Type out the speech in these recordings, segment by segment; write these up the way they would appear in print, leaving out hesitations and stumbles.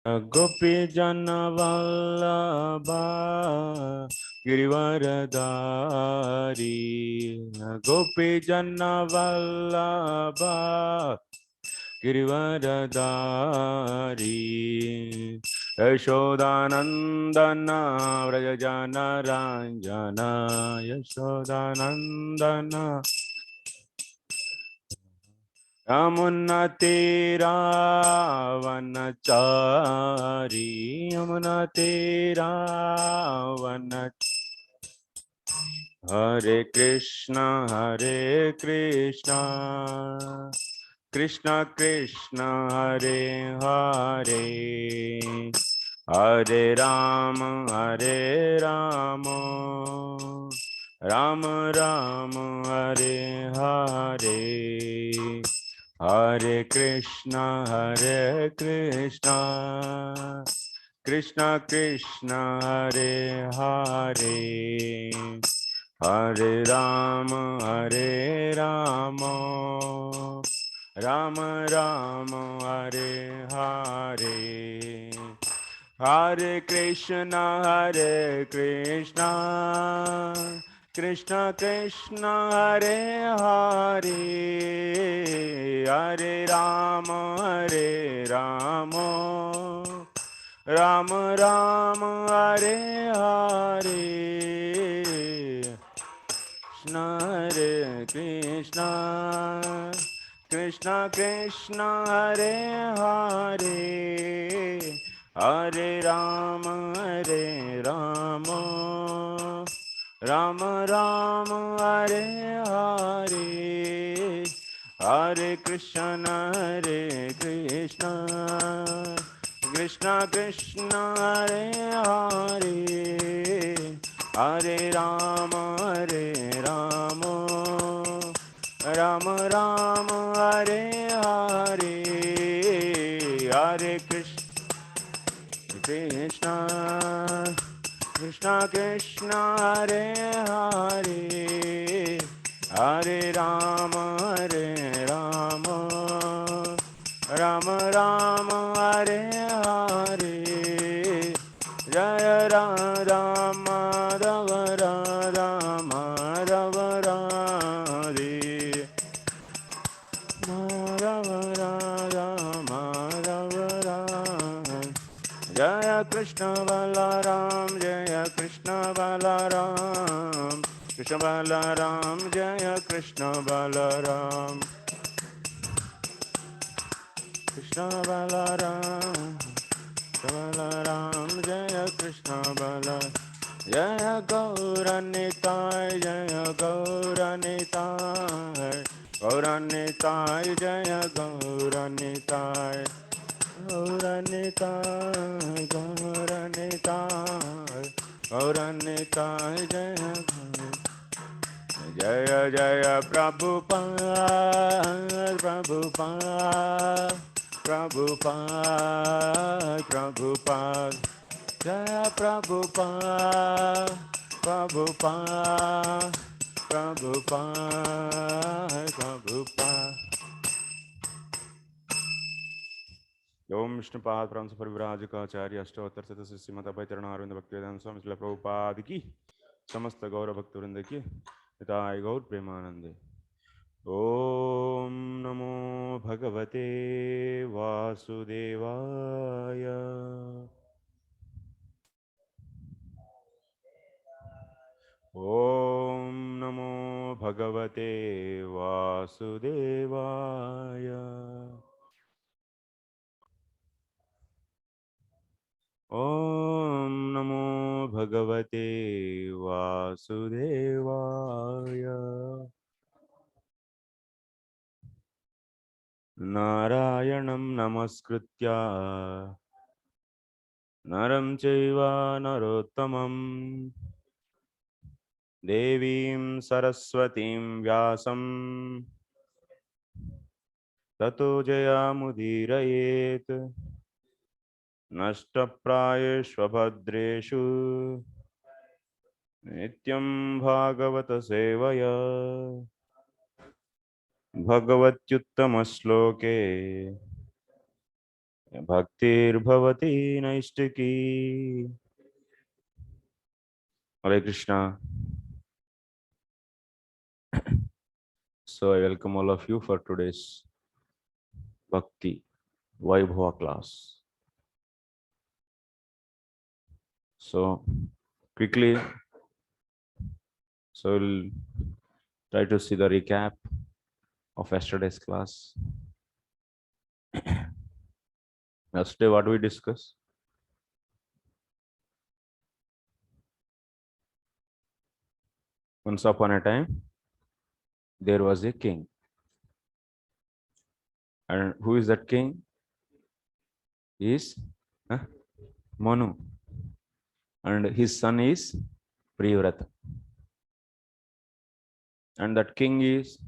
गोपी जन वल्लभा गिरिवरधारी गोपी जन वल्लभा गिरिवरधारी यशोदानंदन व्रजजन रंजन यशोदानंदन यमुना तेरा वनचारी यमुना तेरा वन हरे कृष्णा कृष्णा कृष्णा हरे हरे हरे राम राम राम हरे हरे हरे कृष्णा कृष्णा कृष्णा हरे हरे हरे राम राम राम हरे हरे हरे कृष्णा कृष्णा कृष्णा हरे हरे हरे राम राम राम हरे हरे कृष्णा कृष्णा कृष्णा हरे हरे हरे राम राम राम हरे हरे हरे कृष्ण कृष्णा कृष्णा हरे हरे हरे राम राम राम हरे हरे हरे कृष्णा कृष्णा कृष्णा हरे हरे हरे राम राम राम हरे हरे जय राधा माधव राधा माधव राधे माधव राधा माधव राधे जय कृष्ण बलराम जय कृष्ण बलराम कृष्ण बलराम जय कृष्ण बलराम कृष्ण बलराम जय कृष्ण बलराम जय गौरनिताय जय गौरनिताय गौरनिताय जय गौरनिताय गौरनिताय गौरनिताय गौरनिताय जय जय जय प्रभुपाद प्रभुपाद प्रभुपाद प्रभुपाद जय प्रभुपाद प्रभुपाद प्रभुपाद प्रभुपाद ओम विष्णुपाद परम परिव्राजकाचार्य अष्टोत्तर शतस्य श्रीमद् अभयचरण अरविंद भक्तिवेदांत स्वामी श्रील प्रभुपाद की समस्त गौर भक्तवृंद की हिताय गौर प्रेमानंदे। ओम नमो भगवते वासुदेवाय। ओम नमो भगवते वासुदेवाय। ओम नमो भगवते वासुदेवाय। नारायणं नमस्कृत्य नरं चैव नरोत्तमं देवीं सरस्वतीं व्यासं ततो जयामुदीरयेत्। नष्टप्रायेष्वभद्रेषु नित्यं भागवत सेवया भगवत्युत्तमश्लोके Bhaktir naistiki. Hare Krishna. So I welcome all of you for today's Bhakti vaibhava class. So quickly, so we'll try to see the recap of yesterday's class. Yesterday, what we discussed? Once upon a time, there was a king. And who is that king? He is Manu. And his son is Priyavrata. And that king is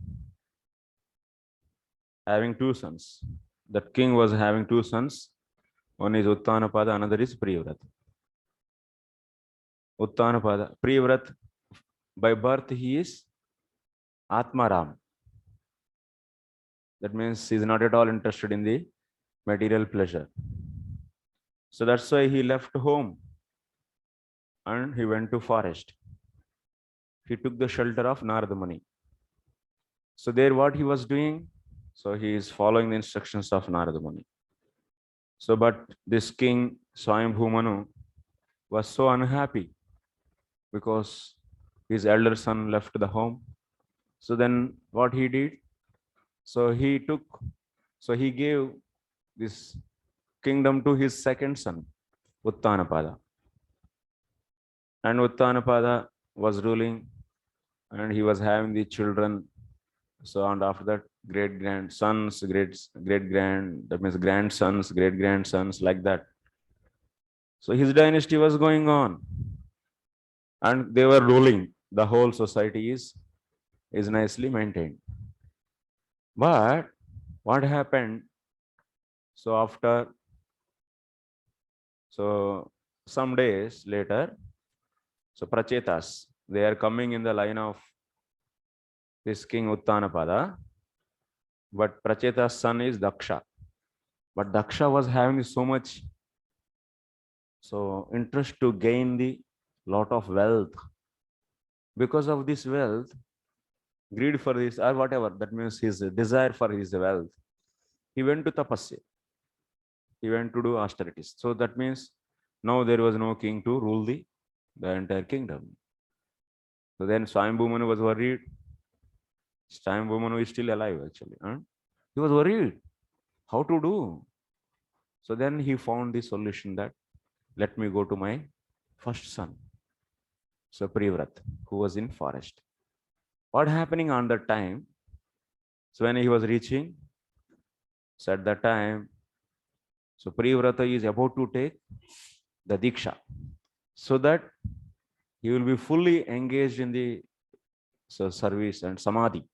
having two sons. That king was having two sons. One is Uttanapada, another is Priyavrata. Uttanapada, Priyavrata, by birth he is Atmaram. That means he is not at all interested in the material pleasure. So that's why he left home and he went to forest. He took the shelter of Narada Muni. So there what he was doing? So he is following the instructions of Narada Muni. So but this king Swayambhu Manu was so unhappy because his elder son left the home. So then what he did? So he gave this kingdom to his second son, Uttanapada. And Uttanapada was ruling and he was having the children. So and after that, great grandsons, that means grandsons, great grandsons, like that. So his dynasty was going on. And they were ruling. The whole society is nicely maintained. But what happened? So after some days later, so Prachetas, they are coming in the line of this king Uttanapada, but Pracheta's son is Daksha. But Daksha was having so much interest to gain the lot of wealth. Because of this wealth, greed for this or whatever, that means his desire for his wealth, he went to tapasya. He went to do austerities. So that means now there was no king to rule the entire kingdom. So then Swayambhu Manu was worried. Swayambhu Manu is still alive actually. He was worried. How to do? So then he found the solution that let me go to my first son, so Priyavrata, who was in forest. What happening on that time? So when he was reaching, so at that time, so Priyavrata is about to take the Diksha, so that he will be fully engaged in the service and Samadhi.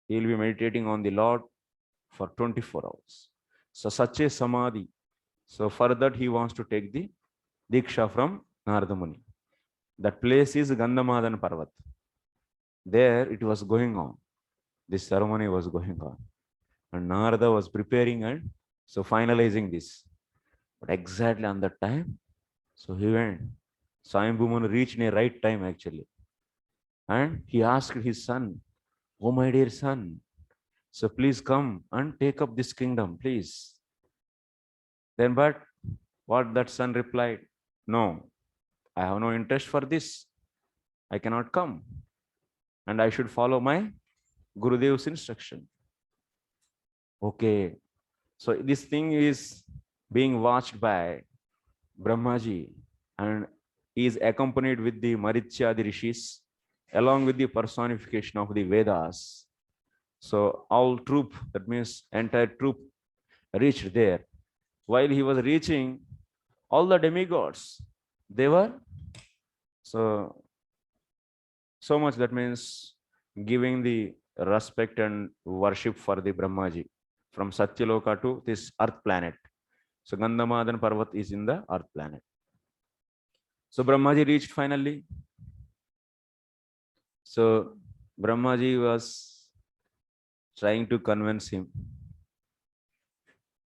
He will be meditating on the Lord for 24 hours. So such a Samadhi. So for that he wants to take the Diksha from Narada Muni. That place is Gandhamadana Parvat. There it was going on. This ceremony was going on. And Narada was preparing and so finalizing this. But exactly on that time, so he went. Swayambhu Manu reached in a right time actually. And he asked his son, "Oh my dear son, so please come and take up this kingdom, please." Then but what that son replied, "No, I have no interest for this. I cannot come. And I should follow my Gurudev's instruction." Okay. So this thing is being watched by Brahmaji and is accompanied with the Marichya, the rishis, along with the personification of the Vedas. So all troop, that means entire troop, reached there. While he was reaching, all the demigods, they were so much, that means giving the respect and worship for the Brahmaji from Satyaloka to this earth planet. So Gandhamadhan Parvat is in the earth planet. So Brahmaji reached finally. So Brahmaji was trying to convince him.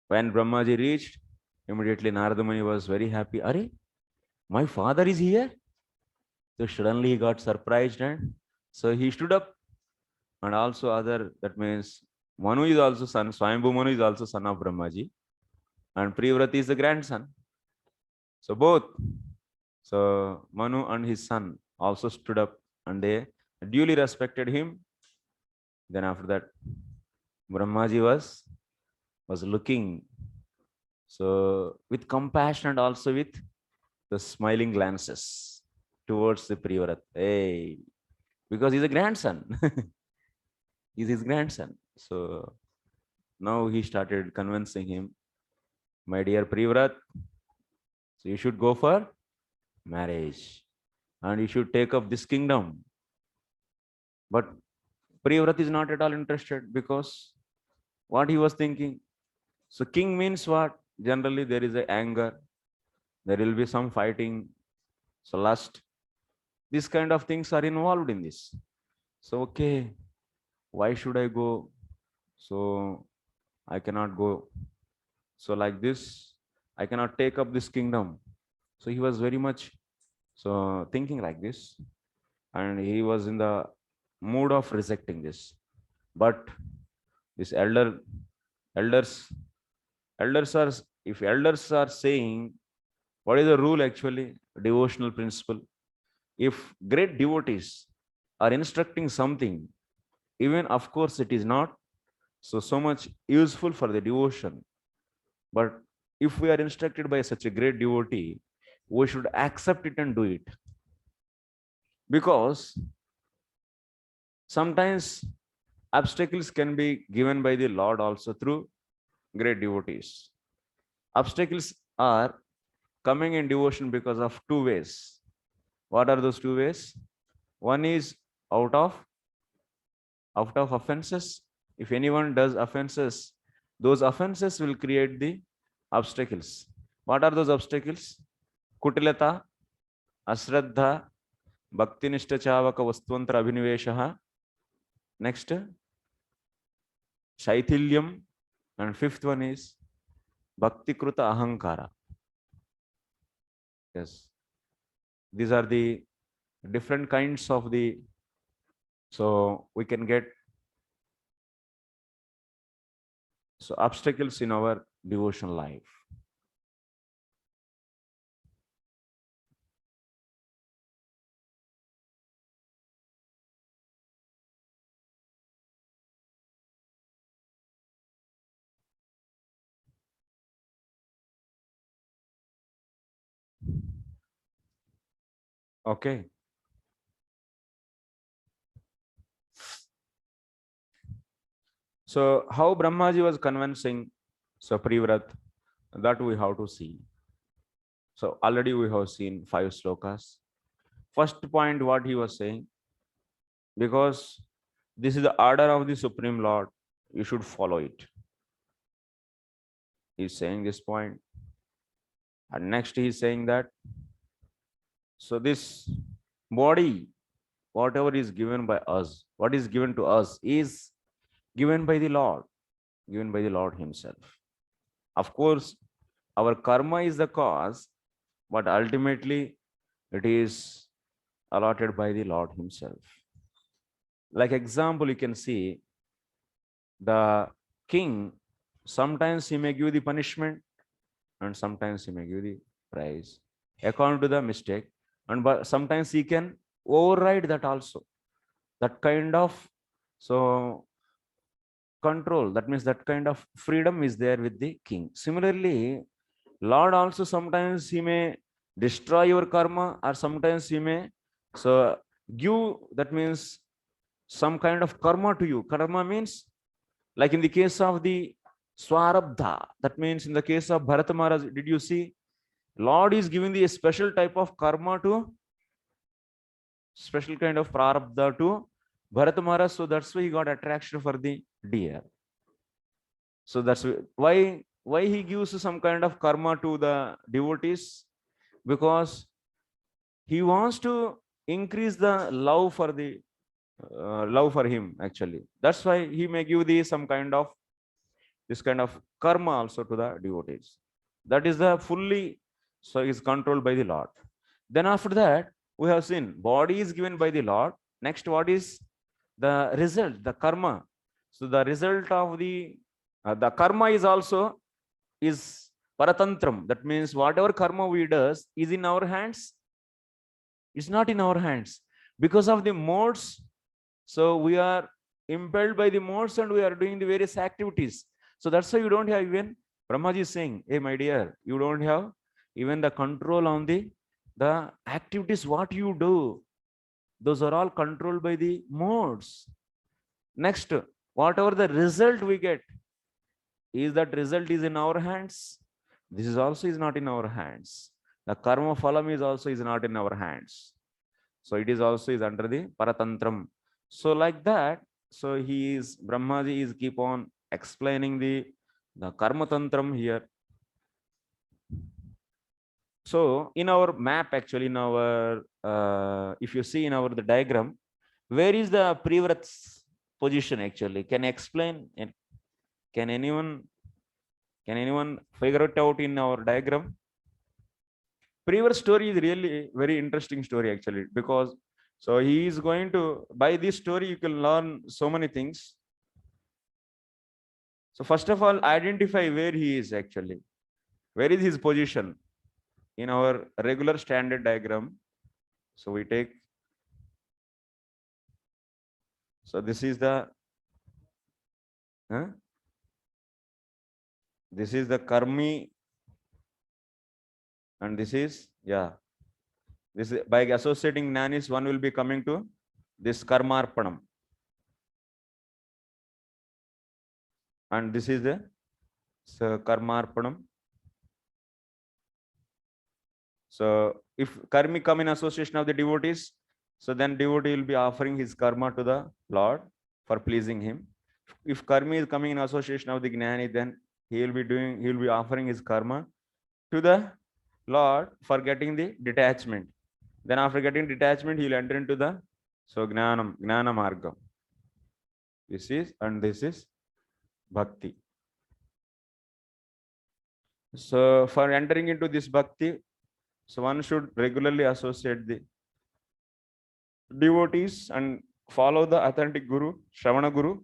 When Brahmaji reached, immediately Narada Muni was very happy. Are, my father is here. So suddenly he got surprised, and so he stood up. And also other, that means Manu is also son, Swayambhu Manu is also son of Brahmaji, and Priyavrata is the grandson. So both, so Manu and his son also stood up, and they duly respected him. Then after that, Brahmaji was looking, so with compassion and also with the smiling glances towards the Priyavrata. Hey, because he's a grandson. He's his grandson. So now he started convincing him, my dear Priyavrata, so you should go for marriage and you should take up this kingdom. But Priyavrata is not at all interested, because what he was thinking. So king means what? Generally there is a anger, there will be some fighting, so lust. These kind of things are involved in this. So okay, why should I go? So I cannot go. So like this, I cannot take up this kingdom. So he was very much so thinking like this, and he was in the mood of rejecting this. But this elders, elders are, if elders are saying, what is the rule actually? Devotional principle. If great devotees are instructing something, even of course it is not so much useful for the devotion, but if we are instructed by such a great devotee, we should accept it and do it. Because sometimes obstacles can be given by the Lord also through great devotees. Obstacles are coming in devotion because of two ways. What are those two ways? One is out of offenses. If anyone does offenses, those offenses will create the obstacles. What are those obstacles? Kutilata, Asraddha, Bhakti Nishtachavaka Vastvantra Abhiniveshaha. Next, Shaithilyam. And fifth one is Bhakti Kruta Ahankara. Yes. These are the different kinds of the, so we can get so obstacles in our devotional life. Okay. So how Brahmaji was convincing so Privrat, that we have to see. So already we have seen 5 slokas. First point, what he was saying, because this is the order of the Supreme Lord, you should follow it. He's saying this point. And next he's saying that, so this body, whatever is given by us, what is given to us is given by the Lord, given by the Lord himself. Of course, our karma is the cause, but ultimately it is allotted by the Lord himself. Like example, you can see the king, sometimes he may give the punishment and sometimes he may give the prize according to the mistake, and but sometimes he can override that also. That kind of so control, that means that kind of freedom is there with the king. Similarly, Lord also sometimes he may destroy your karma, or sometimes he may so give, that means some kind of karma to you. Karma means, like in the case of the Swarabdha, that means in the case of Bharata Maharaj, did you see? Lord is giving the special type of karma to, special kind of prarabdha to Bharata Maharaj, so that's why he got attraction for the deer. So that's why he gives some kind of karma to the devotees, because he wants to increase the love for the love for him actually. That's why he may give the some kind of this kind of karma also to the devotees. That is the fully, so is controlled by the Lord. Then after that, we have seen body is given by the Lord. Next, what is the result, the karma? So the result of the karma is also is paratantram. That means whatever karma we does is in our hands. It's not in our hands because of the modes. So we are impelled by the modes and we are doing the various activities. So that's why you don't have even Brahmaji is saying, hey, my dear, you don't have even the control on the activities, what you do. Those are all controlled by the modes. Next, whatever the result we get, is that result is in our hands? This is also is not in our hands. The karma phalam is also is not in our hands. So it is also is under the paratantram. So like that, so he is, Brahmaji is keep on explaining the karma tantram here. So in our map, actually in our, if you see in our the diagram, where is the Privrat's position actually? Can I explain? Can anyone figure it out in our diagram? Privrat's story is really very interesting story actually, because so he is going to, by this story you can learn so many things. So first of all, identify where he is actually. Where is his position in our regular standard diagram? So we take, so this is the this is the karmi, and this is, yeah, this is, by associating gnanis, one will be coming to this karmarpanam, and this is the karmarpanam. So if karmi come in association of the devotees, so then devotee will be offering his karma to the Lord for pleasing him. If karmi is coming in association of the gnani, then he will be offering his karma to the Lord for getting the detachment. Then after getting detachment, he will enter into the, so gnana marga. This is, and this is bhakti. So for entering into this bhakti, so one should regularly associate the devotees and follow the authentic guru, Shravana Guru.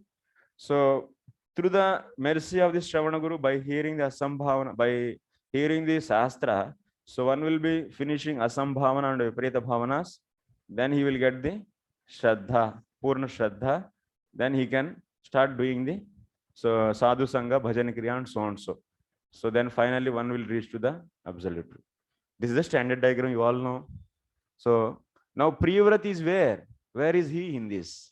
So through the mercy of this Shravana Guru, by hearing the Asambhavana, by hearing the Shastra, so one will be finishing Asambhavana and Viparita Bhavanas. Then he will get the Shraddha, Purna Shraddha. Then he can start doing the, so Sadhu Sangha, Bhajan Kriya, and so on so. So then finally one will reach to the absolute truth. This is the standard diagram, you all know. So now Priyavrat is where? Where is he in this?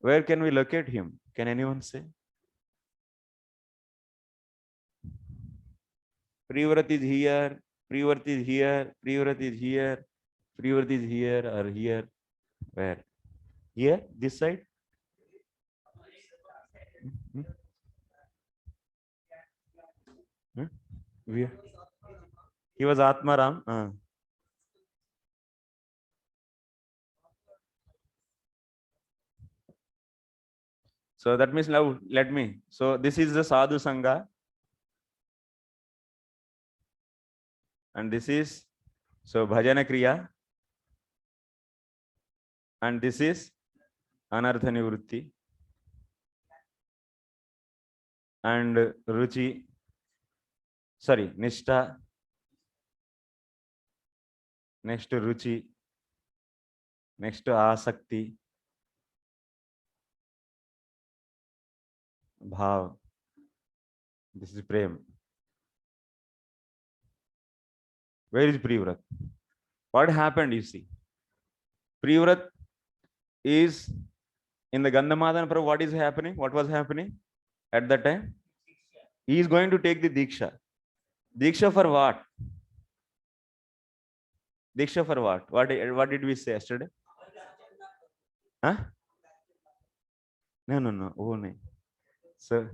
Where can we locate him? Can anyone say? Priyavrat is here, Priyavrat is here, Priyavrat is here, Priyavrat is here or here. Where? Here? This side? Hmm? Hmm? Where? He was Atmaram. So that means now let me. So this is the Sadhu Sangha. And this is, so Bhajana Kriya. And this is Anartha Nivrutti. And Ruchi. Sorry, Nishta. Next to Ruchi. Next to Asakti. Bhav. This is Prem. Where is Privrat? What happened, you see? Privrat is in the Gandhamadana Prabhu. What is happening? What was happening at that time? He is going to take the Diksha. Diksha for what? Diksha for what? What did we say yesterday? Huh? No. Oh, no. So,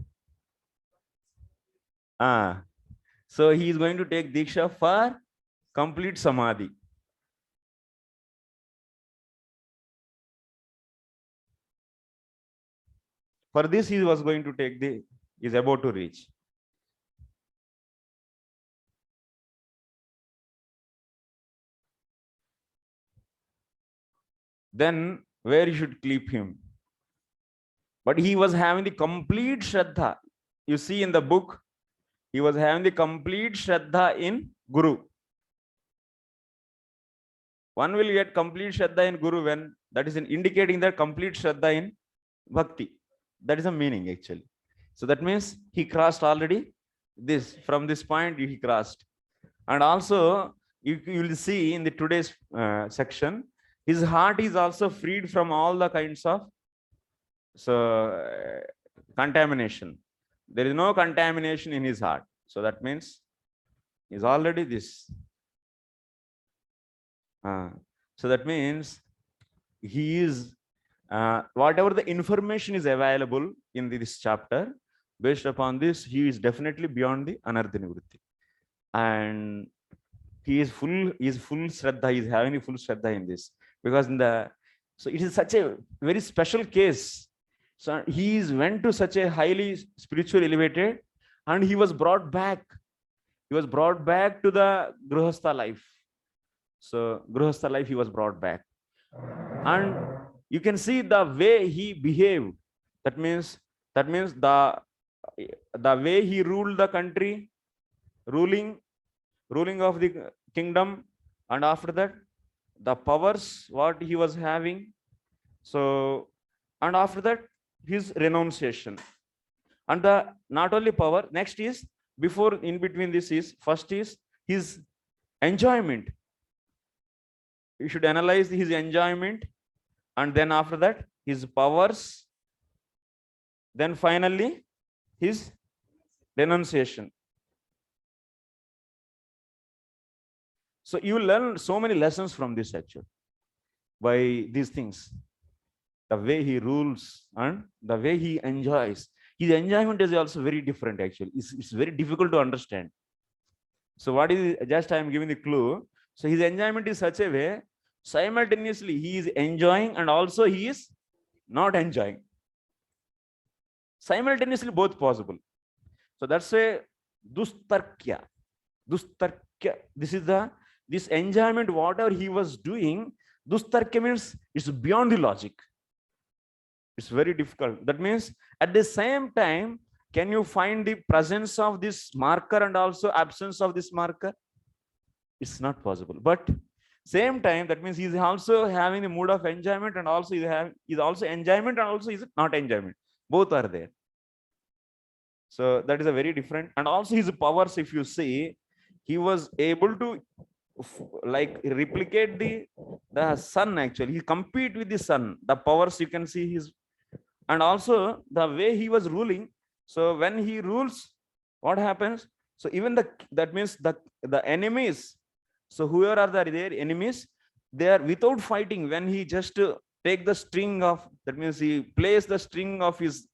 so he is going to take Diksha for complete Samadhi. For this, he was going to take the is about to reach. Then where you should keep him? But he was having the complete Shraddha. You see in the book, he was having the complete Shraddha in Guru. One will get complete Shraddha in Guru when that is indicating that complete Shraddha in Bhakti. That is a meaning actually. So that means he crossed already this, from this point he crossed. And also you will see in the today's section, his heart is also freed from all the kinds of contamination. There is no contamination in his heart. So that means he's already this. So that means he is whatever the information is available in this chapter, based upon this, he is definitely beyond the anartha nivritti. And he is full Shraddha, he is having a full Shraddha in this. Because so it is such a very special case. So he went to such a highly spiritual elevated, and he was brought back. He was brought back to the Grihastha life. So Grihastha life, he was brought back. And you can see the way he behaved. That means the way he ruled the country, ruling of the kingdom, and after that the powers what he was having. So, and after that his renunciation, and the not only power, next is, before in between this is, first is his enjoyment. You should analyze his enjoyment, and then after that his powers, then finally his renunciation. So you learn so many lessons from this actually, by these things. The way he rules and the way he enjoys. His enjoyment is also very different actually. It's very difficult to understand. So what is, just I am giving the clue. So his enjoyment is such a way, simultaneously he is enjoying and also he is not enjoying. Simultaneously both possible. So that's a dustarkya. This enjoyment, whatever he was doing, dustarkya means it's beyond the logic. It's very difficult. That means at the same time, can you find the presence of this marker and also absence of this marker? It's not possible. But same time, that means he's also having the mood of enjoyment, and also is also enjoyment, and also is not enjoyment. Both are there. So that is a very different. And also his powers, if you see, he was able to like replicate the sun actually. He compete with the sun. The powers you can see his, and also the way he was ruling. So when he rules, what happens? So even that means the enemies. So whoever are their enemies, they are without fighting. When he just take the string of, that means he plays the string of his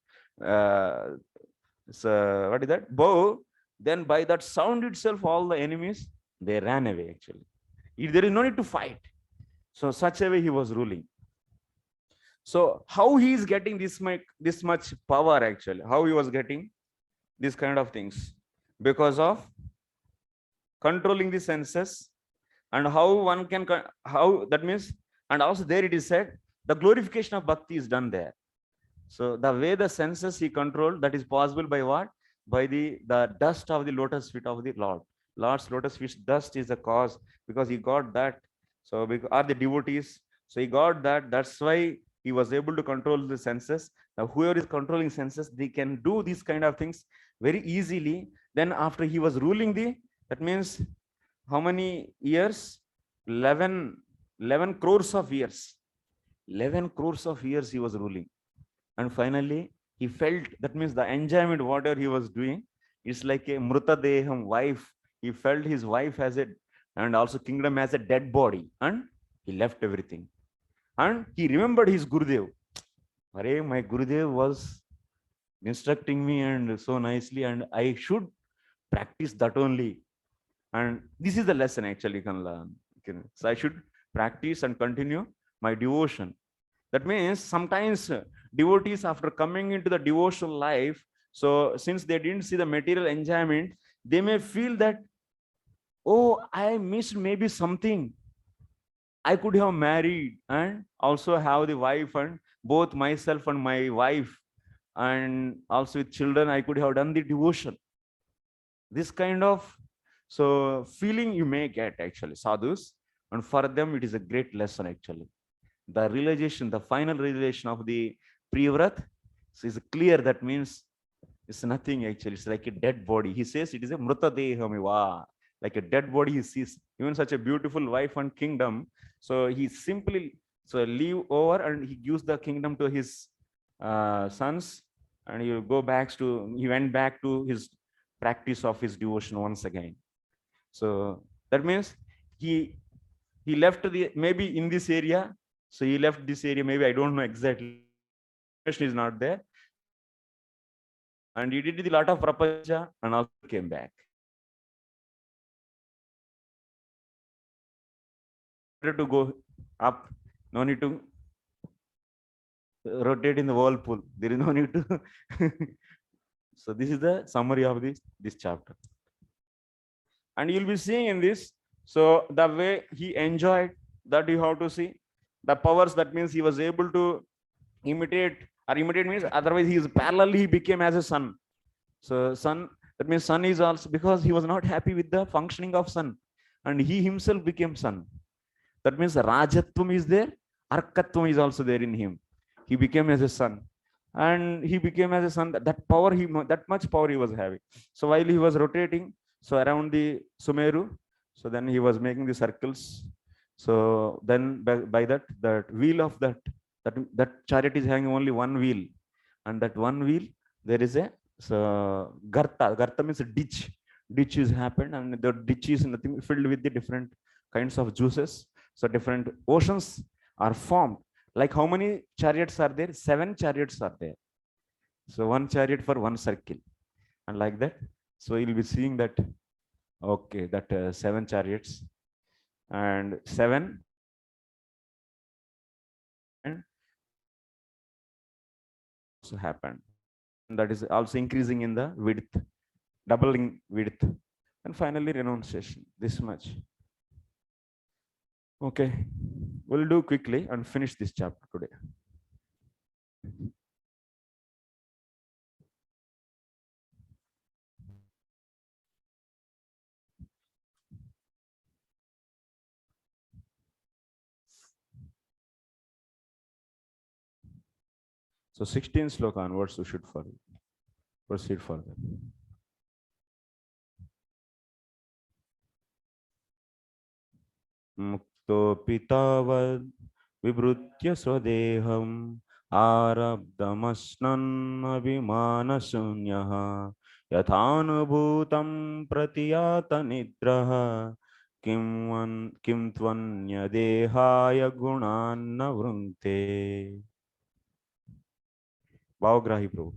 so what is that, bow, then by that sound itself all the enemies, they ran away actually. There is no need to fight. So such a way he was ruling. So how he is getting this much power actually, how he was getting this kind of things? Because of controlling the senses, and how one can, how that means, and also there it is said the glorification of bhakti is done there. So the way the senses he controlled, that is possible by what? By the dust of the lotus feet of the Lord. Lord's lotus feet dust is the cause, because he got that. So are the devotees. So he got that. That's why he was able to control the senses. Now whoever is controlling senses, they can do these kind of things very easily. Then after he was ruling that means how many years? 11 crores of years. 11 crores of years he was ruling. And finally, he felt, that means the enjoyment, whatever he was doing, is like a mrutadeham, wife. He felt his wife as and also kingdom as a dead body, and he left everything. And he remembered his Gurudev. Hare, my Gurudev was instructing me and so nicely, and I should practice that only. And this is the lesson actually can learn. So I should practice and continue my devotion. That means sometimes devotees, after coming into the devotional life, So since they didn't see the material enjoyment, they may feel that, oh, I missed maybe something. I could have married and also have the wife, and both myself and my wife, and also with children, I could have done the devotion. This kind of feeling you may get actually, sadhus, and for them it is a great lesson actually. The realization, the final realization of the privrat is clear. That means it's nothing actually. It's like a dead body. He says it is a mrutadehamiva, like a dead body. He sees even such a beautiful wife and kingdom. So he simply leave over and he gives the kingdom to his sons, and he went back to his practice of his devotion once again. So that means he left the maybe in this area. So he left this area. Maybe I don't know exactly. Is not there. And he did a lot of prapacha and also came back. To go up, no need to rotate in the whirlpool. There is no need to. So this is the summary of this chapter. And you'll be seeing in this, so the way he enjoyed, that you have to see the powers. That means he was able to imitate, or imitate means otherwise he is parallelly he became as a sun. So sun, that means sun is also, because he was not happy with the functioning of sun, and he himself became sun. That means rajatvam is there, arkatvam is also there in him. He became as a sun, and he became as a sun. That power, that much power he was having. So while he was rotating, so around the Sumeru, so then he was making the circles. So then by that wheel of that chariot is having only one wheel, and that one wheel there is a garta means a ditch. Ditch is happened, and the ditch is nothing filled with the different kinds of juices. So different oceans are formed. Like how many chariots are there? 7 chariots are there. So one chariot for one circle, and like that. So you'll be seeing that. Okay, that 7 chariots and 7 and also happened. And that is also increasing in the width, doubling width, and finally renunciation. This much. Okay, we'll do quickly and finish this chapter today. So 16 sloka onwards, we should proceed further. Mukto pitavad vibhrutya swadeham arabdamasnan abhimanasunyah yathanubhutam pratiyata nidraha kim tvanya dehaya gunanna vrunte. Bhavagrahi Prabhu.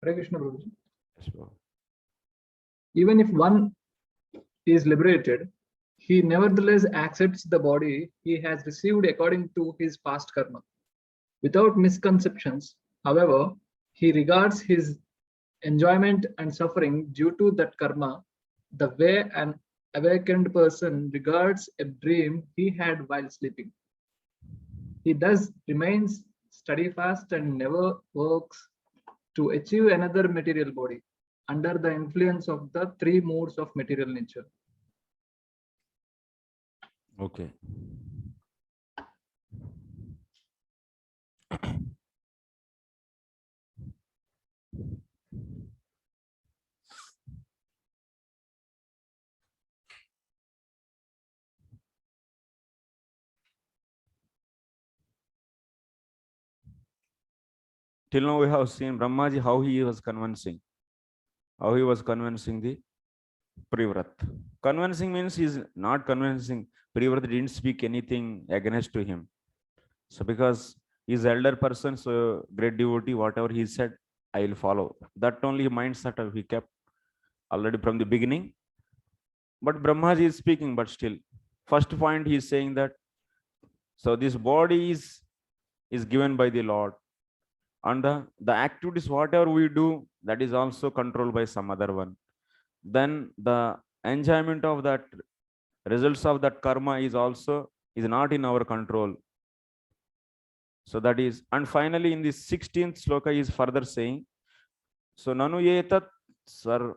Hare Krishna Prabhu. Yes, Prabhu. Even if one is liberated, he nevertheless accepts the body he has received according to his past karma. Without misconceptions, however, he regards his enjoyment and suffering due to that karma the way an awakened person regards a dream he had while sleeping. He thus remains steadfast and never works to achieve another material body under the influence of the 3 moods of material nature. Okay. Till now we have seen Brahmaji how he was convincing the Privrat. Convincing means he is not convincing. Privrat didn't speak anything against to him. So because he's elder person, so great devotee, whatever he said, I will follow. That only mindset he kept already from the beginning. But Brahmaji is speaking, but still. First point he is saying that, so this body is is given by the Lord. And the activities, whatever we do, that is also controlled by some other one. Then the enjoyment of that results of that karma is not in our control. So that is, and finally in the 16th sloka is further saying, so nanu etat sar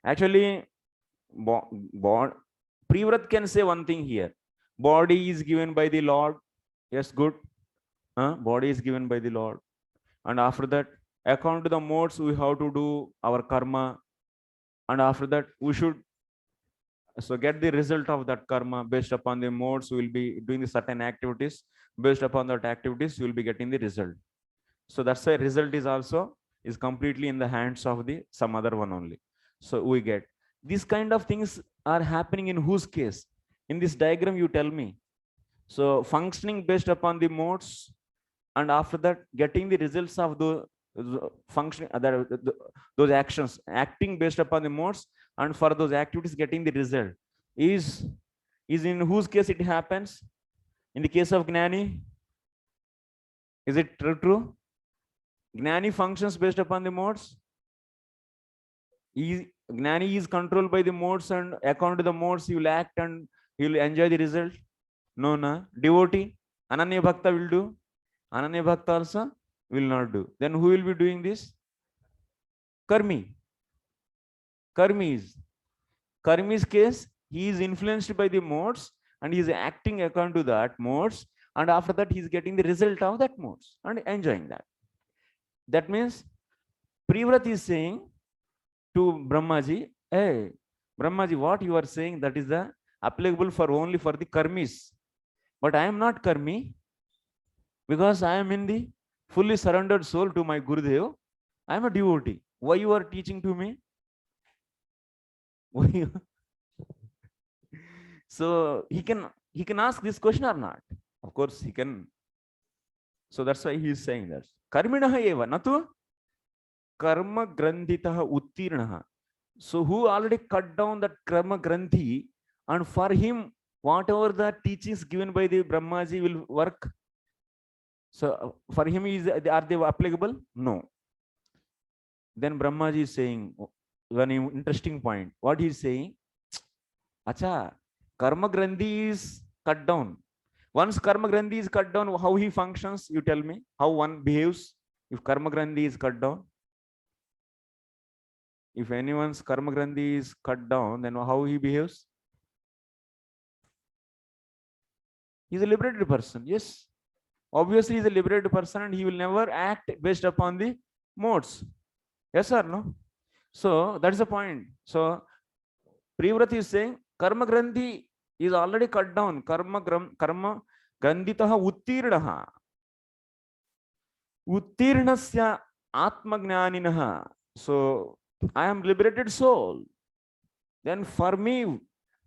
actually Privrat can say one thing here. Body is given by the Lord. Yes, good. Body is given by the Lord. And after that, according to the modes, we have to do our karma. And after that, we should get the result of that karma based upon the modes. We will be doing the certain activities. Based upon that activities, you will be getting the result. So that's why result is completely in the hands of the some other one only. So we get these kind of things are happening in whose case? In this diagram, you tell me. So functioning based upon the modes, and after that getting the results of the function, those actions, acting based upon the modes, and for those activities getting the result is in whose case it happens? In the case of Gnani, is it true? Gnani functions based upon the modes. Gnani is controlled by the modes, and according to the modes he will act and he will enjoy the result. No, na. Devotee, Ananya Bhakta will do. Ananya Bhakta also will not do. Then who will be doing this? Karmi. Karmi's case, he is influenced by the modes and he is acting according to that modes, and after that he is getting the result of that modes and enjoying that. That means Privrat is saying to Brahmaji, hey, Brahmaji, what you are saying, that is the applicable for only for the karmis. But I am not karmi, because I am in the fully surrendered soul to my Gurudev. I am a devotee. Why you are teaching to me? So he can ask this question or not? Of course he can. So that's why he is saying that. Karminaha eva, natu karma grandhitaha uttirnaha. So who already cut down that karma grandhi, and for him, whatever the teachings given by the Brahmaji will work. So for him, are they applicable? No. Then Brahmaji is saying one interesting point. What he is saying? Acha, karma grandhi is cut down. Once karma grandhi is cut down, how he functions? You tell me. How one behaves if karma grandhi is cut down? If anyone's karma grandhi is cut down, then how he behaves? He's a liberated person. Yes. Obviously, he's a liberated person and he will never act based upon the modes. Yes or no? So that's the point. So Privrat is saying karma grandhi is already cut down. Karma grandhitaha uttirnaha. Uttirnasya atmagnaninaha. So I am liberated soul. Then for me,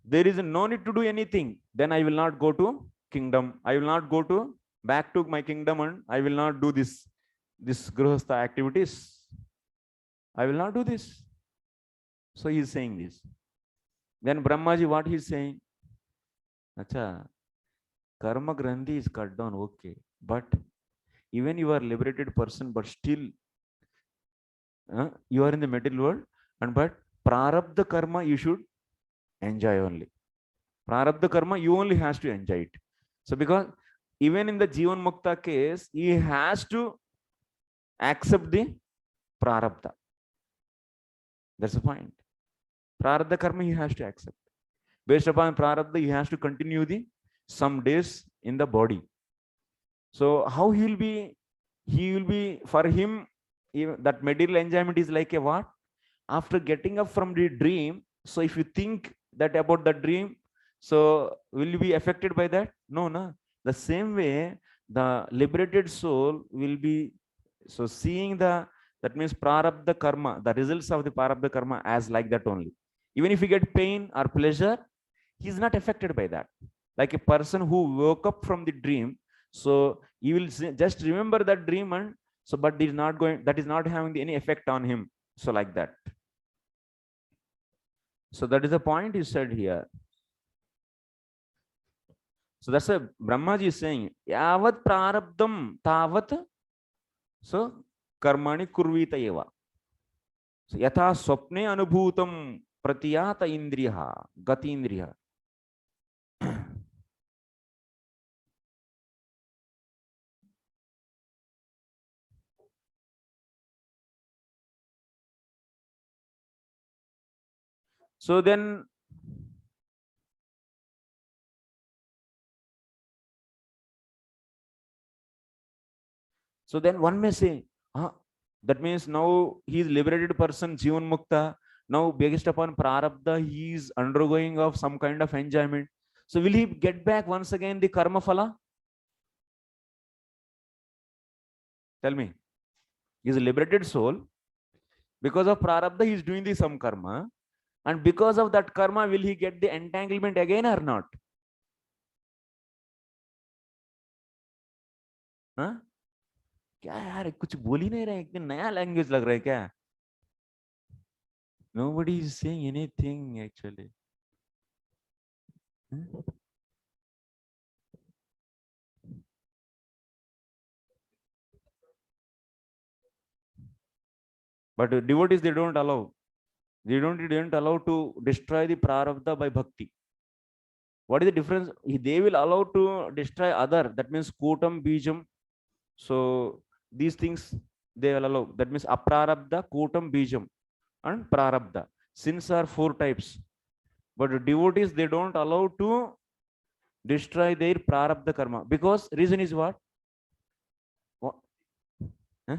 there is no need to do anything. Then I will not go to kingdom. I will not go to back to my kingdom, and I will not do this grihastha activities. I will not do this. So he is saying this. Then Brahmaji, what he is saying? Acha, karma grandhi is cut down, okay. But even you are a liberated person, but still you are in the material world, and but prarabdha karma you should enjoy only. Prarabdha karma you only has to enjoy it. So because even in the Jivan Mukta case, he has to accept the prarabdha. That's the point. Prarabdha karma he has to accept. Based upon prarabdha, he has to continue the some days in the body. So how he will be for him, that material enjoyment is like a what? After getting up from the dream, so if you think that about the dream, so will you be affected by that? No, no. The same way, the liberated soul will be so seeing that means prarabdha karma, the results of the prarabdha karma as like that only. Even if you get pain or pleasure, he is not affected by that. Like a person who woke up from the dream, so you will just remember that dream, and so but that is not having any effect on him. So like that. So that is the point you said here. So that's why Brahmaji is saying, yavat prarabdam tavat, so karmani kurvita eva. So yatha swapne anubhutam pratiyata indriya, gati indriya. So then, one may say, that means now he is liberated person, Jivan Mukta. Now, based upon Prarabdha, he is undergoing of some kind of enjoyment. So will he get back once again the karma phala? Tell me. He is a liberated soul. Because of Prarabdha, he is doing the some karma. And because of that karma, will he get the entanglement again or not? Huh? क्या यार कुछ बोल ही नहीं रहे, एक नया language लग रहा है क्या? Nobody is saying anything actually. But devotees, they don't allow. They don't allow to destroy the prarabdha by bhakti. What is the difference? They will allow to destroy other. That means kutam, bijam. So these things they will allow. That means aprarabdha, kutam, bijam, and prarabdha. Sins are 4 types. But devotees, they don't allow to destroy their prarabdha karma. Because reason is what? What? Huh?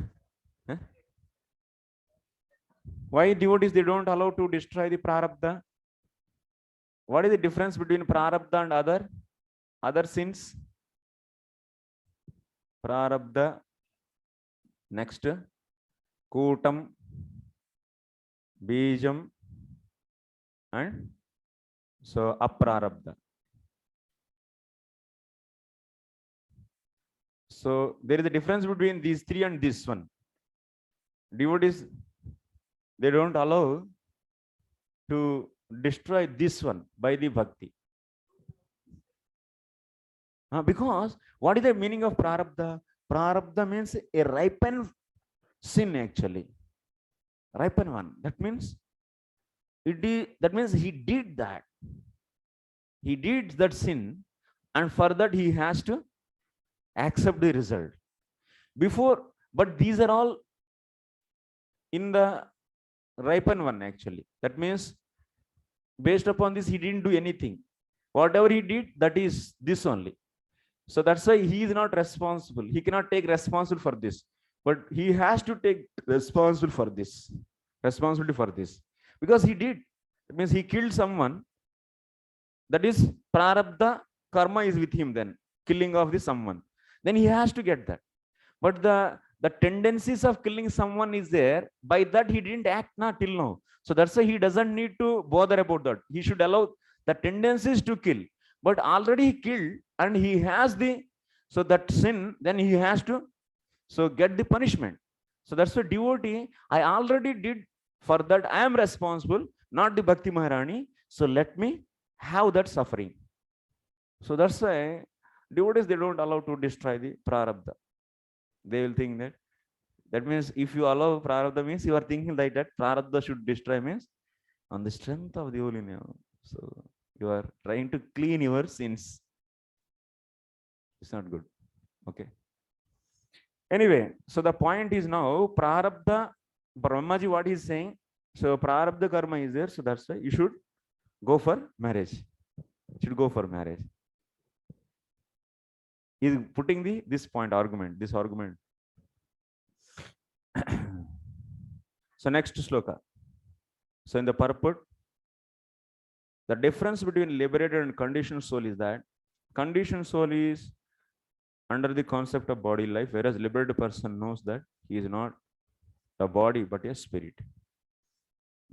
Huh? Why devotees, they don't allow to destroy the prarabdha? What is the difference between prarabdha and other sins? Prarabdha, next kutam, bijam, and so aprarabdha. So there is a difference between these 3 and this one. Devotees, they don't allow to destroy this one by the bhakti. Because what is the meaning of prarabdha? Prarabdha means a ripened sin actually. Ripened one. That means that means he did that. He did that sin, and for that he has to accept the result. But these are all in the ripened one actually. That means based upon this, he didn't do anything. Whatever he did, that is this only. So that's why he is not responsible. He cannot take responsibility for this. But he has to take responsibility for this. Because he did. It means he killed someone. That is prarabdha karma is with him then. Killing of the someone. Then he has to get that. But the tendencies of killing someone is there. By that he didn't act till now. So that's why he doesn't need to bother about that. He should allow the tendencies to kill. But already he killed and he has so that sin, then he has to get the punishment. So that's why devotee, I already did, for that I am responsible, not the Bhakti Maharani. So let me have that suffering. So that's why devotees, they don't allow to destroy the prarabdha. They will think that means if you allow prarabdha, means you are thinking like that prarabdha should destroy, means on the strength of the holy name. So you are trying to clean your sins. It's not good. Okay. Anyway, so the point is now prarabdha, Brahmaji, what he's saying, so prarabdha karma is there, so that's why you should go for marriage. You should go for marriage. He's putting this argument. So next sloka. So in the purport, the difference between liberated and conditioned soul is that conditioned soul is under the concept of body life, whereas liberated person knows that he is not a body but a spirit,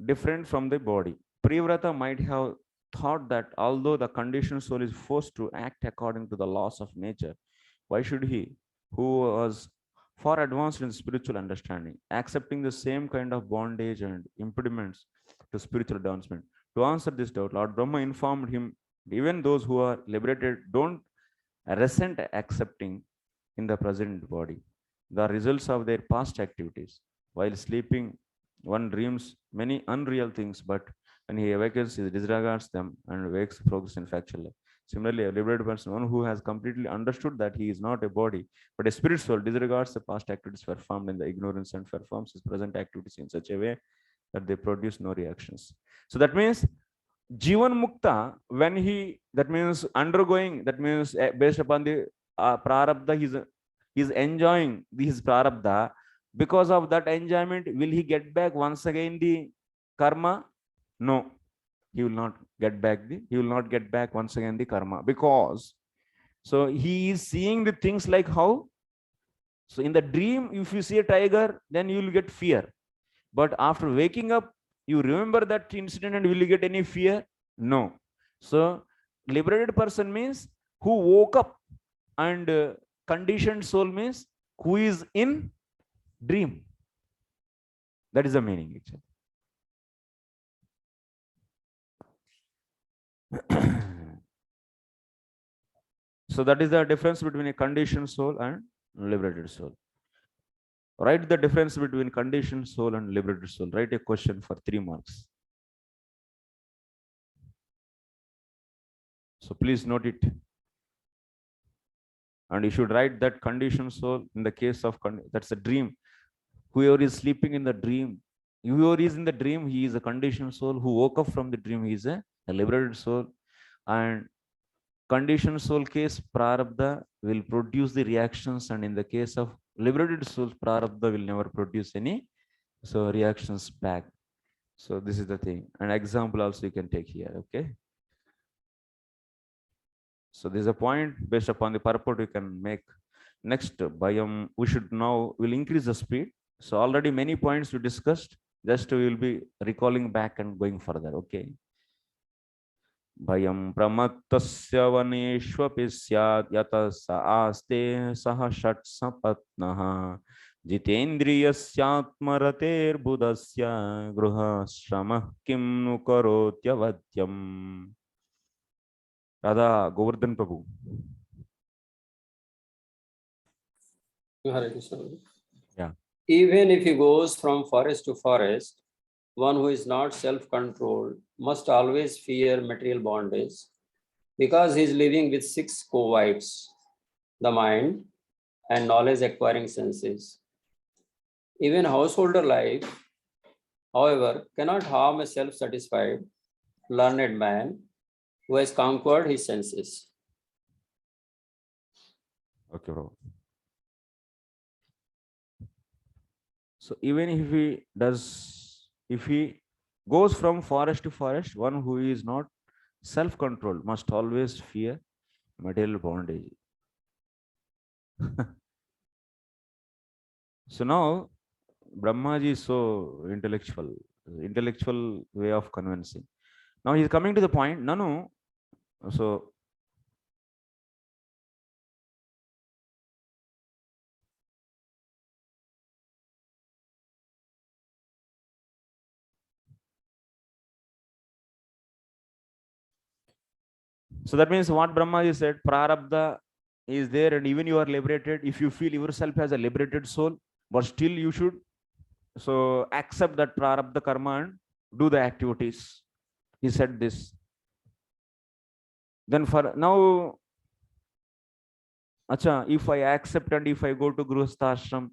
different from the body. Privrata might have thought that although the conditioned soul is forced to act according to the laws of nature, why should he, who was far advanced in spiritual understanding, accepting the same kind of bondage and impediments to spiritual advancement? To answer this doubt, Lord Brahma informed him, even those who are liberated don't resent accepting in the present body the results of their past activities. While sleeping, one dreams many unreal things, but when he awakens, he disregards them and wakes progress in factual life. Similarly, a liberated person, one who has completely understood that he is not a body, but a spirit soul, disregards the past activities performed in the ignorance and performs his present activities in such a way that they produce no reactions. So that means Jivan Mukta, when he, that means undergoing, that means based upon the prarabdha, he's enjoying his prarabdha. Because of that enjoyment, will he get back once again the karma? No, he will not get back he will not get back once again the karma, because so he is seeing the things like how. So in the dream, if you see a tiger, then you will get fear. But after waking up, you remember that incident and will you get any fear? No. So liberated person means who woke up, and conditioned soul means who is in dream. That is the meaning actually. So that is the difference between a conditioned soul and liberated soul. Write the difference between conditioned soul and liberated soul. Write a question for 3 marks. So please note it. And you should write that conditioned soul in the case of, that's a dream. Whoever is sleeping in the dream, whoever is in the dream, he is a conditioned soul. Who woke up from the dream, he is a liberated soul. And conditioned soul case, prarabdha will produce the reactions, and in the case of liberated soul, prarabdha will never produce any reactions back. So this is the thing. An example also you can take here. Okay. So there's a point based upon the purport we can make. Next, Bhayam, we should now will increase the speed. So already many points we discussed. Just we will be recalling back and going further. Okay. Bhayam pramattasya vaneshvapi syat yata sa aste saha shat sapatnaha jitendriyasyatmarater budasya gruha shramah kim nu karotyavadyam. Radha Govardhan Prabhu. Yeah. Even if he goes from forest to forest, one who is not self-controlled must always fear material bondage because he is living with 6 co-wives, the mind and knowledge-acquiring senses. Even householder life, however, cannot harm a self-satisfied, learned man who has conquered his senses. Okay, bro. So even if he goes from forest to forest, one who is not self-controlled must always fear material bondage. So now Brahmaji is so intellectual way of convincing. Now he's coming to the point. Nanu, so that means what Brahmaji said, prarabdha is there, and even you are liberated. If you feel yourself as a liberated soul, but still you should accept that prarabdha karma and do the activities. He said this. Then for now, acha, if I accept and if I go to Grihastha ashram,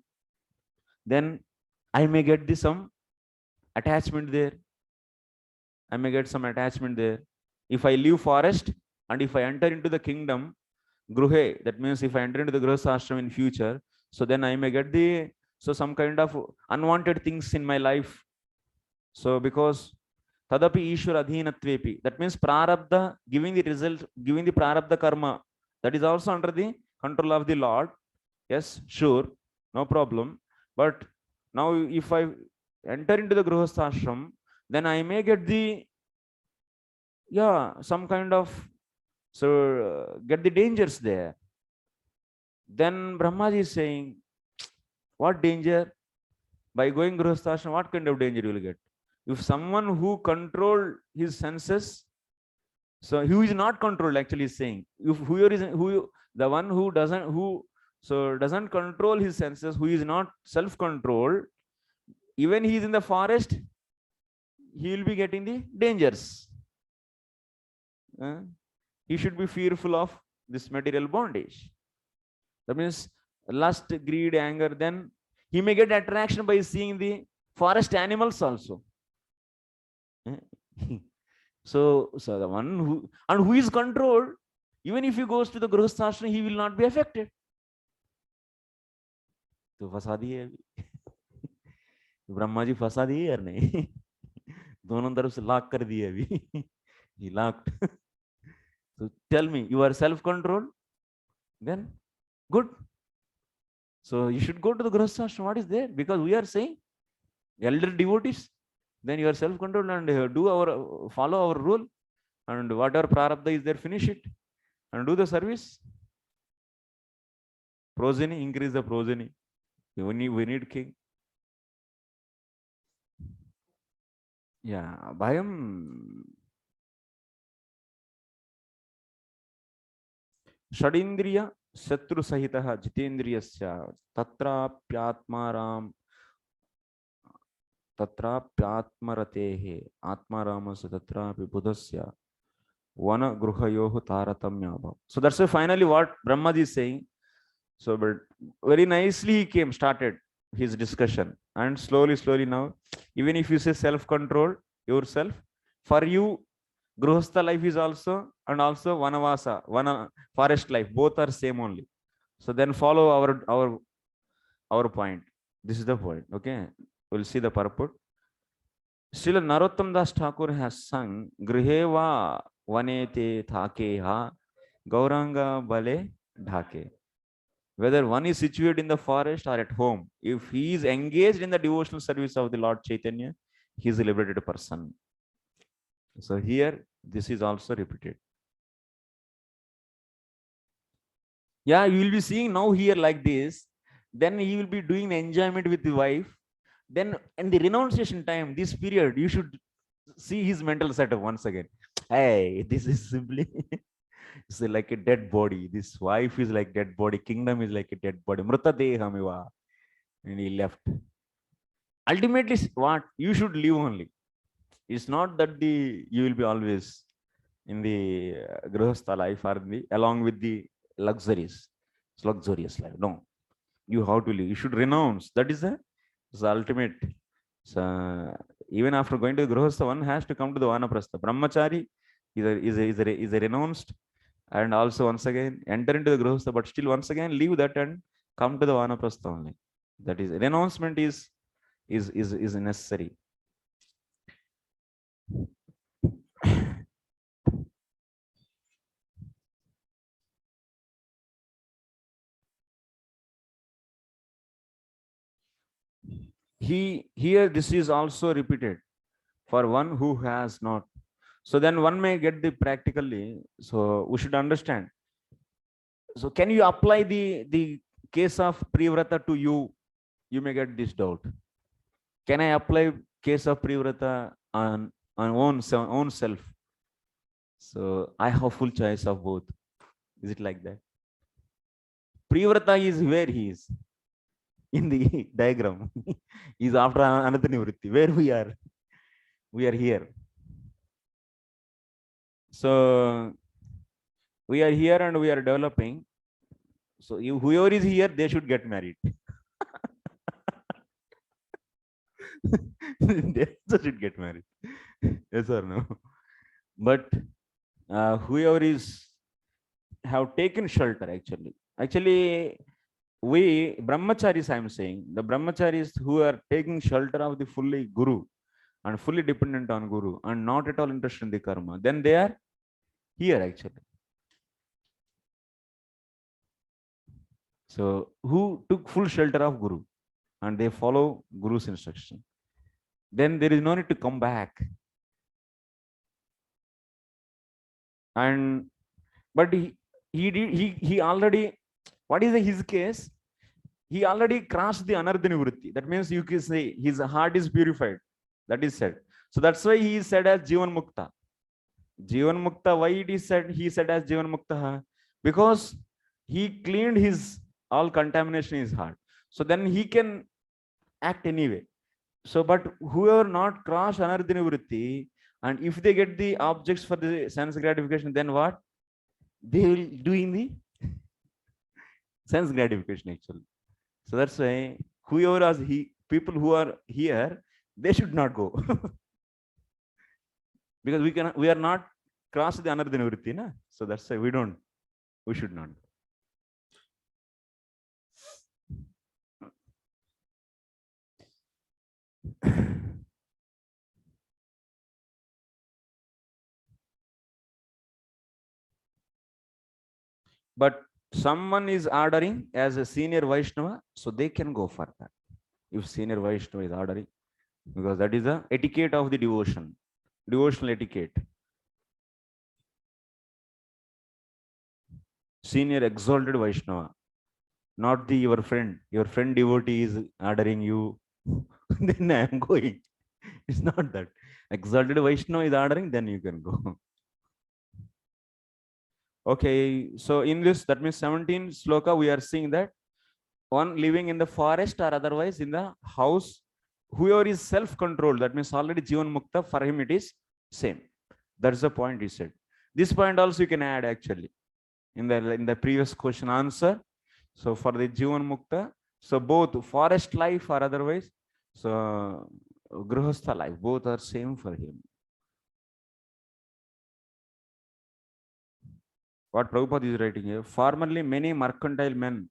then I may get some attachment there. I may get some attachment there. If I leave forest and if I enter into the kingdom, Gruhe, that means if I enter into the Grihastha ashram in future, so then I may get some kind of unwanted things in my life. So because Tadapi Ishwar Adhinatvepi, that means prarabdha, giving the result, giving the prarabdha karma, that is also under the control of the Lord. Yes, sure, no problem. But now if I enter into the Grihastha ashram, then I may get some kind of get the dangers there. Then Brahmaji is saying, what danger? By going Grihastha ashram, what kind of danger you will get? If someone who controlled his senses, So who is not controlled actually is saying, if whoever is who the one who doesn't control his senses, who is not self-controlled, even he is in the forest, he will be getting the dangers. He should be fearful of this material bondage. That means lust, greed, anger. Then he may get attraction by seeing the forest animals also. So the one who is controlled, even if he goes to the grihasthashram, he will not be affected. तो फंसा दिए अभी ब्रह्मा जी फंसा दिए यार नहीं दोनों तरफ से लॉक कर दिए अभी he locked. So tell me, you are self-controlled, then good. So you should go to the grihasthashram. What is there? Because we are saying elder devotees, then you are self-controlled and follow our rule, and whatever prarabdha is there, finish it and do the service. Progeny, increase the progeny. We need king. Yeah, bhayam षडीन्द्रिय शत्रु सहितः जितेन्द्रियस्य तत्राप्यात्माराम तत्राप्यात्मरतेः आत्मारामस्य तत्रापि बुधस्य one गृहयोः तारतम्यः. So that's why finally what Brahmaji is saying. So but very nicely he started his discussion, and slowly now, even if you say self-control yourself, for you grihastha life is also, and also vanavasa, forest life, both are same only. So then follow our point. This is the point. Okay, we'll see the purport. Srila Narottam Das Thakur has sung Griheva Vanete Thakeha Gauranga Bale Dhake. Whether one is situated in the forest or at home, if he is engaged in the devotional service of the Lord Chaitanya, he is a liberated person. So here, this is also repeated. Yeah, you will be seeing now here like this. Then he will be doing the enjoyment with the wife. Then in the renunciation time, this period, you should see his mental setup once again. Hey, this is simply it's like a dead body. This wife is like dead body. Kingdom is like a dead body. Mrita dehamiva. And he left. Ultimately, what? You should live only. It's not that you will be always in the grihastha life or along with the luxuries. It's luxurious life. No. You have to live. You should renounce. That is the ultimate. So even after going to the grihastha, one has to come to the vanaprastha. Brahmachari is a renounced, and also once again enter into the grihastha, but still once again leave that and come to the vanaprastha only. That is, renouncement is necessary. Here this is also repeated for one who has not. So then one may get the practically. So we should understand. So can you apply the case of Privrata to you? You may get this doubt. Can I apply case of Privrata on own self? So I have full choice of both. Is it like that? Privrata is where he is in the diagram. Is after another nivritti. Where we are here. So we are here and we are developing. So whoever is here, they should get married. They also should get married. Yes or no? But whoever have taken shelter actually we brahmacharis, I am saying, the brahmacharis who are taking shelter of the fully guru and fully dependent on guru and not at all interested in the karma, then they are here actually. So who took full shelter of guru and they follow guru's instruction, then there is no need to come back. And but he already, what is his case? He already crossed the anardha nivritti. That means you can say his heart is purified. That is said. So that's why he is said as Jivan Mukta. Jivan Mukta, why it is said, he said as Jivan Mukta? Because he cleaned his all contamination in his heart. So then he can act anyway. So, but whoever not cross anardhini vritti, and if they get the objects for the sense gratification, then what? They will do in the sense gratification actually. So that's why whoever is people who are here, they should not go. Because we are not cross the anardhini vritti, na? So that's why we should not. But someone is ordering as a senior Vaishnava, so they can go for that. If senior Vaishnava is ordering, because that is the etiquette of the devotion, devotional etiquette. Senior exalted Vaishnava, not your friend. Your friend devotee is ordering you, then I am going. It's not that. Exalted Vaishnava is ordering, then you can go. Okay, so in this, that means 17 sloka, we are seeing that one living in the forest or otherwise in the house, whoever is self-controlled, that means already Jivan Mukta, for him it is same. That's the point he said. This point also you can add actually in the previous question answer. So for the Jivan Mukta, so both forest life or otherwise, so Grihastha life, both are same for him. What Prabhupada is writing here, formerly many mercantile men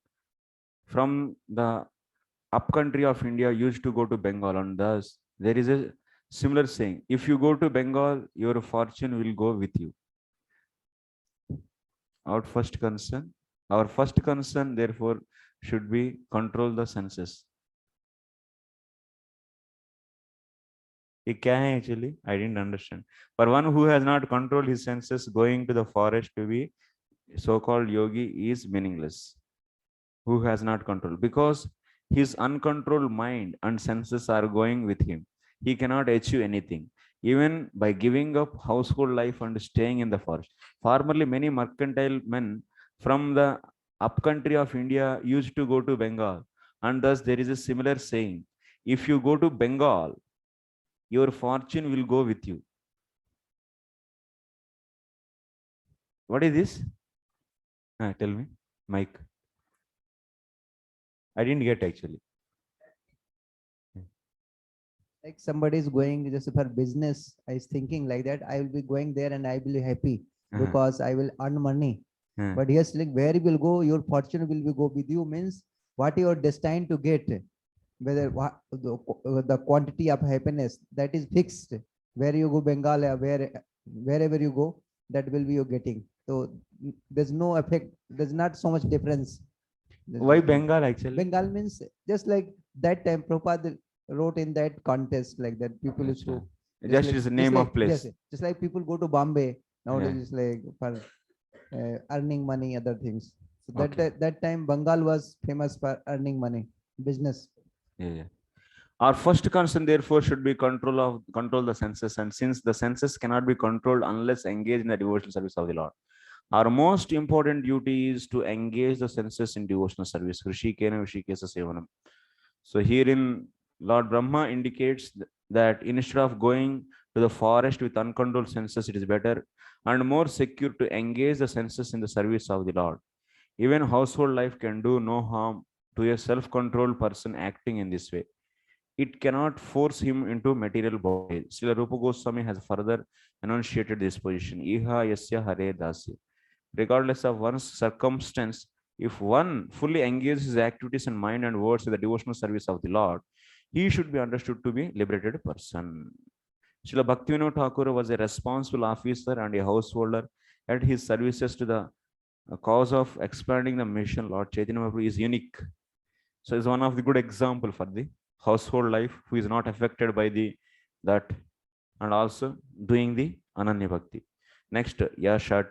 from the upcountry of India used to go to Bengal, and thus there is a similar saying, if you go to Bengal, your fortune will go with you. Our first concern therefore should be control the senses. Actually, I didn't understand. For one who has not controlled his senses, going to the forest to be so-called yogi is meaningless. Who has not controlled, because his uncontrolled mind and senses are going with him. He cannot achieve anything, even by giving up household life and staying in the forest. Formerly, many mercantile men from the upcountry of India used to go to Bengal, and thus there is a similar saying: if you go to Bengal, your fortune will go with you. What is this? Tell me, Mike. I didn't get actually. Like somebody is going just for business, I was thinking like that, I will be going there and I will be happy because I will earn money. But yes, like where you will go, your fortune will be go with you, means what you are destined to get, whether what the quantity of happiness that is fixed. Where you go, Bengal, wherever you go, that will be you getting. So there's no effect. There's not so much difference. Why Bengal actually? Bengal means just like that time Prabhupada wrote in that contest like that people used to Just is the name of place. Yes, just like people go to Bombay nowadays, it's like for earning money, other things. So that time Bengal was famous for earning money, business. Yeah. Our first concern therefore should be control the senses, and since the senses cannot be controlled unless engaged in the devotional service of the Lord, our most important duty is to engage the senses in devotional service. So herein Lord Brahma indicates that instead of going to the forest with uncontrolled senses, it is better and more secure to engage the senses in the service of the Lord. Even household life can do no harm to a self-controlled person acting in this way. It cannot force him into material body. Srila Rupa Goswami has further enunciated this position. Iha yasya hare dasi. Regardless of one's circumstance, if one fully engages his activities and mind and words in the devotional service of the Lord, he should be understood to be liberated person. Srila Bhaktivinoda Thakur was a responsible officer and a householder, and his services to the cause of expanding the mission Lord Chaitanya Mahaprabhu is unique. So it's one of the good example for the household life who is not affected by that, and also doing the Ananya Bhakti. Next, Yashat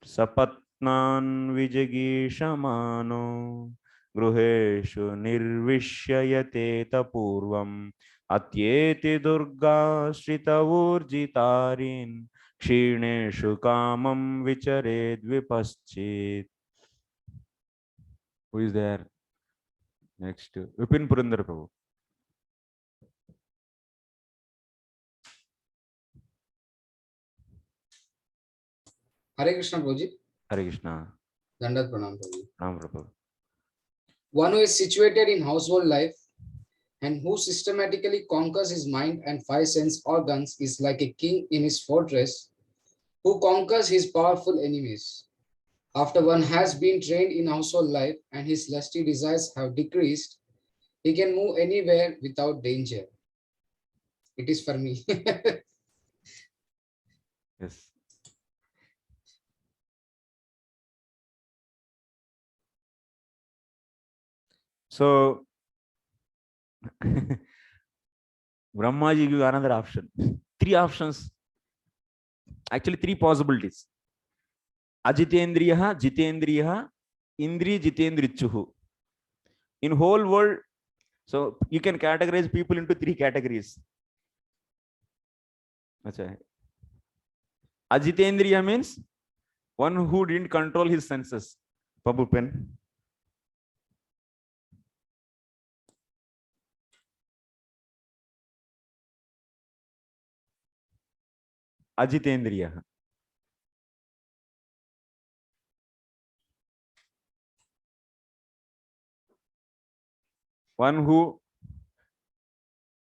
sapatnan vijagishamano gruheshu nirvishyayate tapurvam Atyeti durga shrita urjitarin kshineshu kamam vichared vipaschit. Who is there? Next, Vipin Purandar Prabhu. Hare Krishna Prabhuji. Hare Krishna. Dandat Pranam Prabhuji. Ram Prabhu. One who is situated in household life and who systematically conquers his mind and five sense organs is like a king in his fortress who conquers his powerful enemies. After one has been trained in household life and his lusty desires have decreased, he can move anywhere without danger. It is for me. Yes. So, Brahmaji gives another option. Three options. Actually, three possibilities. Ajitendriyaha, Jitendriyaha, Indri Jitendrichuhu. In whole world, so you can categorize people into three categories. Ajitendriya means one who didn't control his senses. Pabu pen. Ajitendriya. One who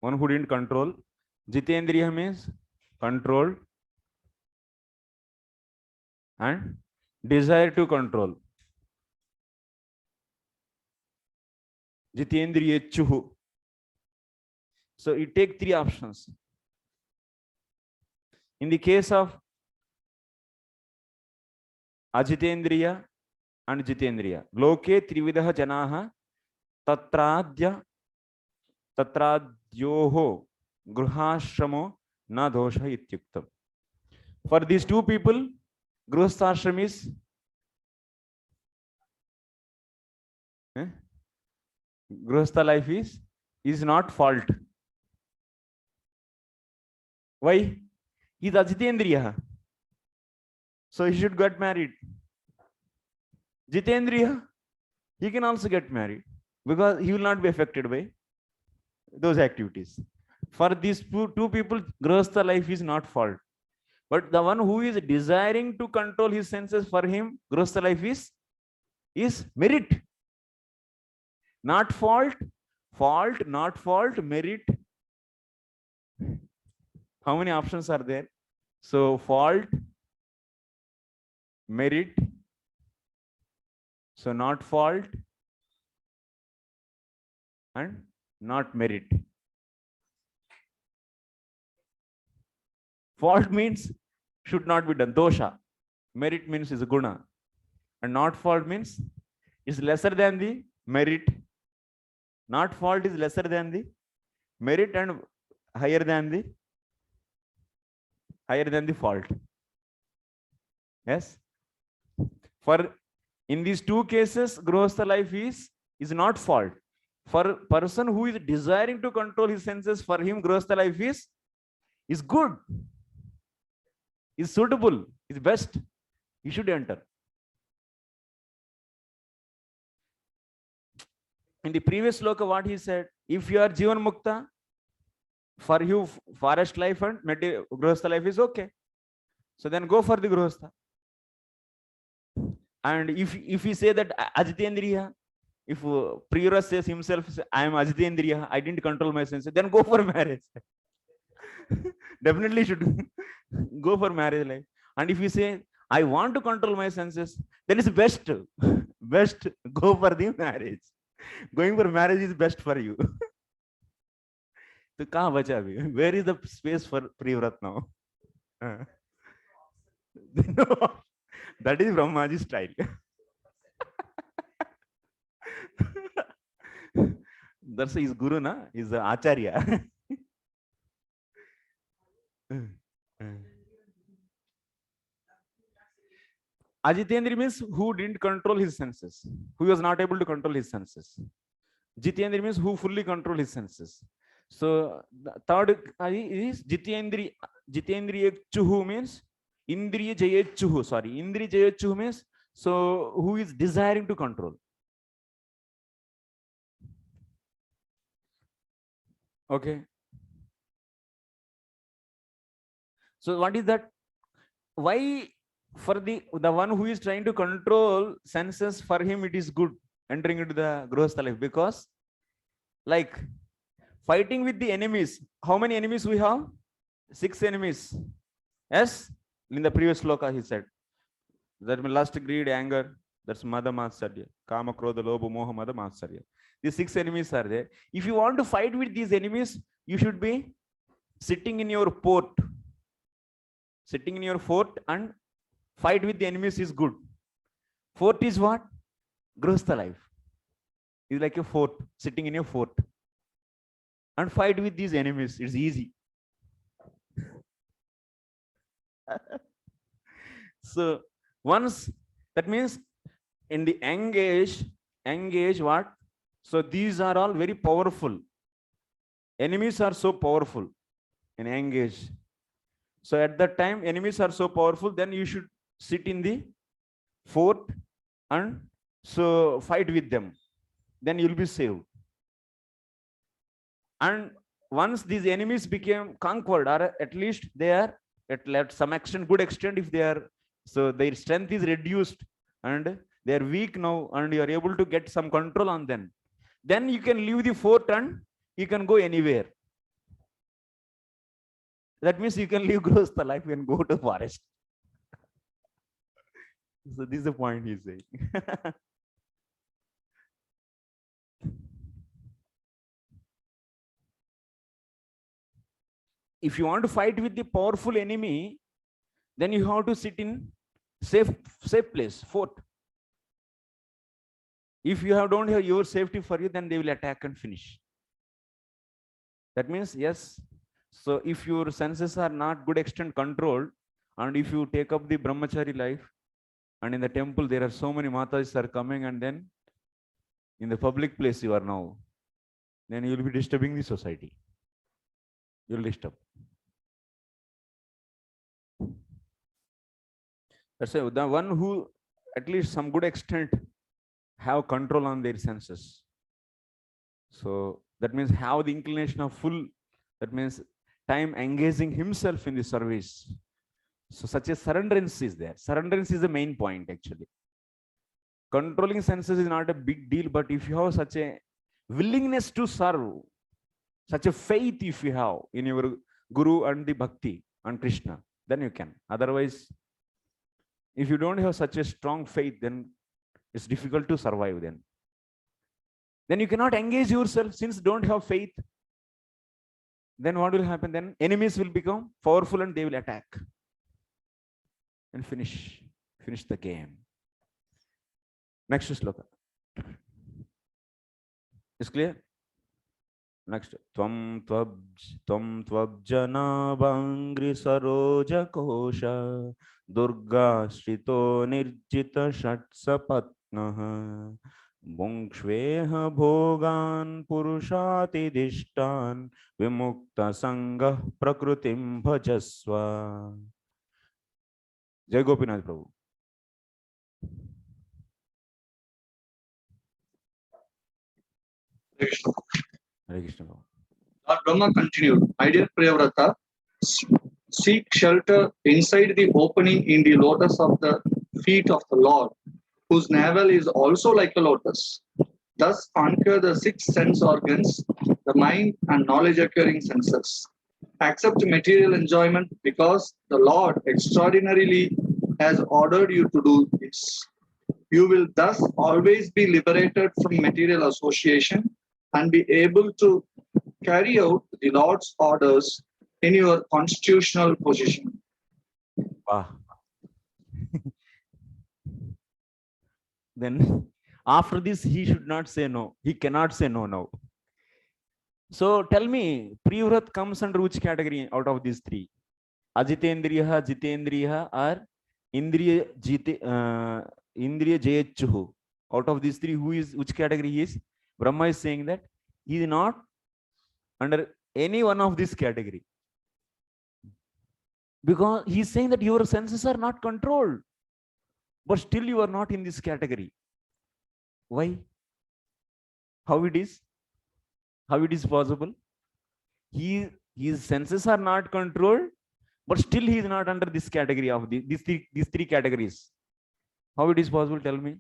didn't control. Jitendriya means controlled and desire to control. Jitendriyechuhu. So you take three options. In the case of Ajitendriya and Jitendriya, Loke Trividaha Janaha Tatradyoho Gruhashramo Na Dosha Ityuktam. For these two people, Grihasthashram is Grihastha life is not fault. Why? He is Ajitendriya. So he should get married. Jitendriya, he can also get married because he will not be affected by those activities. For these two people, Grihastha life is not fault. But the one who is desiring to control his senses, for him, Grihastha life is merit. Not fault. Fault, not fault, merit. How many options are there? So fault, merit, so not fault and not merit. Fault means should not be done, dosha. Merit means is a guna. And not fault means is lesser than the merit. Not fault is lesser than the merit and higher than the fault. Yes. For in these two cases, Grihastha life is not fault. For person who is desiring to control his senses, for him Grihastha life is good, is suitable, is best. He should enter. In the previous sloka, what he said, if you are Jivan Mukta, for you forest life and Grihastha life is okay. So then go for the Grihastha. And if we say that Ajitendriya, if Priyura says himself, I am Ajitendriya, I didn't control my senses, then go for marriage. Definitely should go for marriage life. And if you say, I want to control my senses, then it's best. Best go for the marriage. Going for marriage is best for you. So kahan bacha abhi? Where is the space for Priyvrat now? No, that is Brahmaji style. That's his guru, na? He's the acharya. Ajitendri means who didn't control his senses, who was not able to control his senses. Jitendri means who fully control his senses. So the third is Jitendriya Chuhu means Indriya Jayechuhu. Sorry, Indriya Jayechuhu means so who is desiring to control. Okay. So what is that? Why for the one who is trying to control senses, for him it is good entering into the grihastha life, because like fighting with the enemies. How many enemies we have? 6 enemies. Yes, in the previous sloka he said that lust, greed, anger, that's mada matsarya, kama, krodha, lobha, moha, mada matsarya. These 6 enemies are there. If you want to fight with these enemies, you should be sitting in your port. Sitting in your fort and fight with the enemies is good. Fort is what? Grihastha life. It's like a fort, sitting in a fort. And fight with these enemies, it's easy. So once, that means in the engage what? So these are all very powerful. Enemies are so powerful in engage. So at that time, enemies are so powerful, then you should sit in the fort and so fight with them. Then you'll be saved. And once these enemies became conquered, or at least they are at some extent, good extent, if they are, so their strength is reduced and they are weak now, and you are able to get some control on them, then you can leave the fort and you can go anywhere. That means you can leave grihastha life and go to forest. So this is the point he's saying. If you want to fight with the powerful enemy, then you have to sit in safe place, fort. If you don't have your safety for you, then they will attack and finish. That means, yes, so if your senses are not good extent controlled, and if you take up the brahmachari life, and in the temple there are so many matas are coming, and then in the public place you are now, then you will be disturbing the society. You will disturb. That's why the one who at least some good extent have control on their senses, so that means have the inclination of full, that means time engaging himself in the service. So such a surrenderance is there. Surrenderance is the main point actually. Controlling senses is not a big deal, but if you have such a willingness to serve, such a faith if you have in your guru and the bhakti and Krishna, then you can. Otherwise, if you don't have such a strong faith, then it's difficult to survive. Then you cannot engage yourself, since you don't have faith. Then what will happen? Then enemies will become powerful and they will attack and finish the game. Next sloka. Is clear? Next. Tvam tvabjanabangri saroja kosha durga shrito nirjita shatsapatnaha Bungshveha bhogan purushati dishtan vimukta sangha prakrutim bhajasva. Jai Gopinath Prabhu. Hare Krishna Prabhu. Lord Brahma continued, my dear Priyavrata, seek shelter inside the opening in the lotus of the feet of the Lord, whose navel is also like a lotus. Thus conquer the 6 sense organs, the mind and knowledge acquiring senses. Accept material enjoyment because the Lord extraordinarily has ordered you to do this. You will thus always be liberated from material association and be able to carry out the Lord's orders in your constitutional position. Wow. Then after this, he should not say no. He cannot say no now. So tell me, Priyavrat comes under which category out of these 3? Ajitendriya, Jitendriya, or Indriya Jayechuhu. Out of these 3, who is which category he is? Brahma is saying that he is not under any one of this category. Because he's saying that your senses are not controlled, but still you are not in this category. Why? How it is? How it is possible? His senses are not controlled, but still he is not under this category of these three categories. How it is possible? Tell me.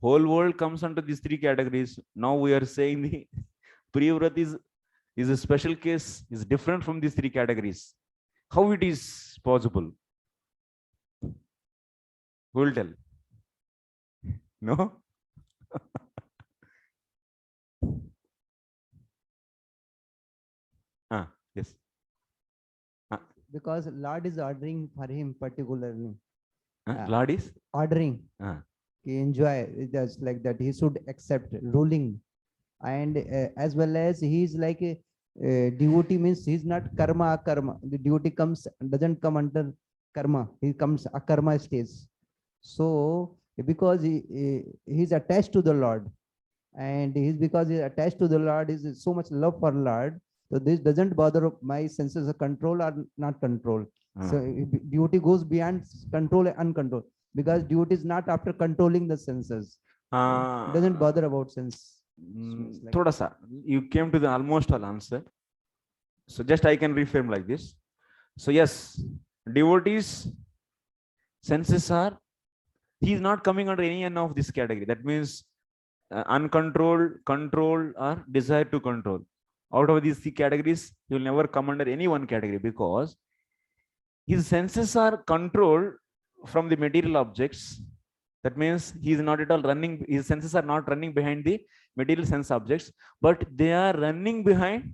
Whole world comes under these three categories. Now we are saying the Priyavrat is a special case, is different from these three categories. How it is possible? Who will tell? No? Yes. Because Lord is ordering for him particularly. Lord is? Ordering. He enjoy just like that. He should accept ruling. And as well as he is like a devotee, means he's not karma akarma. The devotee doesn't come under karma. He comes akarma stage. So because he's attached to the Lord, and because he's attached to the Lord, is so much love for Lord. So this doesn't bother my senses of control or not control. So duty goes beyond control and uncontrol, because duty is not after controlling the senses. It doesn't bother about sense. Thoda sa, you came to the almost all answer. So just I can reframe like this. So yes, devotees senses are, he is not coming under any one of this category. That means uncontrolled, controlled, or desire to control. Out of these three categories, he will never come under any one category, because his senses are controlled from the material objects. That means he is not at all running, his senses are not running behind the material sense objects, but they are running behind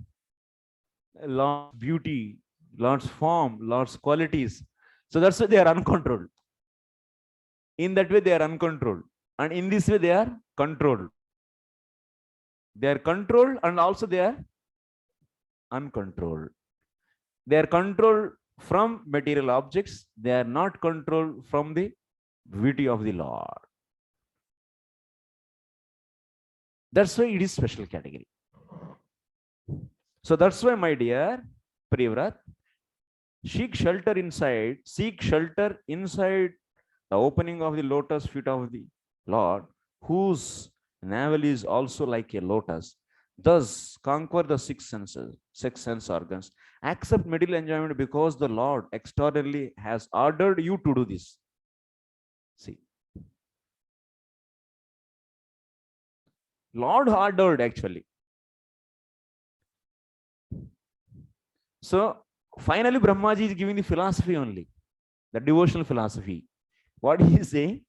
Lord's beauty, Lord's form, Lord's qualities. So that's why they are uncontrolled. In that way, they are uncontrolled. And in this way, they are controlled. They are controlled and also they are uncontrolled. They are controlled from material objects. They are not controlled from the beauty of the Lord. That's why it is special category. So that's why, my dear Priyavrat, seek shelter inside the opening of the lotus feet of the Lord, whose navel is also like a lotus. Thus conquer the six sense organs. Accept material enjoyment, because the Lord extraordinarily has ordered you to do this. See, Lord ordered actually. So finally, Brahmaji is giving the philosophy only, the devotional philosophy. What he is saying,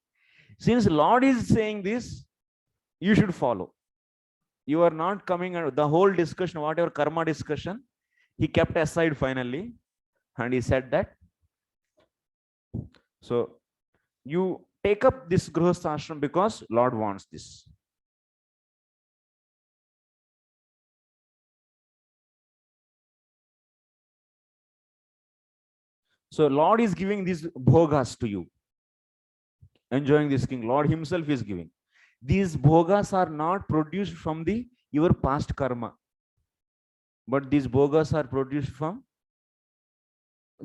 since Lord is saying this, you should follow. You are not coming under the whole discussion, whatever karma discussion, he kept aside finally, and he said that. So you take up this grihastha ashram because Lord wants this. So Lord is giving these bhogas to you. Enjoying this king, Lord himself is giving. These bhogas are not produced from your past karma, but these bhogas are produced from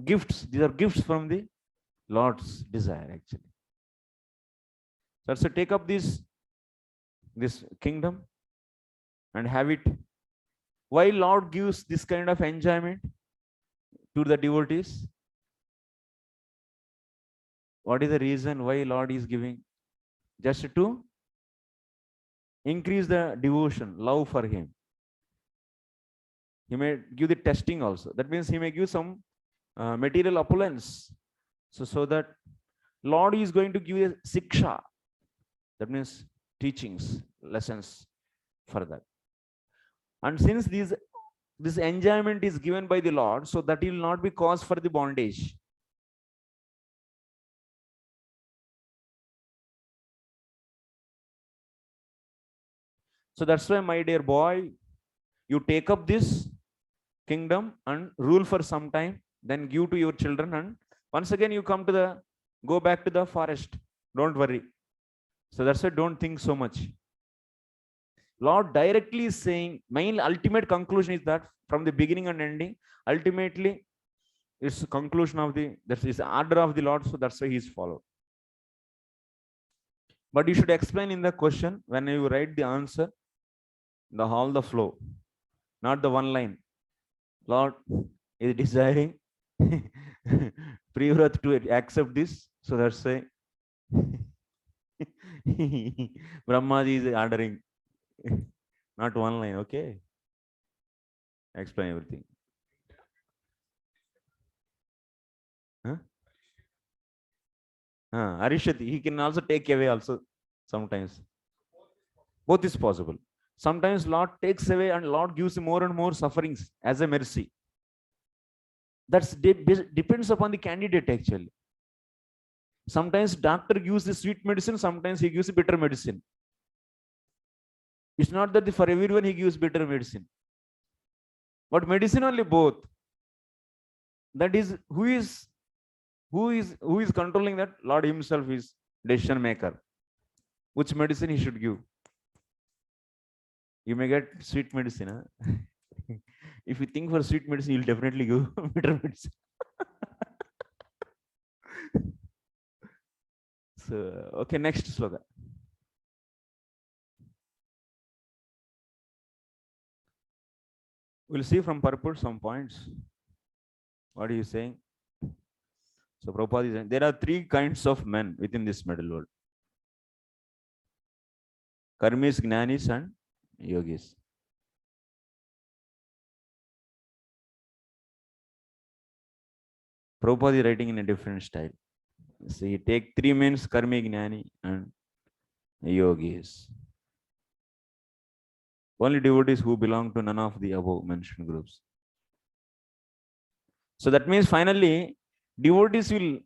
gifts. These are gifts from the Lord's desire actually. So take up this kingdom and have it. Why Lord gives this kind of enjoyment to the devotees? What is the reason why Lord is giving? Just to increase the devotion, love for him. He may give the testing also. That means he may give some material opulence. So that Lord is going to give a siksha. That means teachings, lessons for that. And since this enjoyment is given by the Lord, so that will not be cause for the bondage. So that's why, my dear boy, you take up this kingdom and rule for some time, then give to your children, and once again you go back to the forest. Don't worry. So that's why don't think so much. Lord directly is saying, main ultimate conclusion is that from the beginning and ending, ultimately it's the conclusion of that is the order of the Lord. So that's why he is followed. But you should explain in the question when you write the answer, the flow, not the one line. Lord is desiring Privrat to accept this. So that's why Brahmaji is ordering. Not one line, okay? Explain everything. Huh? Arishati, he can also take away also sometimes. Both is possible. Sometimes Lord takes away and Lord gives more and more sufferings as a mercy. That depends upon the candidate actually. Sometimes doctor gives the sweet medicine, sometimes he gives bitter medicine. It's not that for everyone he gives bitter medicine. But medicine only both. That is who is controlling that? Lord himself is decision maker. Which medicine he should give? You may get sweet medicine. Huh? If you think for sweet medicine, you'll definitely give bitter medicine. So, okay, next slogan. We'll see from purport some points. What are you saying? So Prabhupada is saying there are three kinds of men within this middle world. Karmis, Jnanis and Yogis. Prabhupada is writing in a different style. So you take three men, Karmi, Jnani and Yogis. Only devotees who belong to none of the above mentioned groups. So that means finally, devotees will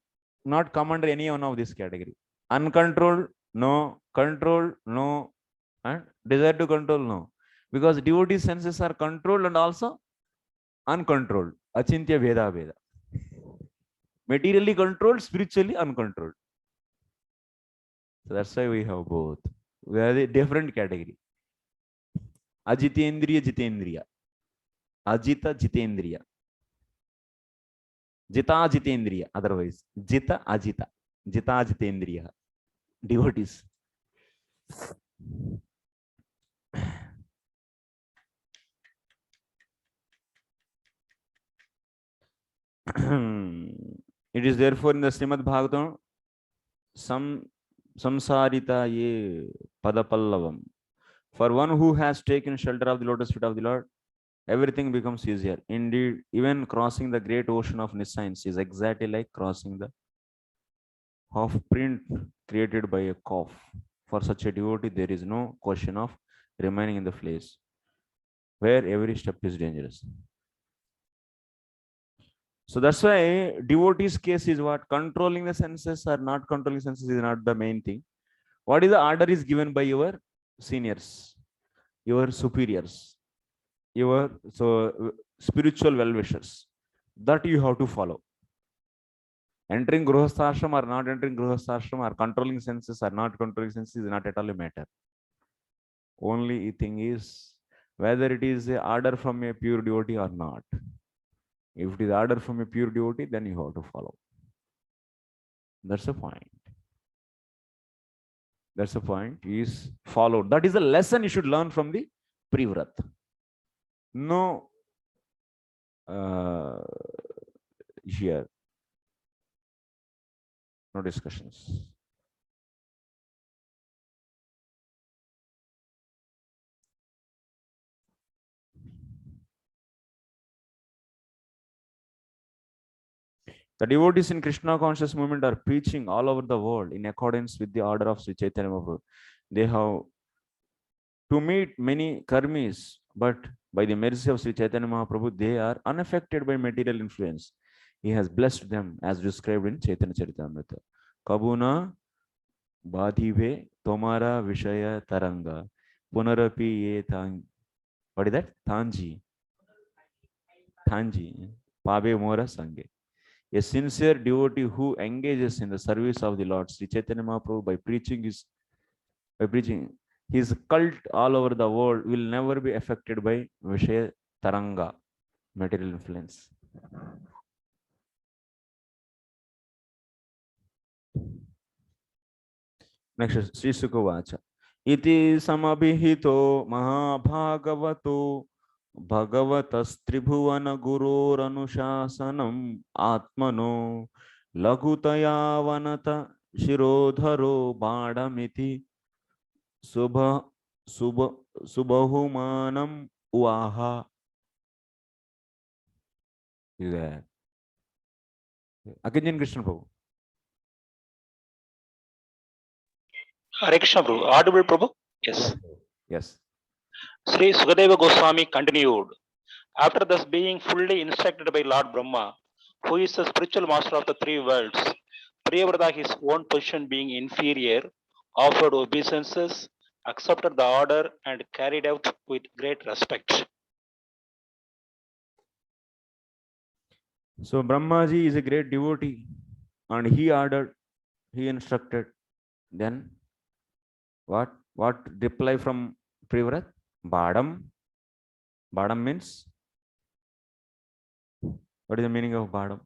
not come under any one of this category. Uncontrolled, no. Controlled, no. And desire to control, no. Because devotee senses are controlled and also uncontrolled. Achintya Veda Veda. Materially controlled, spiritually uncontrolled. So that's why we have both. We are the different category. Ajitendriya, Jitendriya. Ajita, Jitendriya. Jita, Jitendriya. Otherwise, Jita, Ajita. Jita, Jitendriya. Devotees. It is therefore in the Srimad Bhagavatam, samsarita ye padapallavam. For one who has taken shelter of the lotus feet of the Lord, everything becomes easier. Indeed, even crossing the great ocean of nescience is exactly like crossing the half print created by a cough. For such a devotee, there is no question of remaining in the place where every step is dangerous. So that's why devotee's case is what? Controlling the senses or not controlling senses is not the main thing. What is the order is given by your seniors, your superiors, your spiritual well-wishers. That you have to follow. Entering Grihasthashram or not entering Grihasthashram or controlling senses or not controlling senses is not at all a matter. Only thing is whether it is an order from a pure devotee or not. If it is order from a pure devotee, then you have to follow. That's the point. That's the point. Is followed. That is a lesson you should learn from the Privrat. No here. No discussions. The devotees in Krishna conscious movement are preaching all over the world in accordance with the order of Sri Chaitanya Mahaprabhu. They have to meet many karmis, but by the mercy of Sri Chaitanya Mahaprabhu, they are unaffected by material influence. He has blessed them as described in Chaitanya Charitamrita. Kabuna Badhive Tomara Vishaya Taranga Punarapi Ye Tang. What is that? Tanji. Pabe Mora Sange. A sincere devotee who engages in the service of the Lord Sri Chaitanya Mahaprabhu by preaching his by preaching. His cult all over the world will never be affected by Vishaya Taranga, material influence. Next, Sri Sukavacha. Iti samabhihito mahabhagavato bhagavatas-tribhuvana guroranuशासनम् atmano lagutaya vanata shirodharo bādamiti subhahumanam uaha. Is there? Akinjan Krishna Prabhu. Hare Krishna Prabhu. Audible Prabhu? Yes. Yes. Sri Sukadeva Goswami continued. After thus being fully instructed by Lord Brahma, who is the spiritual master of the three worlds, Priyavrata, his own position being inferior, offered obeisances, accepted the order, and carried out with great respect. So Brahmaji is a great devotee, and he ordered, he instructed. Then what reply from Privrat? Badam. Badam means, what is the meaning of Badam?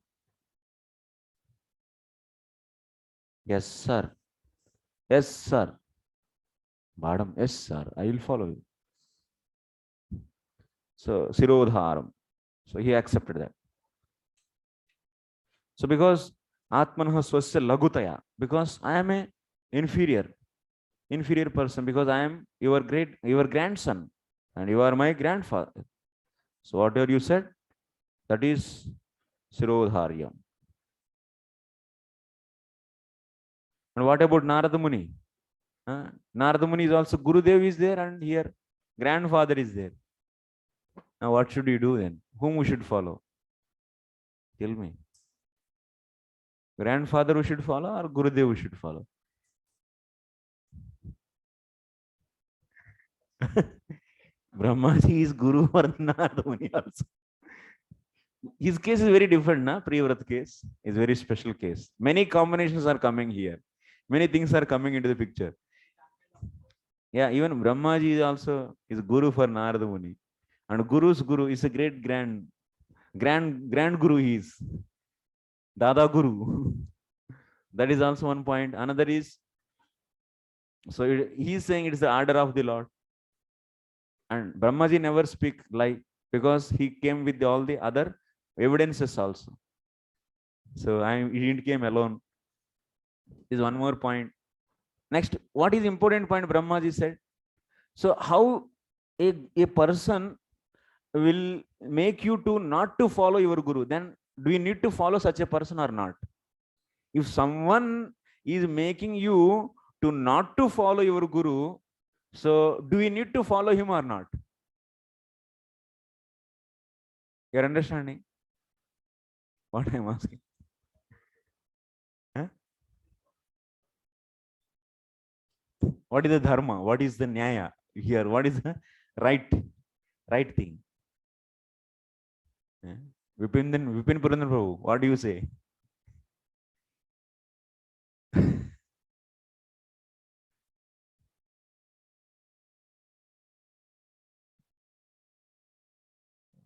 Yes, sir. Yes, sir. Badam, yes, sir. I will follow you. So Sirodharam. So he accepted that. So because Atmanah Swasya Lagutaya, because I am a inferior person, because I am your grandson, and you are my grandfather. So whatever you said, that is Sirodharyam. And what about Narada Muni? Narada Muni is also, Gurudev is there, and here grandfather is there. Now what should we do then? Whom we should follow? Tell me. Grandfather we should follow, or Gurudev we should follow? Brahmaji is Guru for Narada Muni also. His case is very different, na? Priyavrat case is very special case. Many combinations are coming here. Many things are coming into the picture. Yeah, even Brahmaji is also is Guru for Narada Muni. And Guru's Guru is a great grand Guru he is. Dada Guru. That is also one point. Another is, so he is saying it is the order of the Lord. And Brahmaji never speak lie, because he came with all the other evidences also. So he didn't came alone. This is one more point. Next, what is important point Brahmaji said? So how a person will make you to not to follow your Guru, then do you need to follow such a person or not? If someone is making you to not to follow your Guru, so do we need to follow him or not? You're understanding what I'm asking? Huh? What is the dharma? What is the nyaya here? What is the right thing? Vipin Purandar Prabhu, what do you say?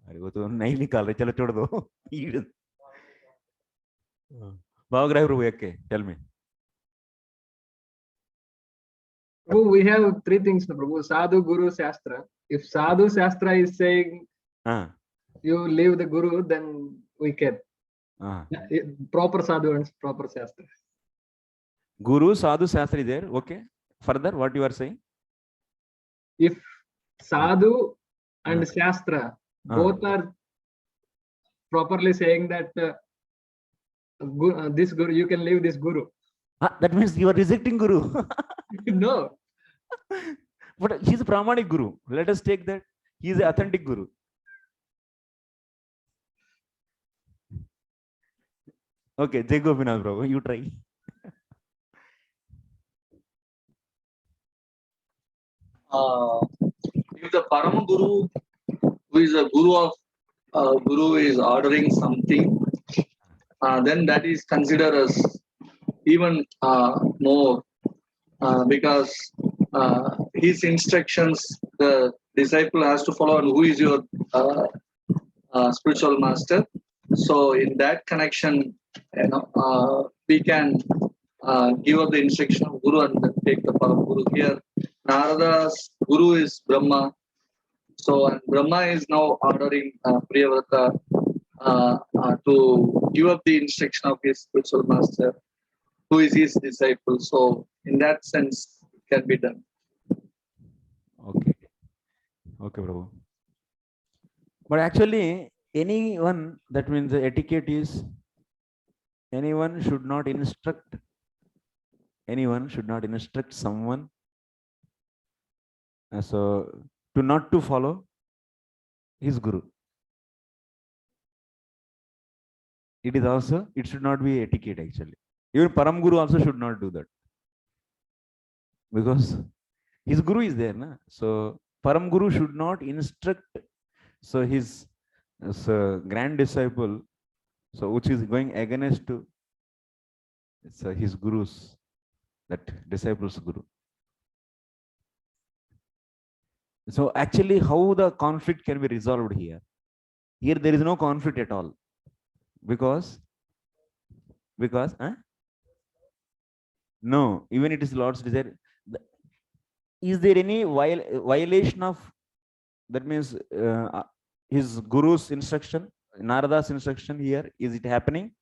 अरे वो तो नहीं निकाल रहे, चलो छोड़ दो. भावग्राही प्रभु एक के, tell me. Prabhu, we have three things, Prabhu. Sadhu, Guru, Shastra. If Sadhu Shastra is saying you leave the Guru, then we can. Proper Sadhu and proper Shastra. Guru, Sadhu, Shastra is there. Okay. Further, what you are saying? If Sadhu and Shastra both are properly saying that this Guru, you can leave this Guru. That means you are rejecting Guru. No. But he is a Pramanic Guru. Let us take that. He is an authentic Guru. Okay, Jai Gopinath Prabhu, you try. If the Parama Guru, who is a Guru of Guru, is ordering something, then that is considered as even more, because his instructions the disciple has to follow, and who is your spiritual master. So in that connection, we can give up the instruction of Guru and take the power of Guru. Here, Narada's Guru is Brahma. So and Brahma is now ordering Priyavrata to give up the instruction of his spiritual master, who is his disciple. So in that sense, it can be done. Okay. Okay, Prabhu. But actually, anyone, that means the etiquette is anyone should not instruct someone so to not to follow his guru. It is also, it should not be etiquette actually. Even Param Guru also should not do that, because his guru is there, na? So Param Guru should not instruct so his grand disciple, so which is going against to his guru's, that disciple's guru. So actually, how the conflict can be resolved here? Here there is no conflict at all, because no, even it is Lord's desire. Is there any violation of, that means his guru's instruction, Narada's instruction here? Is it happening?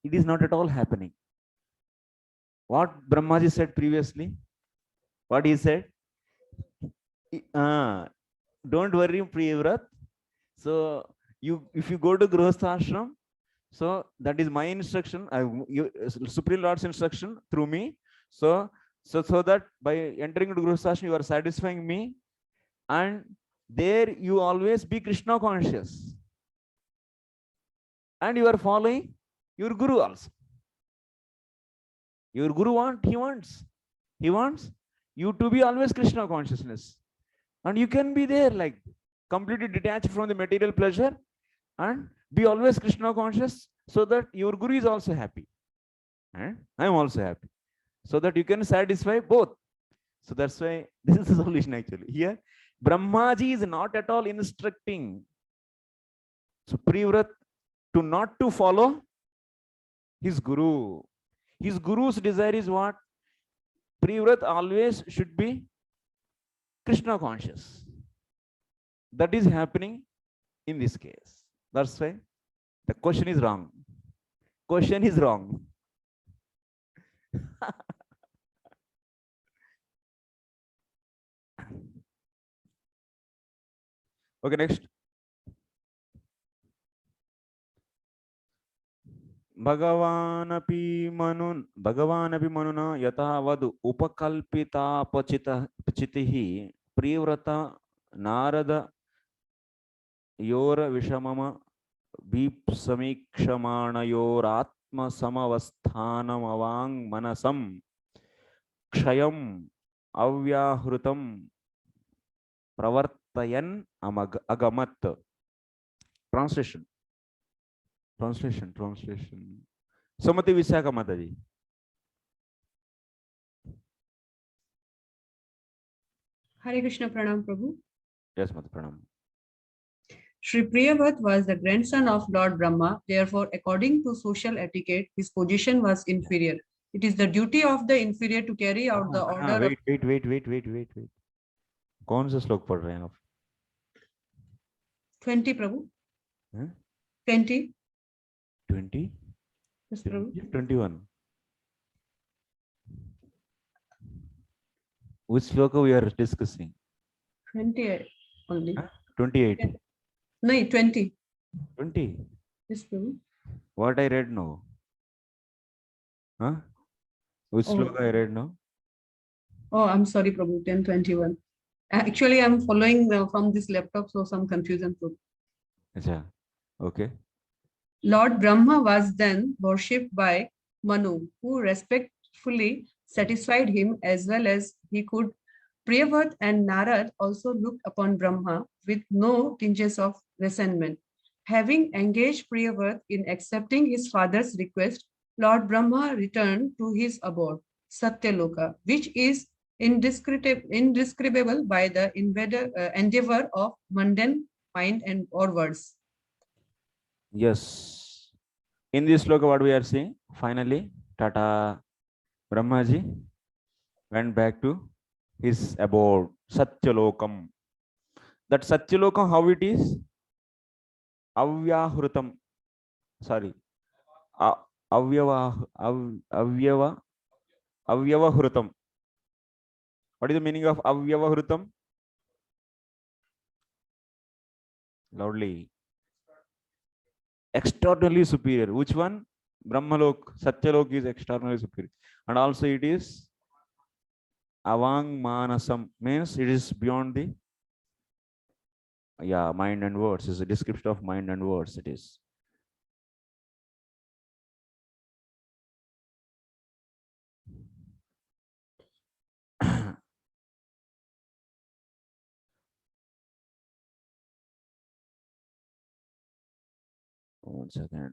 It is not at all happening. What Brahmaji said previously, what he said, don't worry, Priyavrat. So if you go to Grihastha ashram, so that is my instruction, Supreme Lord's instruction through me. So that by entering into Grihastha ashram, you are satisfying me, and there you always be Krishna conscious, and you are following your guru also. Your guru he wants you to be always Krishna consciousness, and you can be there like completely detached from the material pleasure and be always Krishna conscious, so that your guru is also happy and I am also happy, so that you can satisfy both. So that's why this is the solution actually. Here Brahmaji is not at all instructing so Priyavrat to not to follow his guru. His guru's desire is what? Priyavrat always should be Krishna conscious. That is happening in this case. That's why the question is wrong. Question is wrong. Okay, next. Bhagavanapi manuna yatavad upakalpitapachitihi priyavrata narada yora vishamama vipsamikshamanayoratma samavasthanam avang manasam kshayam avyahrutam pravartayan agamat. Translation. Sumati Vishaka Mataji. Hare Krishna Pranam Prabhu. Yes, Mata Pranam. Sri Priyavat was the grandson of Lord Brahma. Therefore, according to social etiquette, his position was inferior. It is the duty of the inferior to carry out the order. Wait. कौन सा श्लोक पढ़ रहे हैं आप? 20 Prabhu. Huh? 20. 20? Yes, Prabhu. 21. Which sloka we are discussing? 20 only. Huh? 28. No, 20. 20. Yes, Prabhu. What I read now? Huh? Which sloka I read now? Oh, I'm sorry, Prabhu. 10:21. Actually, I'm following from this laptop, so some confusion. Achha. Okay. Lord Brahma was then worshipped by Manu, who respectfully satisfied him as well as he could. Priyavat and Narad also looked upon Brahma with no tinges of resentment. Having engaged Priyavat in accepting his father's request, Lord Brahma returned to his abode, Satyaloka, which is indescribable by the endeavor of mundane mind and or words. Yes. In this sloka, what we are seeing? Finally, Tata Brahmaji went back to his abode, Satyalokam. That Satyalokam, how it is? Avyahrutam. Sorry. Avyava, Avyava, Avyavahrutam. What is the meaning of Avyavahrutam? Loudly. Externally superior. Which one? Brahmalok, Satyalok is externally superior. And also it is Avang Manasam, means it is beyond the mind and words. Is a description of mind and words. It is.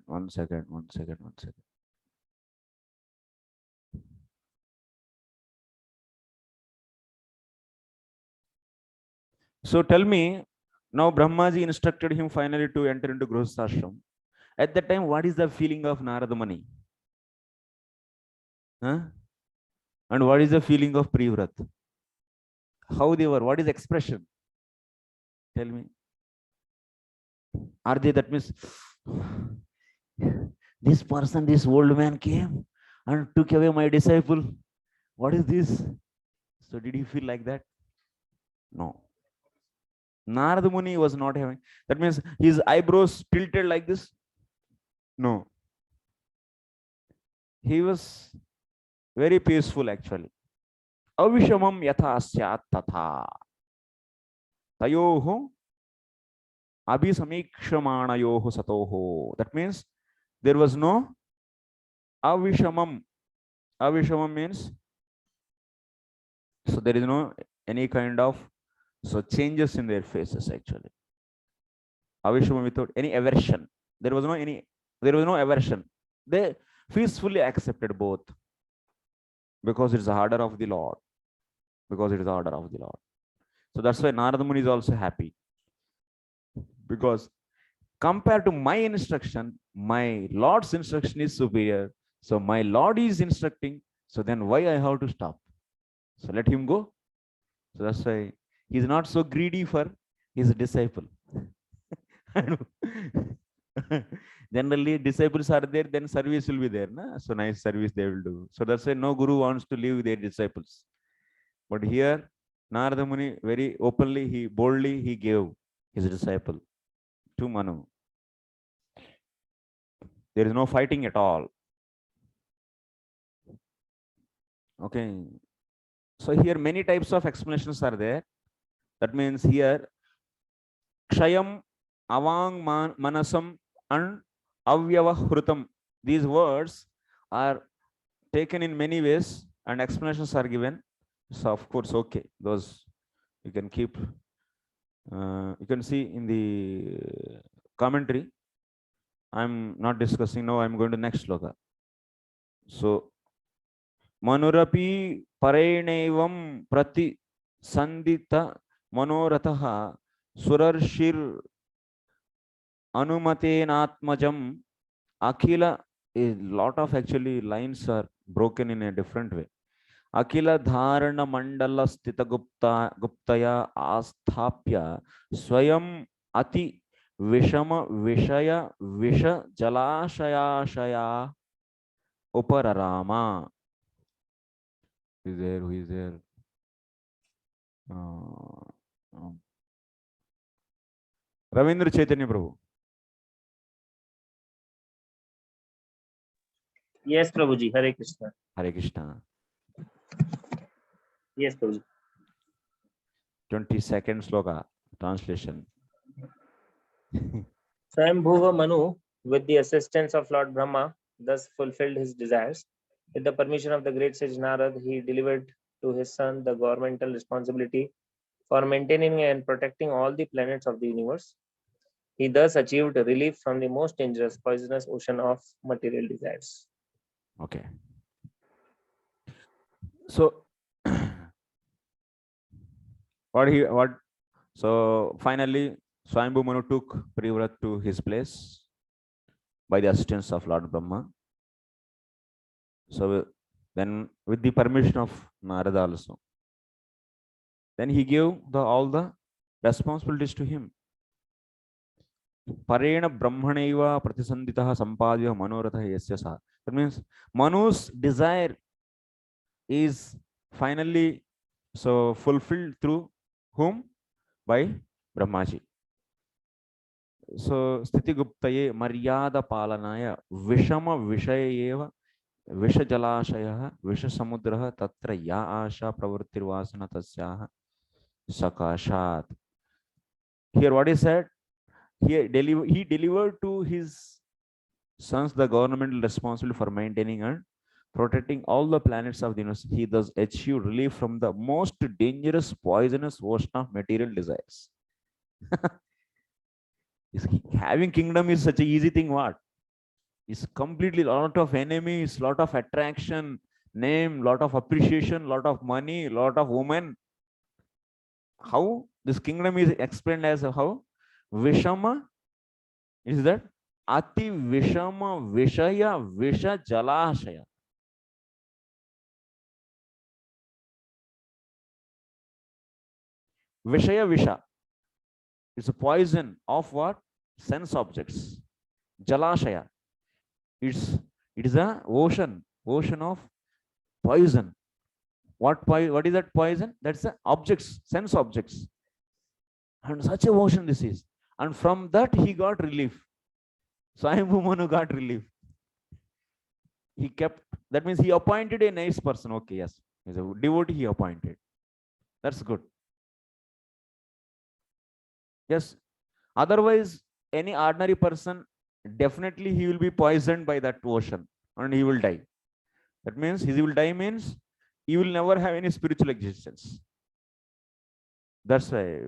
One second. So tell me, now Brahmaji instructed him finally to enter into Grihasthashram. At that time, what is the feeling of Narada Muni? Huh? And what is the feeling of Privrat? How they were? What is the expression? Tell me. Are they, that means, this person, this old man came and took away my disciple. What is this? So did he feel like that? No. Narada Muni was not having, that means his eyebrows tilted like this. No. He was very peaceful actually. Avishamam yatha syat tatha. Tayoho abhisamikshmanayoho satoho. That means there was no avishamam. Avishamam means, so there is no any kind of changes in their faces actually. Avishamam without any aversion. There was no aversion. They peacefully accepted both because it's the order of the Lord. So that's why Narada Muni is also happy. Because compared to my instruction, my Lord's instruction is superior. So my Lord is instructing. So then why I have to stop? So let him go. So that's why he's not so greedy for his disciple. Generally, disciples are there, then service will be there. Na? So nice service they will do. So that's why no guru wants to leave their disciples. But here, Narada Muni very openly, boldly he gave his disciple to Manu. There is no fighting at all. Okay. So here many types of explanations are there. That means here Kshayam, Avang Manasam and Avyavahrutam. These words are taken in many ways and explanations are given. So of course, okay, those you can keep. You can see in the commentary. I'm not discussing now. I'm going to next sloka. So Manurapi Parenevam Prati Sandita Manoratha Surarshir Anumatenatmajam Akila. A lot of actually lines are broken in a different way. Akila Dharana Mandala Stita Guptaya Asthapya Swayam Ati Vishama Vishaya Visha Jalashaya Upararama. Who is there? Ravindra Chaitanya Prabhu. Yes, Prabhuji. Hare Krishna. Hare Krishna. Yes, Prabhuji. 22nd sloka translation. Swayambhuva Manu, with the assistance of Lord Brahma, thus fulfilled his desires. With the permission of the great sage Narad, he delivered to his son the governmental responsibility for maintaining and protecting all the planets of the universe. He thus achieved relief from the most dangerous, poisonous ocean of material desires. Okay. So What? So finally, Swayambhu Manu took Priyavrat to his place by the assistance of Lord Brahma. So then, with the permission of Narada also, then he gave all the responsibilities to him. Parena Brahmaneva Pratisanditaha Sampadya Manoratha Yasya Sa. That means Manu's desire is finally so fulfilled through whom? By Brahmaji. So Sthiti Guptaye Maryada Palanaya Vishama Vishayeva Visha Jalashaya Visha Samudraha Tatra Ya Asha Pravrittirvasana Tasyaha Sakashat. Here what is said? He delivered to his sons the governmental responsibility for maintaining and protecting all the planets of the universe. He thus achieved relief from the most dangerous, poisonous ocean of material desires. Having kingdom is such an easy thing. What? It's completely lot of enemies, lot of attraction, name, lot of appreciation, lot of money, lot of women. How this kingdom is explained as how? Vishama is that Ati Vishama Vishaya Visha Jalashaya. Vishaya Visha. It's a poison of what? Sense objects. Jalashaya. It is a ocean of poison. What is that poison? That's the objects, sense objects. And such a ocean this is. And from that he got relief. Swayambhu Manu got relief. He kept, that means he appointed a nice person. Okay, yes. He's a devotee he appointed. That's good. Yes. Otherwise, any ordinary person, definitely he will be poisoned by that ocean and he will die. That means he will die means he will never have any spiritual existence. That's why.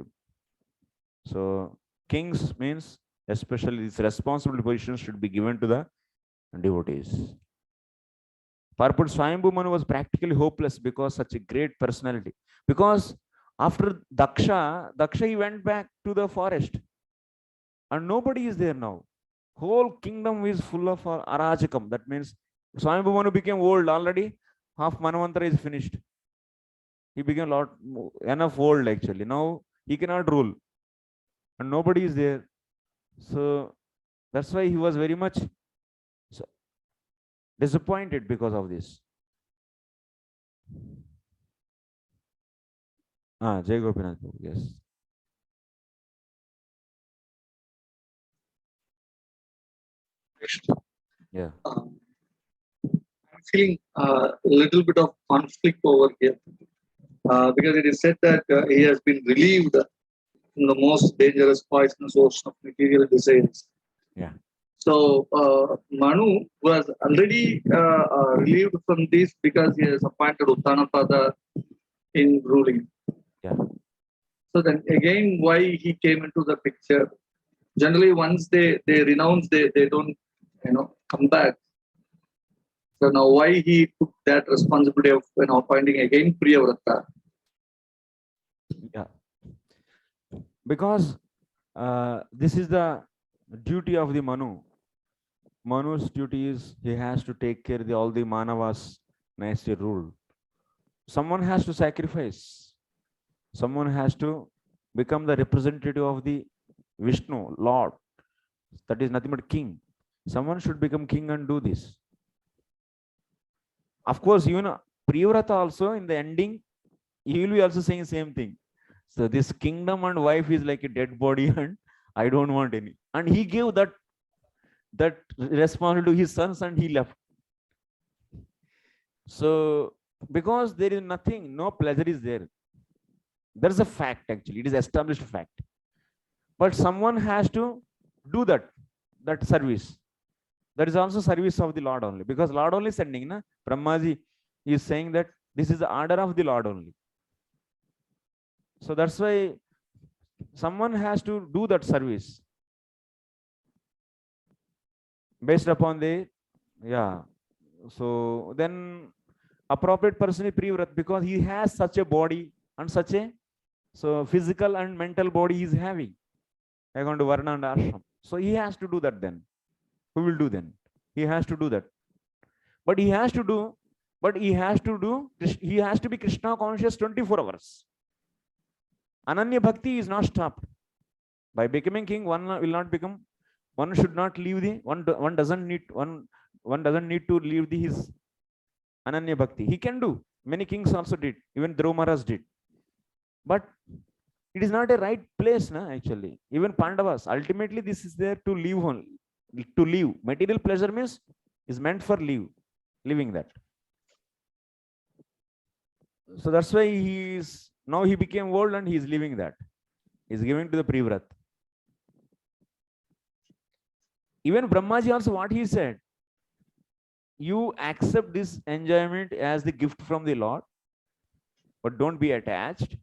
So kings means especially this responsible position should be given to the devotees. Purport Swayambhu Manu was practically hopeless because such a great personality. Because after Daksha he went back to the forest and nobody is there now. Whole kingdom is full of arachakam. That means Swayambhu Manu became old already. Half Manvantara is finished. He became enough old actually. Now he cannot rule and nobody is there. So that's why he was very much disappointed because of this. Jai Gopinath, yes. Yeah. I'm feeling a little bit of conflict over here because it is said that he has been relieved from the most dangerous poisonous ocean of material desires. Yeah. So Manu was already relieved from this because he has appointed Uttanapada in ruling. Yeah. So then again, why he came into the picture? Generally, once they renounce, they don't come back. So now why he took that responsibility of appointing again Priyavrata? Yeah. Because this is the duty of the Manu. Manu's duty is he has to take care of all the Manavas nicely ruled. Someone has to sacrifice. Someone has to become the representative of the Vishnu, Lord. That is nothing but king. Someone should become king and do this. Of course, Priyavrata also in the ending, he will be also saying the same thing. So this kingdom and wife is like a dead body and I don't want any. And he gave that responsibility to his sons and he left. So because there is nothing, no pleasure is there. There's a fact actually, it is established fact. But someone has to do that service. That is also service of the Lord only. Because Lord only sending, na? Brahmaji is saying that this is the order of the Lord only. So that's why someone has to do that service. Based upon the, yeah. So then appropriate person is Priyavrat because he has such a body and such a So physical and mental body he is having, according to Varna and Ashram. So he has to do that then. Who will do then? He has to do that. But he has to be Krishna conscious 24 hours. Ananya Bhakti is not stopped. By becoming king, one will not become, one should not leave the, one doesn't need to leave his Ananya Bhakti. He can do. Many kings also did. Even Dhruva Maharaj did. But it is not a right place, actually. Even Pandavas, ultimately this is there to live on, to live. Material pleasure means is meant for living that. So that's why now he became old and he is living that. He is giving to the Privrat. Even Brahmaji also, what he said, you accept this enjoyment as the gift from the Lord, but don't be attached.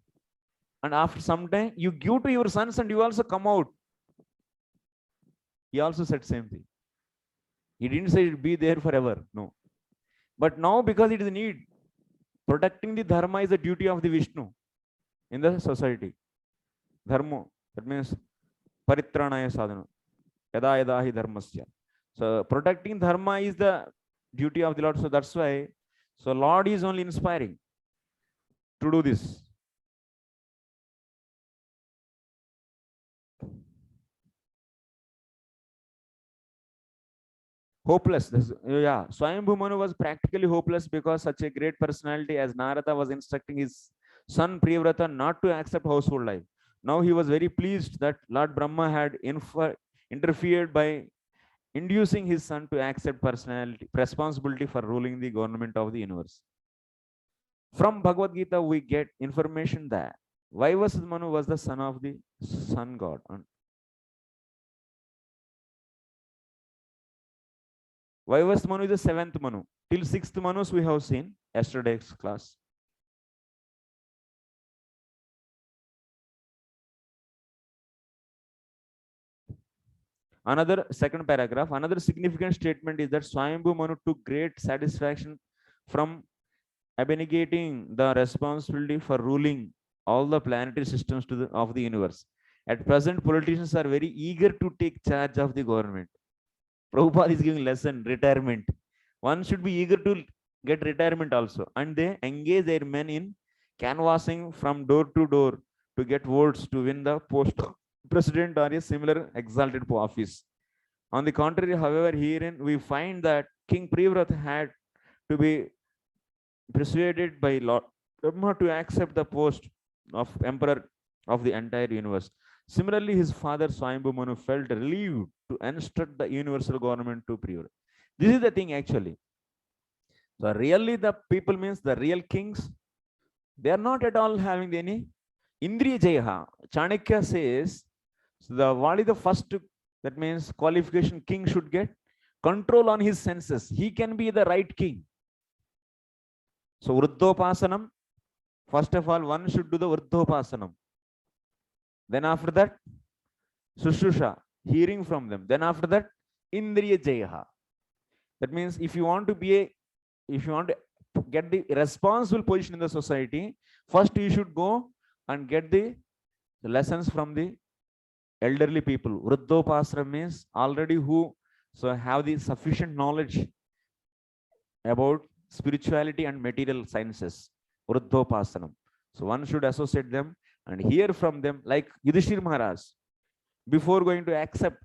And after some time, you give to your sons and you also come out. He also said same thing. He didn't say it be there forever. No. But now, because it is a need, protecting the dharma is the duty of the Vishnu in the society. Dharma, that means paritranaya sadhana. Yada yada hi dharmasya. So protecting dharma is the duty of the Lord. So that's why, so Lord is only inspiring to do this. Hopeless. Yeah, Swayambhu Manu was practically hopeless because such a great personality as Narada was instructing his son Priyavrata not to accept household life. Now he was very pleased that Lord Brahma had interfered by inducing his son to accept responsibility for ruling the government of the universe. From Bhagavad Gita, we get information that Vaivas Manu was the son of the sun god. Vaivas Manu is the 7th Manu. Till 6th Manus we have seen yesterday's class. Another second paragraph, another significant statement is that Swayambhu Manu took great satisfaction from abnegating the responsibility for ruling all the planetary systems of the universe. At present, politicians are very eager to take charge of the government. Prabhupada is giving lesson, retirement. One should be eager to get retirement also. And they engage their men in canvassing from door to door to get votes to win the post of president or a similar exalted office. On the contrary, however, herein we find that King Priyavrata had to be persuaded by Lord Brahma to accept the post of emperor of the entire universe. Similarly, his father Swayambhu Manu felt relieved to instruct the universal government to Priyavrata. This is the thing actually. So really the people means the real kings, they are not at all having any Indriya Jayaha. Chanakya says, so what is the first, that means qualification king should get? Control on his senses. He can be the right king. So Vruddhopasanam, first of all, one should do the Vruddhopasanam. Then after that, Sushusha, hearing from them. Then after that, Indriya Jayaha. That means if you want to get the responsible position in the society, first you should go and get the lessons from the elderly people. Vruddhopasana means already who have the sufficient knowledge about spirituality and material sciences. Vruddhopasanam. So one should associate them and hear from them, like Yudhishthira Maharaj, before going to accept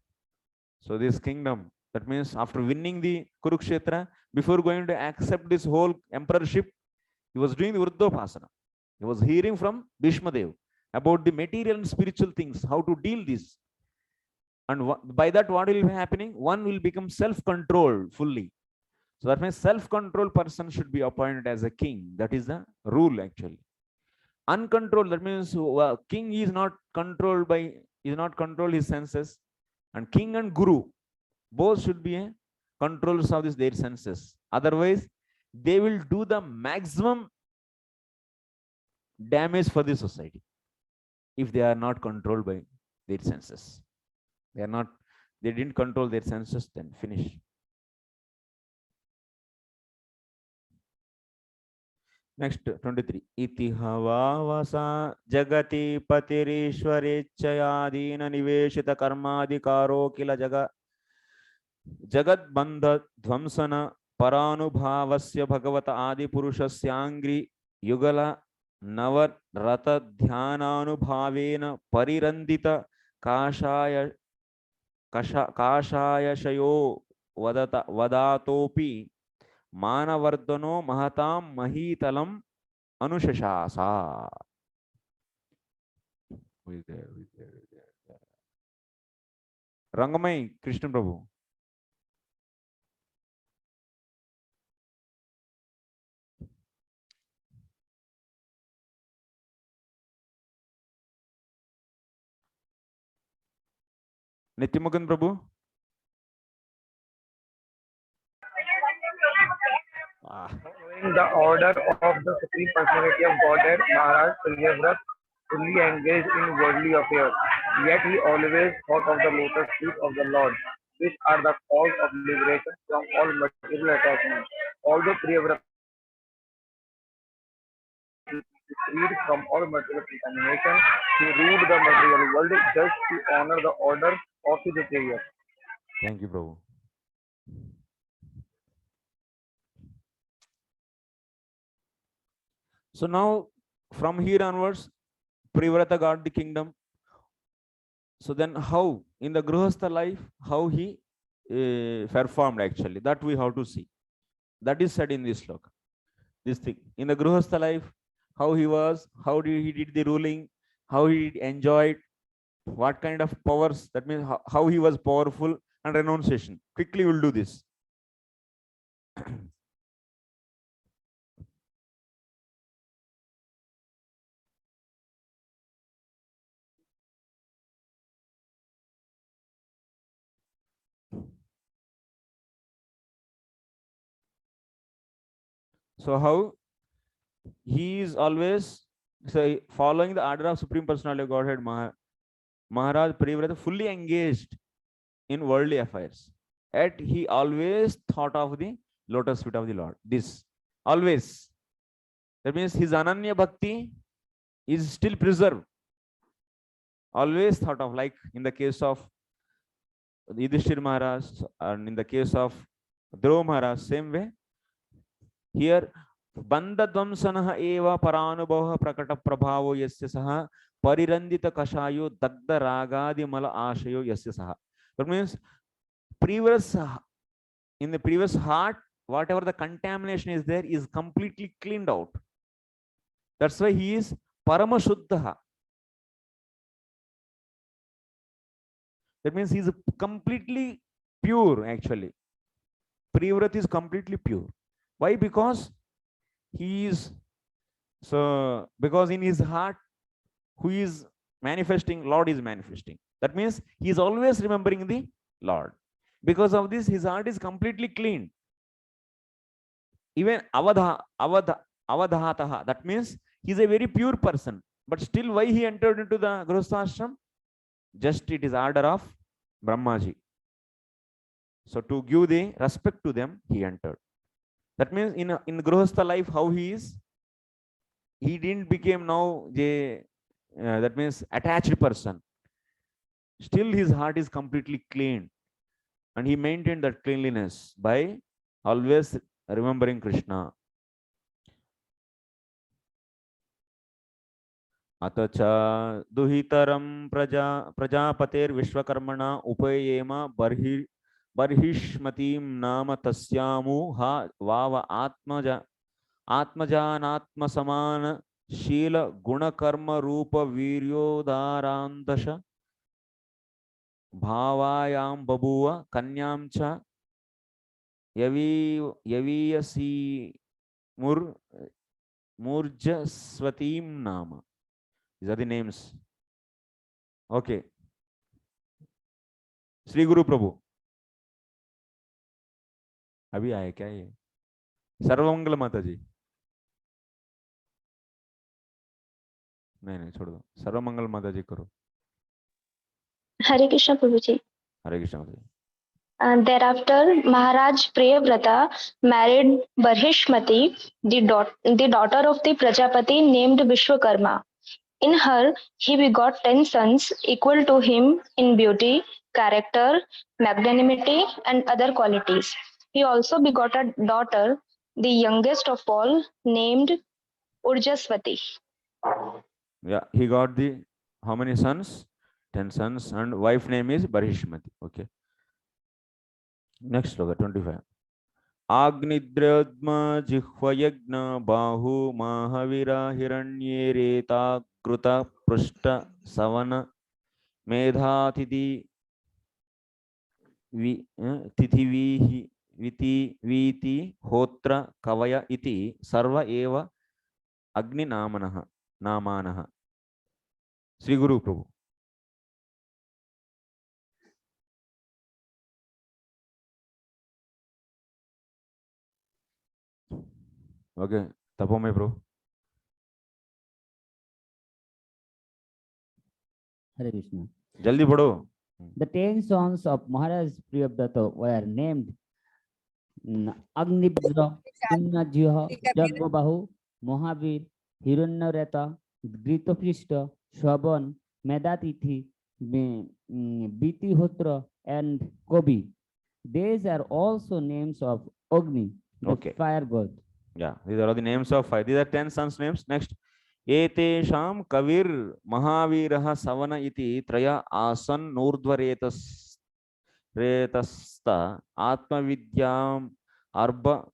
this kingdom. That means after winning the Kurukshetra, before going to accept this whole emperorship, he was doing the Vruddhopasana. He was hearing from Bhishma Dev about the material and spiritual things, how to deal this. And by that, what will be happening? One will become self-controlled fully. So that means self-controlled person should be appointed as a king. That is the rule actually. Uncontrolled, that means king is not controlled his senses. And king and guru, both should be controllers of their senses. Otherwise, they will do the maximum damage for the society if they are not controlled by their senses. They didn't control their senses, then finish. Next 23. Iti havavasa jagati patirishwareච්ඡayādīna niveshita karmadikaro kila jagat bandha dhvamsana paranubhavasya bhagavata adi purushasya yugala navar rata dhyananubhavena parirandita kashaya shayo vadatopi manavardhano mahatam mahitalam anushashasa. Who is there? Rangamai, Krishna Prabhu. Nityamugan Prabhu. Following the order of the Supreme Personality of Godhead, Maharaj Priyavrata fully engaged in worldly affairs, yet he always thought of the lotus feet of the Lord, which are the cause of liberation from all material attachments. Although Priyavrata is freed from all material contamination, he ruled the material world just to honor the order of his Savior. Thank you, Prabhu. So now, from here onwards, Priyavrata got the kingdom. So then how, in the Grihastha life, how he performed actually, that we have to see. That is said in this sloka. This thing. In the Grihastha life, how he was, how he did the ruling, how he enjoyed, what kind of powers, that means how he was powerful, and renunciation. Quickly we'll do this. So how he is always following the order of Supreme Personality of Godhead, Maharaj Priyavrata fully engaged in worldly affairs. Yet he always thought of the lotus feet of the Lord. This always. That means his Ananya Bhakti is still preserved. Always thought of, like in the case of Yudhishthira Maharaj and in the case of Dhruva Maharaj, same way. Here, bandadvamsanah eva paranubhava prakata prabhavo yasya saha parirandita kashayo dagda ragadi mala ashayo yasya saha. That means in the previous heart, whatever the contamination is there is completely cleaned out. That's why he is paramashuddha. That means he is completely pure actually. Priyavrata is completely pure. Why? Because he is, because in his heart, who is manifesting? Lord is manifesting. That means he is always remembering the Lord. Because of this, his heart is completely clean. Even avadhataha, that means he is a very pure person. But still, why he entered into the Grihastha ashram? Just it is order of Brahmaji. So to give the respect to them, he entered. That means in Grihastha life, how he is, he didn't become now that means attached person. Still his heart is completely clean. And he maintained that cleanliness by always remembering Krishna. Atacha duhitaram prajapater vishwakarmana upayema barhishmatim nama tasyamu ha vava atmajanatma samana shila gunakarma rupa viryodharandasha bhavayam babuva kanyam cha yaviyasi murjaswatim nama. These are the names. Okay. Sri Guru Prabhu. अभी आए क्या ये? सर्वमंगल माता जी. नहीं छोड़ दो. सर्वमंगल माता जी करो. हरे कृष्ण प्रभु जी. हरे कृष्ण माता जी. Thereafter, Maharaj Priyavrata married Barhishmati, the daughter of the Prajapati named Vishwakarma. In her, he begot 10 sons equal to him in beauty, character, magnanimity, and other qualities. He also begot a daughter, the youngest of all, named Urjaswati. Yeah, he got the how many sons? 10 sons, and wife name is Barhishmati. Okay. Next sloka 25. Agnidradma jihvayagna bahu mahavira hiranyereta kruta prushta savana medhatidi tithivihi viti hotra kavaya iti sarva eva agni namanaha. Sri Guru Prabhu. Okay, Tapomai Prabhu. Hare Krishna. Jaldi padho. The 10 sons of Maharaj Priyavrata were named Agnibra, Punnajya, Jagvabahu, Mahavir, Hiranyareta, Gritapishta, Shravan, Medatithi, Bitihotra, and Kobi. These are also names of Agni, the Okay. fire god. Yeah, these are all the names of 5. These are 10 sons' names. Next. Etesham Kavir Mahaviraha Savana iti Traya Asan Nurdvaretas Retasta Atma Vidyam Arba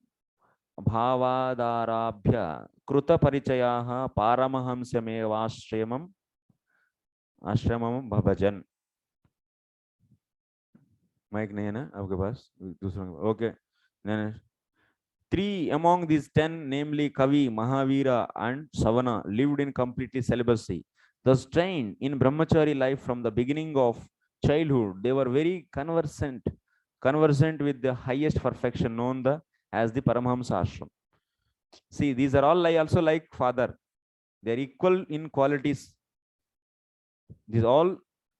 Bhavadarabhya Kruta Parichayaha Paramahamsameva Ashramam Bhabajan. Mike नहीं है ना आपके पास दूसरा okay. Three among these 10, namely Kavi, Mahavira, and Savana, lived in completely celibacy. Thus trained in brahmachari life from the beginning of childhood, they were very conversant with the highest perfection known as the Paramahamsa Ashram. See, these are all also like father. They are equal in qualities. These all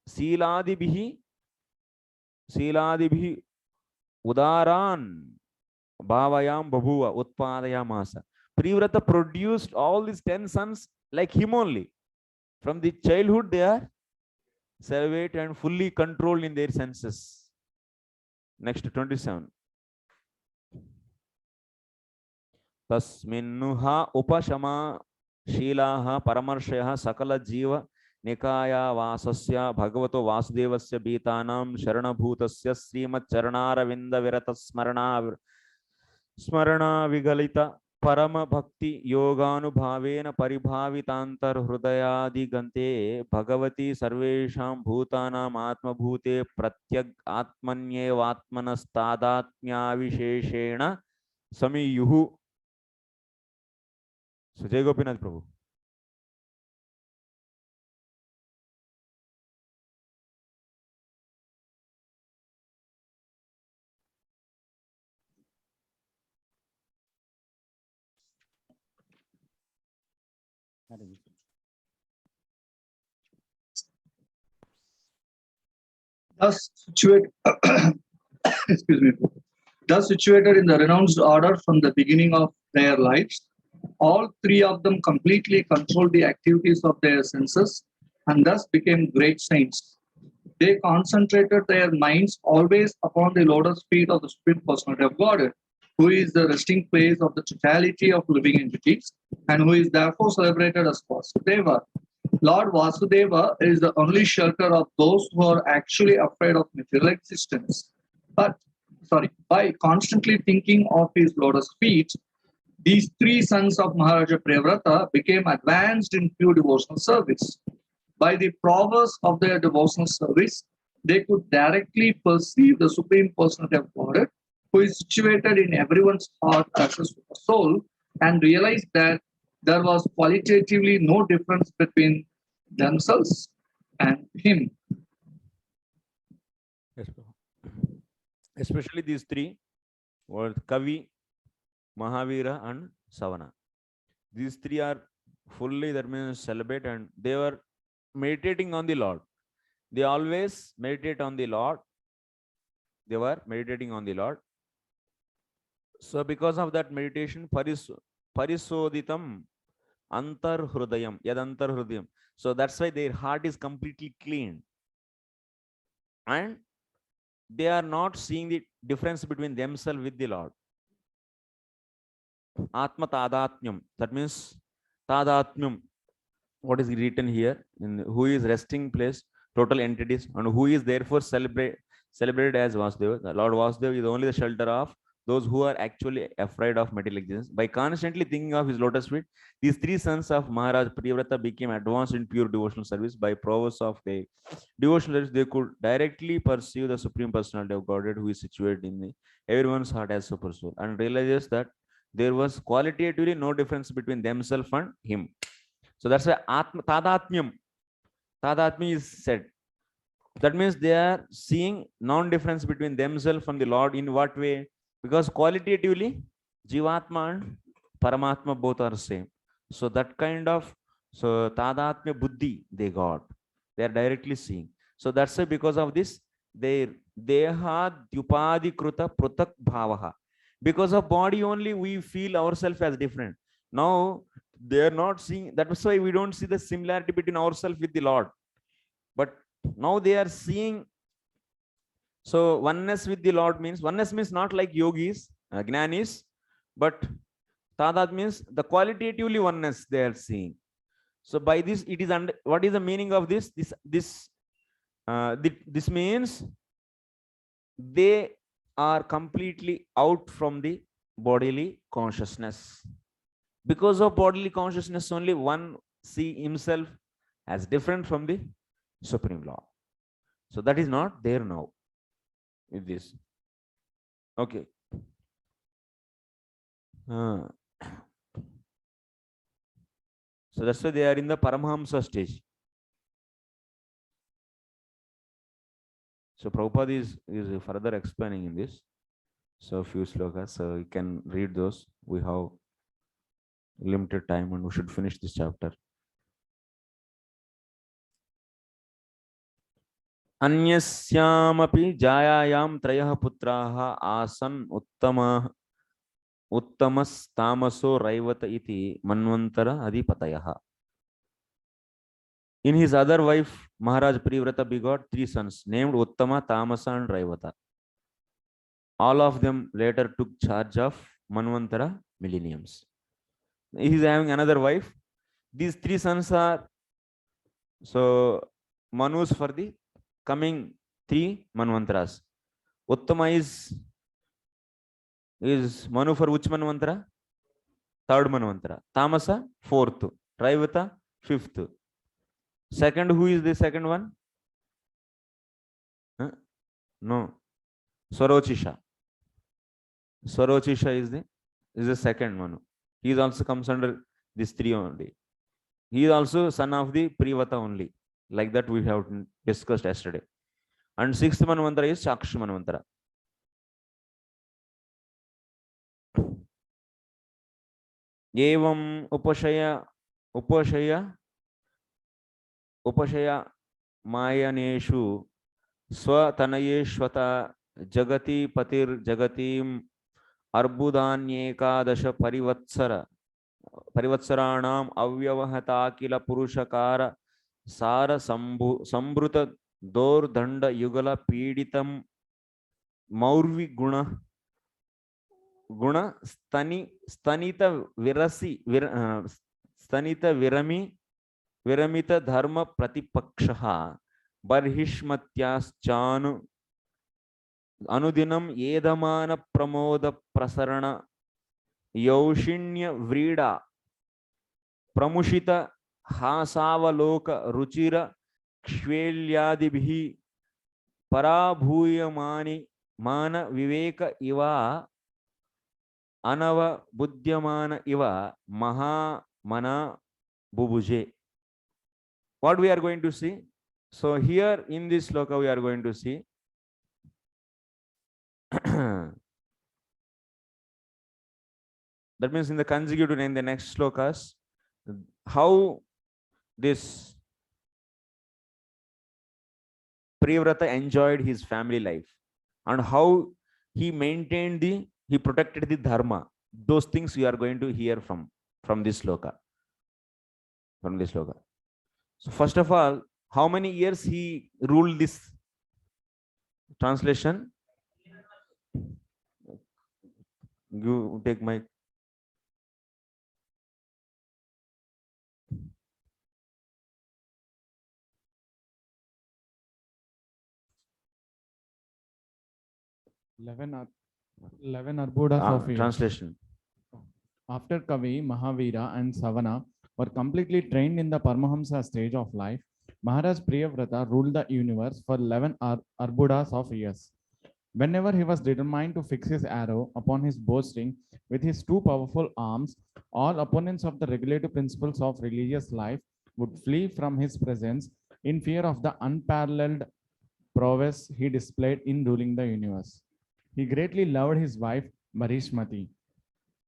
Siladibihi Udaran Bhavayam Babhuva Utpadayamasa. Priyavrata produced all these 10 sons like him only. From the childhood, they are celibate and fully controlled in their senses. Next, 27. Tasminnuha upashama shilaha paramarshaya sakala jiva nikaya vasasya bhagavato vasudevasya beetanam sharanabhutasya srimat charanaaravinda virata Smarana Vigalita Parama Bhakti Yoganubhavena Paribhavitantar Hrudayadi Gante Bhagavati Sarvesham Bhutanam Atma Bhute Pratyag Atmanye Vatmanastadatmya Visheshena Samiyuhu. Sujay Gopinath Prabhu. Thus situated, excuse me, thus situated in the renounced order from the beginning of their lives, all three of them completely controlled the activities of their senses and thus became great saints. They concentrated their minds always upon the lotus feet of the Supreme Personality of Godhead, who is the resting place of the totality of living entities and who is therefore celebrated as Vasudeva. Lord Vasudeva is the only shelter of those who are actually afraid of material existence. By constantly thinking of his lotus feet, these three sons of Maharaja Priyavrata became advanced in pure devotional service. By the prowess of their devotional service, they could directly perceive the Supreme Personality of Godhead, who is situated in everyone's heart as a soul, and realize that there was qualitatively no difference between themselves and him. Yes, especially these three were Kavi, Mahavira, and Savana. These three are fully, that means celibate, and they were meditating on the Lord. They always meditate on the Lord They were meditating on the Lord. So because of that meditation, parisoditam antar hrudayam, yad antar hrudayam. So that's why their heart is completely clean. And they are not seeing the difference between themselves with the Lord. Atma tadatmyam. That means tadatmyam. What is written here? In who is resting place, total entities, and who is therefore celebrated as Vasudeva. The Lord Vasudeva is only the shelter of those who are actually afraid of material existence. By constantly thinking of his lotus feet, these three sons of Maharaj Priyavrata became advanced in pure devotional service. By prowess of their devotional service, they could directly perceive the Supreme Personality of Godhead, who is situated in everyone's heart as super soul, and realizes that there was qualitatively no difference between themselves and him. So that's why Tadatmyam is said. That means they are seeing non-difference between themselves and the Lord. In what way? Because qualitatively, Jivatma and Paramatma both are same. So that kind of Tadatmya Buddhi they got. They are directly seeing. So that's why because of this, their Deha Dupadi Kruta Prutak Bhavaha. Because of body only, we feel ourselves as different. Now they are not seeing. That's why we don't see the similarity between ourselves with the Lord. But now they are seeing. So oneness with the Lord means not like yogis, jnanis, but tadat means the qualitatively oneness they are seeing. So by this, it is under. What is the meaning of this? This means they are completely out from the bodily consciousness. Because of bodily consciousness only, one see himself as different from the Supreme Lord. So that is not there now with this. Okay. So that's why they are in the Paramahamsa stage. So Prabhupada is further explaining in this. So a few slokas, so you can read those. We have limited time and we should finish this chapter. Anyasyaamapi jayayam trayah putraha asan uttamas tamaso raivata iti manvantara adipatayaha. In his other wife, Maharaj Priyavrata begot three sons named Uttama, Tamasa and Raivata. All of them later took charge of Manvantara millenniums. He is having another wife. These three sons are Manus for the coming three Manvantaras. Uttama is Manu for which Manvantara? Third Manvantara. Tamasa, fourth. Raivata, fifth. Second, who is the second one? No. Swarochisha. Swarochisha is the second Manu. He also comes under this three only. He is also son of the Privata only. Like that we have discussed yesterday. And sixth Manvantara is Chakshu Manvantara. Evam upashaya mayaneshu swatanayeshwata jagati patir jagatim arbudanyekadasha parivatsaranam avyavahatakila purushakara sara sambruta dordanda yugala peditam maurvi guna stanita viramita dharma pratipakshaha barhishmatyas anudinam yedamana pramoda prasarana yaushinya vrida pramushita hasavaloka ruchira kshvelyadibhi parabhuyamani mana viveka iva anava buddhyamana iva maha mana bubuje. What we are going to see? So here in this sloka we are going to see that means in the consecutive in the next slokas how this Priyavrata enjoyed his family life and how he maintained he protected the dharma. Those things we are going to hear from this sloka. From this sloka. So first of all, how many years he ruled this? Translation. You take my. Eleven Arbudas of years. Translation. After Kavi, Mahavira, and Savana were completely trained in the Paramahamsa stage of life, Maharaj Priyavrata ruled the universe for 11 Arbudas of years. Whenever he was determined to fix his arrow upon his bowstring with his two powerful arms, all opponents of the regulative principles of religious life would flee from his presence in fear of the unparalleled prowess he displayed in ruling the universe. He greatly loved his wife Bharishmati,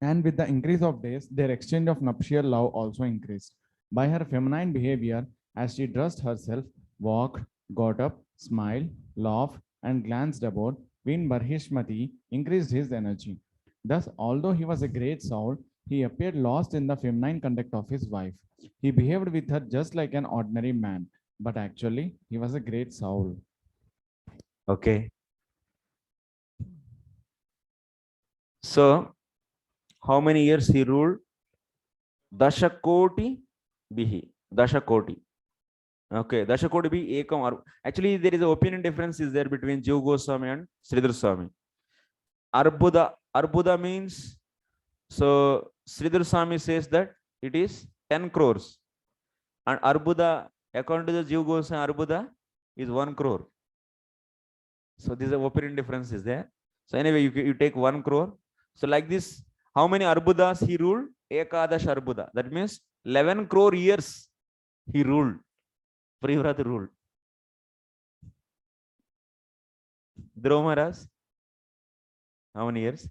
and with the increase of days, their exchange of nuptial love also increased. By her feminine behavior, as she dressed herself, walked, got up, smiled, laughed, and glanced about, Queen Bharishmati increased his energy. Thus, although he was a great soul, he appeared lost in the feminine conduct of his wife. He behaved with her just like an ordinary man, but actually, he was a great soul. Okay. So, how many years he ruled? Dashakoti bihi. Dashakoti. Okay, Dashakoti bihi ekam. Actually, there is an opinion difference is there between Jiva Goswami and Sridhar Swami. Arbuda means, so Sridhar Swami says that it is 10 crores. And Arbuda, according to the Jiva Goswami, Arbuda is 1 crore. So this is an opinion difference is there. So anyway, you take 1 crore. So like this, how many Arbudas he ruled? Ekadash Arbuda. That means 11 crore years he ruled. Priyavrata ruled. Dhruva Maharaj, how many years?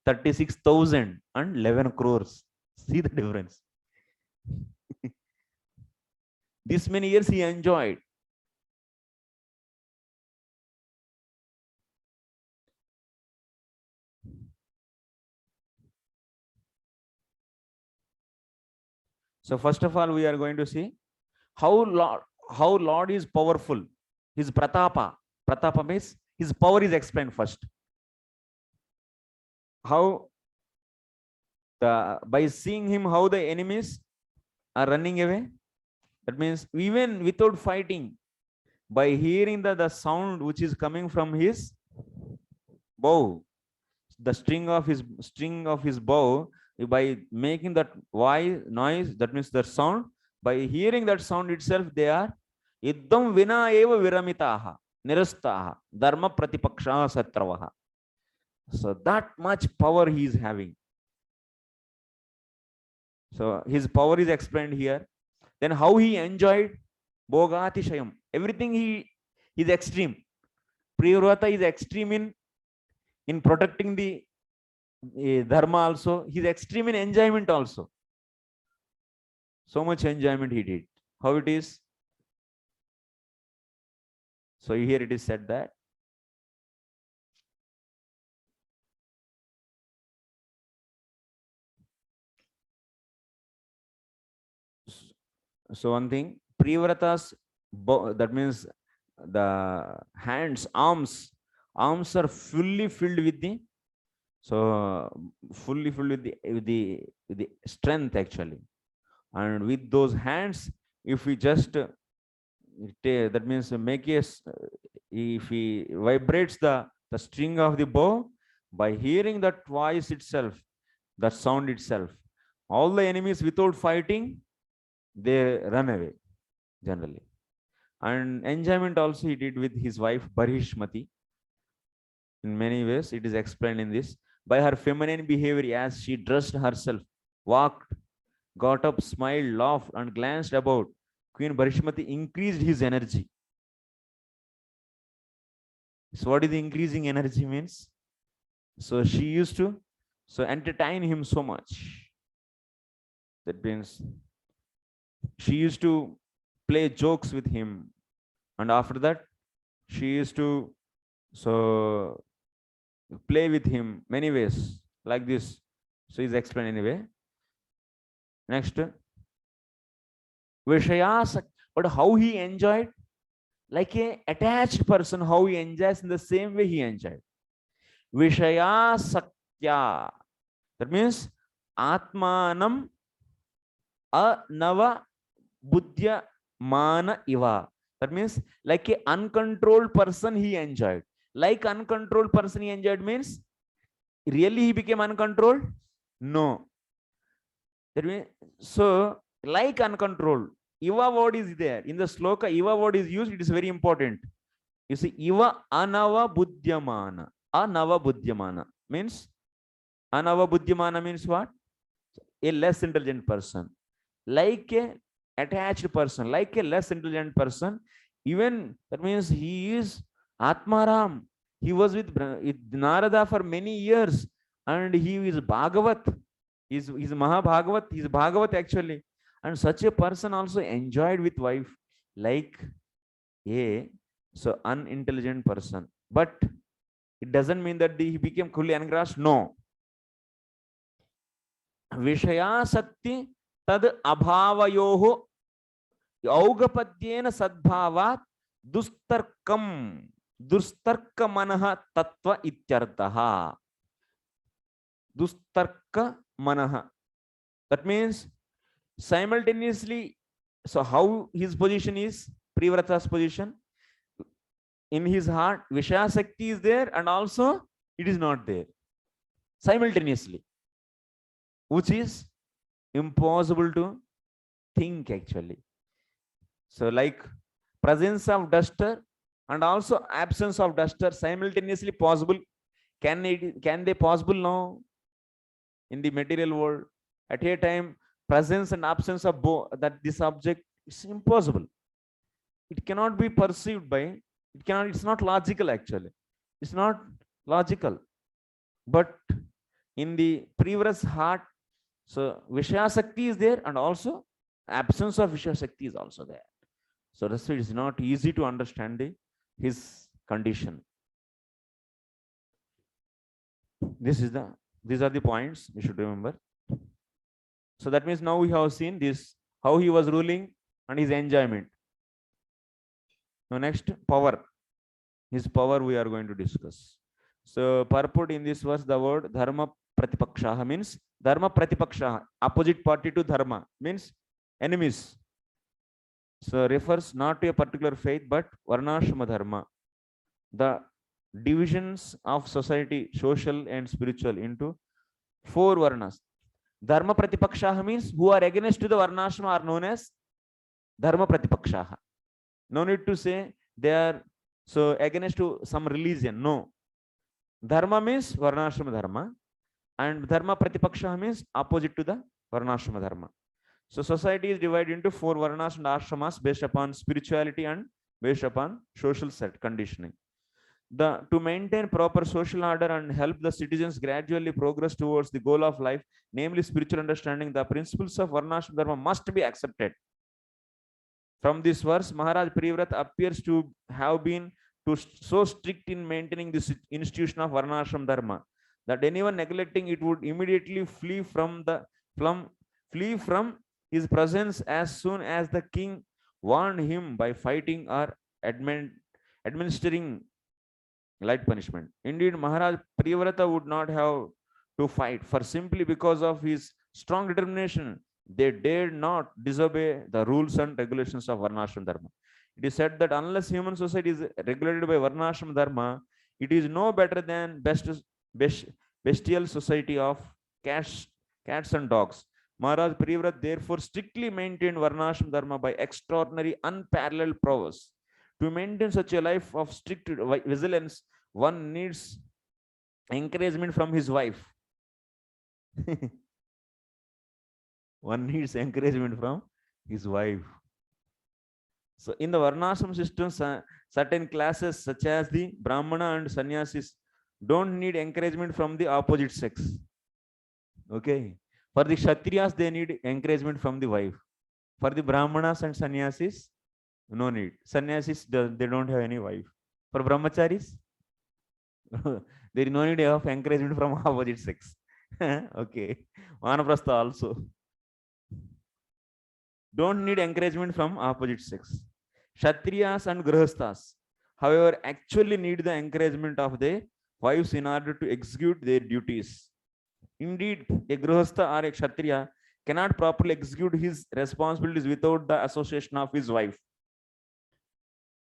36,000 and 11 crores. See the difference. This many years he enjoyed. So first of all, we are going to see how Lord is powerful. His pratapa. Pratapa means his power is explained first. How by seeing him, how the enemies are running away. That means even without fighting, by hearing the sound which is coming from his bow, the string of his bow, by making that noise, that means the sound, by hearing that sound itself, they are iddam vina eva viramitaha nirastaha dharma pratipaksha satravaha. So that much power he is having. So his power is explained here. Then how he enjoyed Bogatishayam. Everything he is extreme. Priyavrata is extreme in protecting the dharma also. He is extreme in enjoyment also. So much enjoyment he did. How it is? So here it is said that so one thing, Priyavrata's that means the hands, arms are fully filled with the with the strength actually. And with those hands, if we just that means make if he vibrates the string of the bow, by hearing that voice itself, that sound itself, all the enemies without fighting, they run away generally. And enjoyment also he did with his wife Bharishmati. In many ways, it is explained in this. By her feminine behavior, as she dressed herself, walked, got up, smiled, laughed, and glanced about, Queen Bharishmati increased his energy. So what is the increasing energy means? So she used to entertain him so much. That means she used to play jokes with him. And after that, she used to So play with him many ways like this. So he's explained anyway. Next, Vishayas, but how he enjoyed, like a attached person, how he enjoys in the same way he enjoyed. Vishayasakya. That means Atmanam Anava Buddhya Mana Iva. That means like a uncontrolled person he enjoyed. Like uncontrolled person he enjoyed means really he became uncontrolled? No. That means so like uncontrolled. Iva word is there. In the sloka, Iva word is used, it is very important. You see, Iva Anava Buddhyamana. Anava Buddhyamana means Anava Buddhyamana means what? A less intelligent person. Like a attached person, like a less intelligent person. Even that means he is Atmaram. He was with Narada for many years, and he is Bhagavat. He's Mahabhagavat. He's Bhagavat actually. And such a person also enjoyed with wife like a so unintelligent person. But it doesn't mean that he became fully engrossed. No. Vishayasakti tad abhavayoho yaugapadyena sadbhavat dustarka manaha tattva ityartaha. Dustarka manaha. That means simultaneously, so how his position is, Privrata's position, in his heart, Vishayasakti is there and also it is not there. Simultaneously. Which is impossible to think actually. So like presence of duster and also absence of duster simultaneously possible. Can they possible now in the material world? At a time, presence and absence of that this object is impossible. It cannot be perceived by, it's not logical actually. It's not logical. But in the previous heart, so Vishayasakti is there and also absence of Vishayasakti is also there. So that's why it is not easy to understand his condition. These are the points we should remember. So that means now we have seen this, how he was ruling and his enjoyment. Now next, power. His power we are going to discuss. So purport in this verse, the word dharma pratipakshaha means dharma pratipakshaha, opposite party to dharma, means enemies. So refers not to a particular faith but varnashrama dharma, the divisions of society, social and spiritual, into 4 varnas. Dharma pratipakshaha means who are against to the varnashrama are known as dharma pratipakshaha. No need to say they are so against to some religion. No. Dharma means varnashrama dharma, and dharma pratipaksha means opposite to the varnashrama dharma. So society is divided into 4 varnas and ashramas based upon spirituality and based upon social set conditioning. To maintain proper social order and help the citizens gradually progress towards the goal of life, namely spiritual understanding, the principles of varnashrama dharma must be accepted. From this verse, Maharaj Privrata appears to have been so strict in maintaining this institution of varnashram dharma that anyone neglecting it would immediately flee from his presence as soon as the king warned him by fighting or administering light punishment. Indeed, Maharaj Privrata would not have to fight, for simply because of his strong determination, they dared not disobey the rules and regulations of varnashram dharma. It is said that unless human society is regulated by varnashram dharma, it is no better than bestial society of cats and dogs. Maharaj Privrata therefore strictly maintained varnashram dharma by extraordinary, unparalleled prowess. To maintain such a life of strict vigilance, one needs encouragement from his wife. One needs encouragement from his wife. So in the varnashram system, certain classes such as the Brahmana and Sannyasis don't need encouragement from the opposite sex. Okay. For the Kshatriyas, they need encouragement from the wife. For the Brahmanas and Sannyasis, no need. Sannyasis, they don't have any wife. For Brahmacharis, There is no need of encouragement from opposite sex. Okay. Vanaprastha also. Don't need encouragement from opposite sex. Kshatriyas and Grihasthas, however, actually need the encouragement of their wives in order to execute their duties. Indeed, a Grihastha or a Kshatriya cannot properly execute his responsibilities without the association of his wife.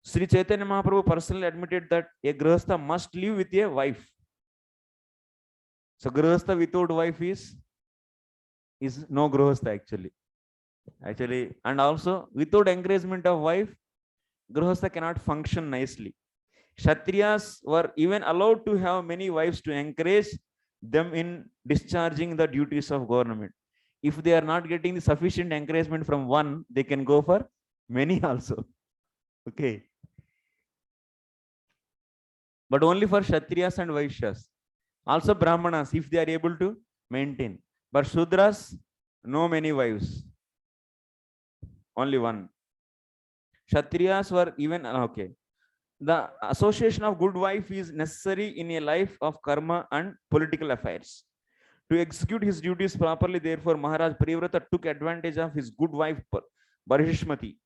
Sri Chaitanya Mahaprabhu personally admitted that a Grihastha must live with a wife. So Grihastha without wife is no Grihastha actually. And also without encouragement of wife, Grihastha cannot function nicely. Kshatriyas were even allowed to have many wives to encourage them in discharging the duties of government. If they are not getting the sufficient encouragement from one, they can go for many also. Okay. But only for Kshatriyas and Vaishyas. Also Brahmanas, if they are able to maintain. But Shudras, no many wives. Only one. Kshatriyas were even, okay. The association of good wife is necessary in a life of karma and political affairs. To execute his duties properly, therefore, Maharaj Priyavrata took advantage of his good wife, Barhishmati,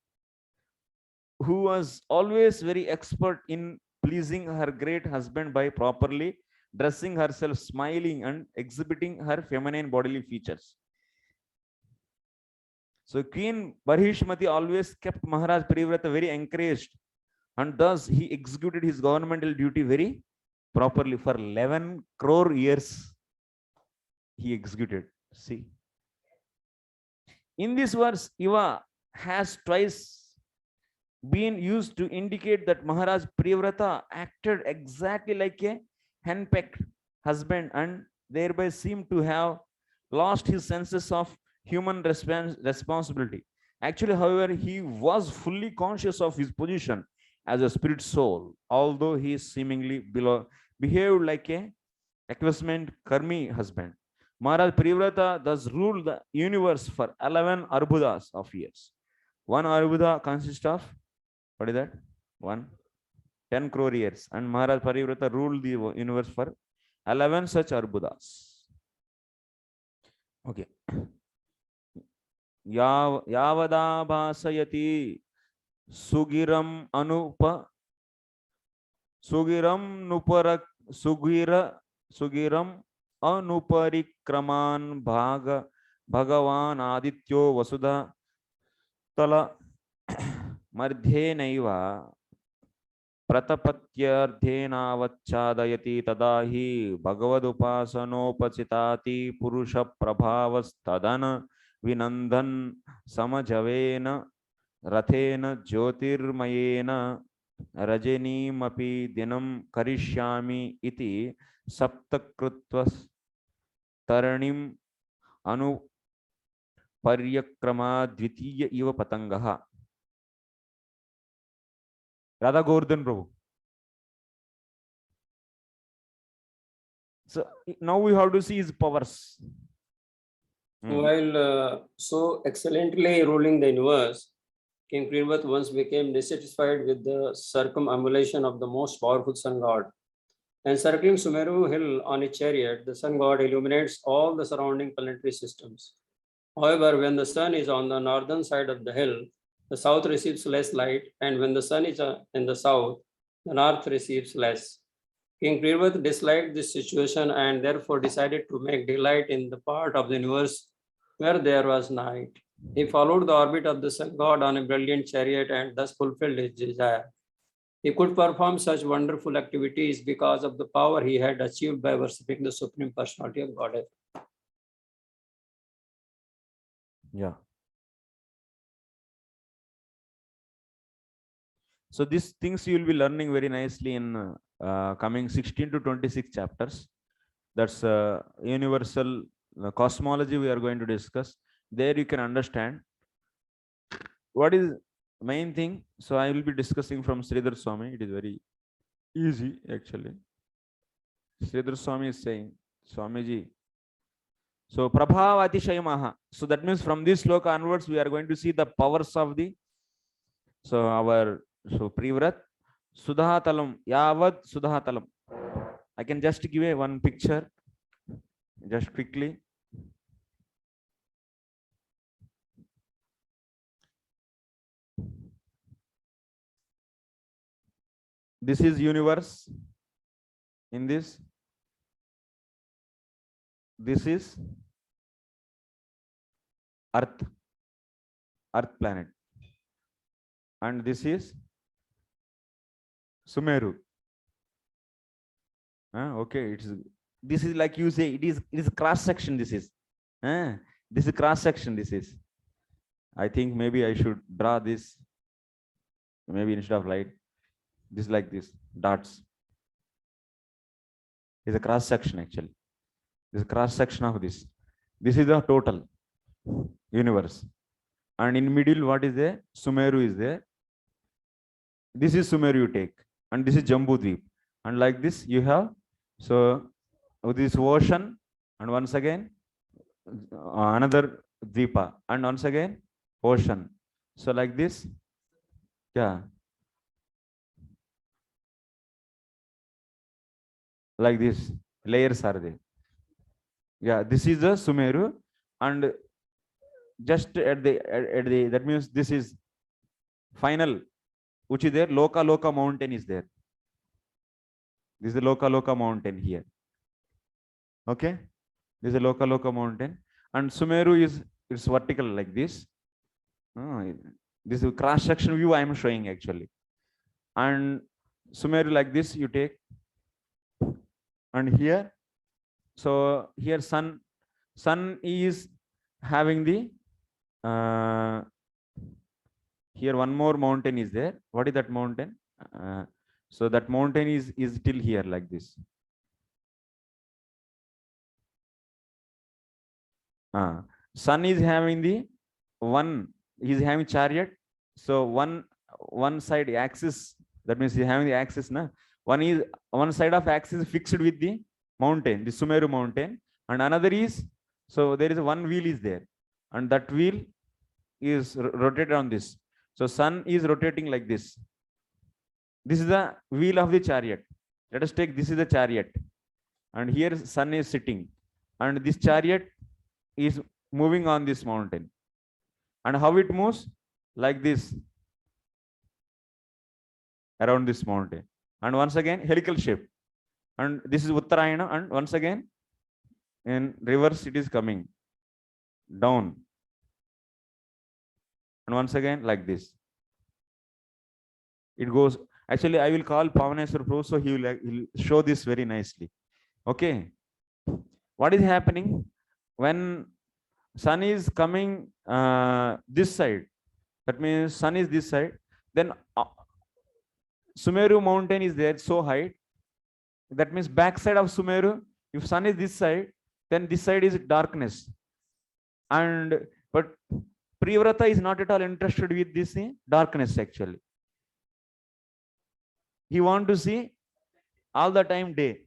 who was always very expert in pleasing her great husband by properly dressing herself, smiling, and exhibiting her feminine bodily features. So Queen Barhishmati always kept Maharaj Priyavrata very encouraged, and thus he executed his governmental duty very properly for 11 crore years. He executed. See, in this verse, Iva has twice been used to indicate that Maharaj Priyavrata acted exactly like a henpecked husband and thereby seemed to have lost his senses of human responsibility. Actually, however, he was fully conscious of his position as a spirit soul, although he seemingly behaved like a acquiescent karmi husband. Maharaj Priyavrata thus ruled the universe for 11 arbudas of years. One arbuda consists of, what is that? 10 crore years. And Maharaj Priyavrata ruled the universe for 11 such arbudas. Okay. Yavada bhasayati sugiram sugiram anuparikraman bhagavan adityo vasudha tala mardhenaiva प्रतपत्यर्थेनावच्छादयति तदा हि भगवदुपासनोपचिताति पुरुष प्रभावस्तदन विनन्दन समजवेन रथेन ज्योतिर्मयेन रजनीमपि दिनं करिष्यामि इति सप्तकृत्वस्तरणिम् अनुपर्यक्रमा द्वितीय इव पतंगः. Radha Govardhan Prabhu. So now we have to see his powers. While so excellently ruling the universe, King Priyavrat once became dissatisfied with the circumambulation of the most powerful sun god. And circling Sumeru hill on a chariot, the sun god illuminates all the surrounding planetary systems. However, when the sun is on the northern side of the hill, the south receives less light, and when the sun is in the south, the north receives less. King Priyavrat disliked this situation and therefore decided to make daylight in the part of the universe where there was night. He followed the orbit of the sun god on a brilliant chariot and thus fulfilled his desire. He could perform such wonderful activities because of the power he had achieved by worshipping the Supreme Personality of Godhead. Yeah. So these things you will be learning very nicely in coming 16 to 26 chapters. That's universal cosmology we are going to discuss. There you can understand what is main thing. So I will be discussing from Sridhar Swami. It is very easy actually. Sridhar Swami is saying, Swamiji. So Prabhava Atishayamaha. So that means from this sloka onwards, we are going to see the powers of the, so our, so Priyavrat, Sudhatalam, Yavad Sudhatalam. I can just give a one picture, just quickly. This is universe. In this, this is Earth planet, and this is Sumeru. Okay, this is like you say, it is cross section. This is cross section. This is. I think maybe I should draw this. Maybe instead of light, this like this dots. Is a cross section actually. This is cross section of this. This is the total universe, and in middle what is there? Sumeru is there. This is Sumeru you take, and this is Jambu Dweep, and like this you have this ocean, and once again another Dweepa, and once again ocean. So like this, yeah, like this layers are there. Yeah, this is the Sumeru, and just at the that means this is final, which is there. Loka mountain is there. This is the Loka mountain here. Okay, this is a Loka mountain, and Sumeru is it's vertical like this. This is cross section view I am showing actually, and Sumeru like this you take, and here, so here sun is having the here one more mountain is there. What is that mountain? So that mountain is till here like this. Sun is having the one, he's having chariot. So one side axis, that means he's having the axis, na? One side of axis fixed with the mountain, the Sumeru mountain, and another is, so there is one wheel is there, and that wheel is rotated on this. So sun is rotating like this. This is the wheel of the chariot. Let us take, this is the chariot, and here sun is sitting, and this chariot is moving on this mountain. And how it moves? Like this, around this mountain, and once again helical shape, and this is Uttarayana, and once again in reverse it is coming down, and once again like this it goes. Actually I will call Pavaneswar Prabhu, so he'll show this very nicely. Okay, what is happening when sun is coming this side? That means sun is this side, then Sumeru mountain is there so high. That means back side of Sumeru, if sun is this side, then this side is darkness. And but Priyavrata is not at all interested with this darkness actually. He want to see all the time day.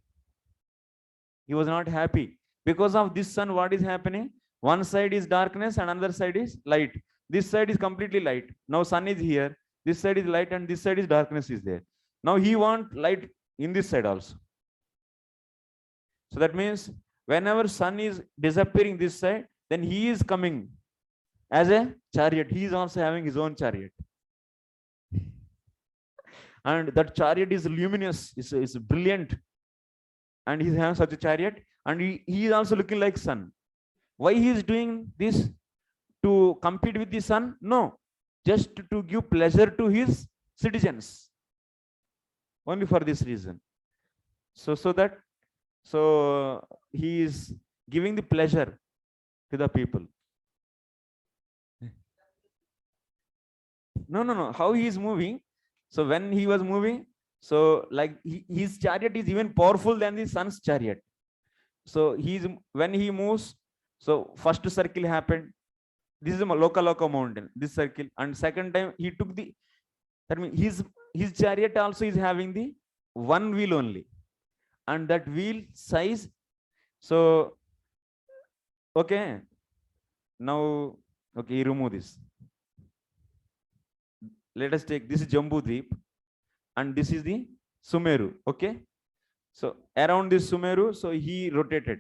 He was not happy because of this sun. What is happening? One side is darkness and another side is light. This side is completely light. Now sun is here. This side is light and this side is darkness is there. Now he want light in this side also. So that means whenever sun is disappearing this side, then he is coming as a chariot. He is also having his own chariot. And that chariot is luminous, is brilliant. And he's having such a chariot, and he is also looking like sun. Why he is doing this? To compete with the sun? No, just to give pleasure to his citizens. Only for this reason. So he is giving the pleasure to the people. No. How he is moving? So when he was moving, so like his chariot is even powerful than the sun's chariot. So when he moves, so first circle happened. This is a Loka mountain, this circle, and second time he took the, that means his chariot also is having the one wheel only, and that wheel size. So okay, now okay, remove this. Let us take, this is Jambu Dweep and this is the Sumeru. Okay, So around this Sumeru, so he rotated.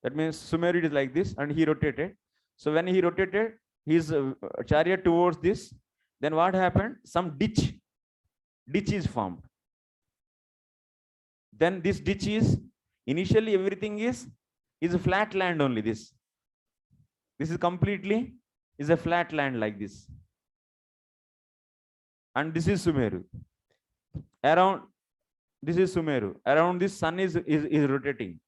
That means Sumeru is like this, and he rotated. So when he rotated his chariot towards this, then what happened? Some ditch is formed. Then this ditch is, initially everything is a flat land only. This is completely is a flat land like this. And this is Sumeru. Around this is Sumeru. Around this sun is rotating.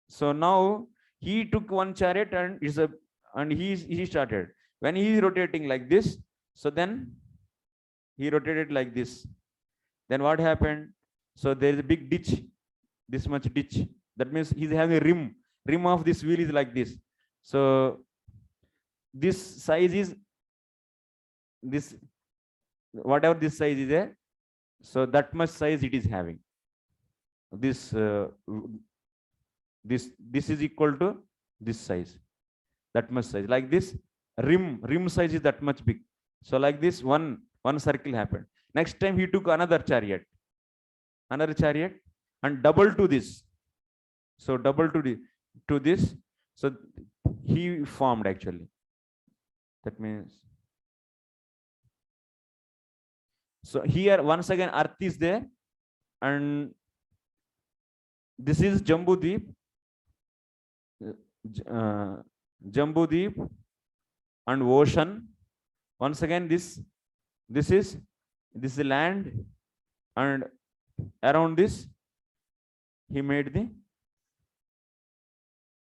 So now he took one chariot and he started. When he is rotating like this, so then he rotated like this. Then what happened? So there is a big ditch, this much ditch. That means he's having a rim. Rim of this wheel is like this. So this size is this, whatever this size is there. So that much size it is having. This this is equal to this size. That much size. Like this, rim size is that much big. So like this, one circle happened. Next time he took another chariot, and double to this. So double to this. So he formed actually. That means, so here once again earth is there, and this is Jambu Deep, and ocean. Once again this is land, and around this he made the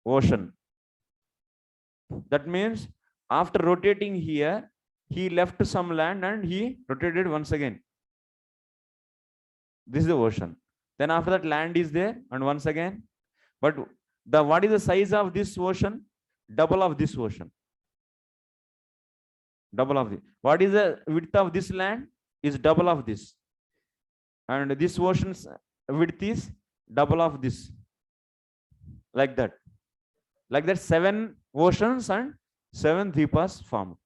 ocean. That means after rotating here, he left some land and he rotated once again. This is the ocean. Then after that land is there, and once again, but what is the size of this ocean? Double of this ocean. Double of this. What is the width of this land? Is double of this. And this ocean's width is double of this. Like that. Like that, 7 oceans and 7 deepas formed.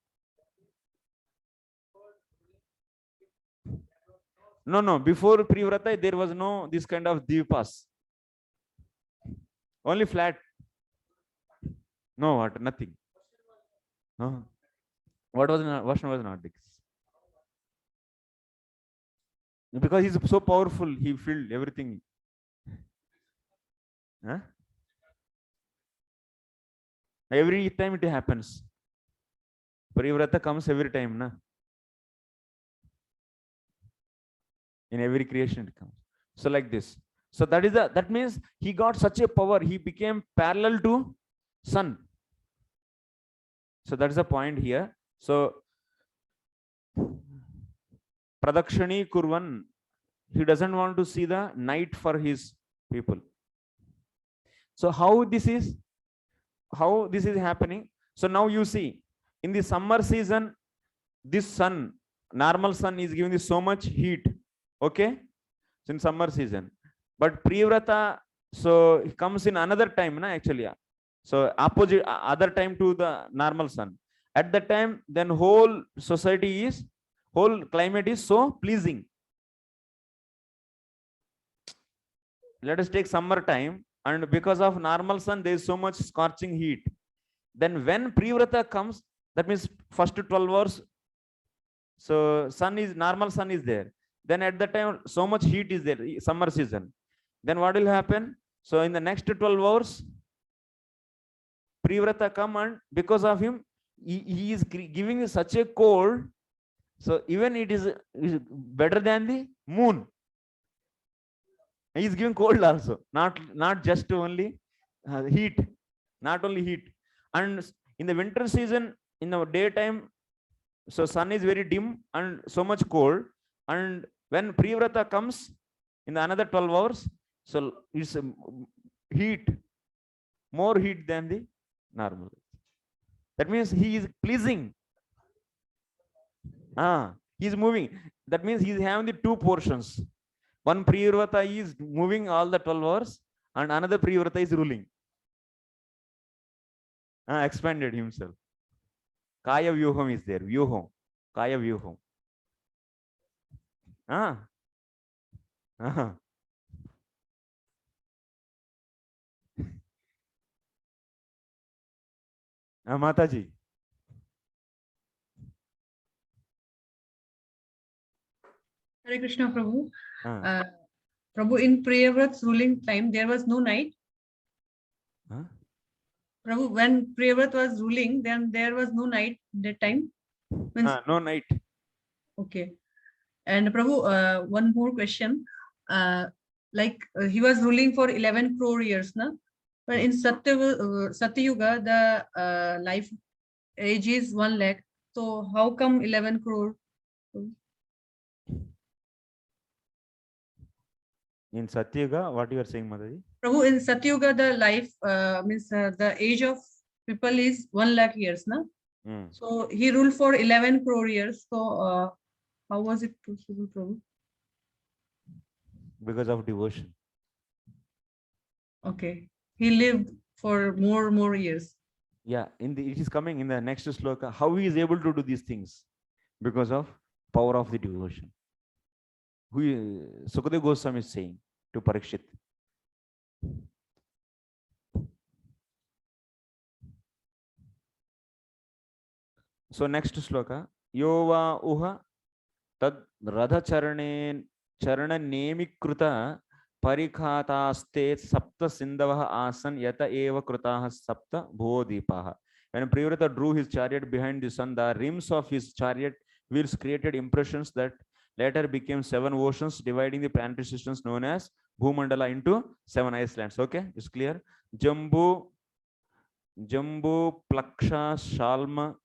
No. Before Privrata, there was no this kind of deepas. Only flat. No water, nothing. No. Ocean was not this. Because he's so powerful, he filled everything. Huh? Every time it happens. Parivrata comes every time, na? In every creation it comes. So like this. So that means he got such a power. He became parallel to sun. So that's the point here. So Pradakshani Kurvan, he doesn't want to see the night for his people. So how this is happening? So now you see, in the summer season, this sun, normal sun is giving so much heat. Okay, so in summer season, but Privrata, so it comes in another time, na, actually. So opposite, other time to the normal sun. At that time, then whole climate is so pleasing. Let us take summer time, and because of normal sun, there is so much scorching heat. Then when Privrata comes, that means first 12 hours, so normal sun is there. Then at that time, so much heat is there, summer season. Then what will happen? So in the next 12 hours, Privrata come, and because of him, he is giving such a cold. So even it is better than the moon. He is giving cold also, not just only heat, not only heat. And in the winter season, in the daytime, so sun is very dim and so much cold. And when Privrata comes in the another 12 hours, so it's heat, more heat than the normal. That means he is pleasing. He is moving. That means he is having the 2 portions. One Privrata is moving all the 12 hours, and another Privrata is ruling. Expanded himself. Kaya Vyuham is there. Vyuham. Kaya Vyuham. Mataji. Hare Krishna, Prabhu. Ah. Prabhu, in Priyavrat's ruling time, there was no night. Huh? Prabhu, when Priyavrat was ruling, then there was no night that time. Means, No night. okay. And Prabhu, one more question. He was ruling for 11 crore years, na? But in Satyuga, the life age is 1 lakh. So how come 11 crore? In Satyuga, what you are saying, Mataji? Prabhu, in Satyuga, the life means the age of people is 1 lakh years, na? So he ruled for 11 crore years. So how was it possible, Prabhu? Because of devotion. Okay. He lived for more years. Yeah, it is coming in the next sloka. How he is able to do these things? Because of power of the devotion. Sukadeva Goswami is saying to Parikshit. So next sloka. Yova uha tad radha charane charana nemikruta parikhataste sapta sindavah asan yata eva krutaha sapta bhuodipaha. When Priyavrata drew his chariot behind the sun, the rims of his chariot wheels created impressions that later became 7 oceans, dividing the planetary systems known as Bhumandala into 7 islands. Okay, it's clear. Jambu Plaksha Shalma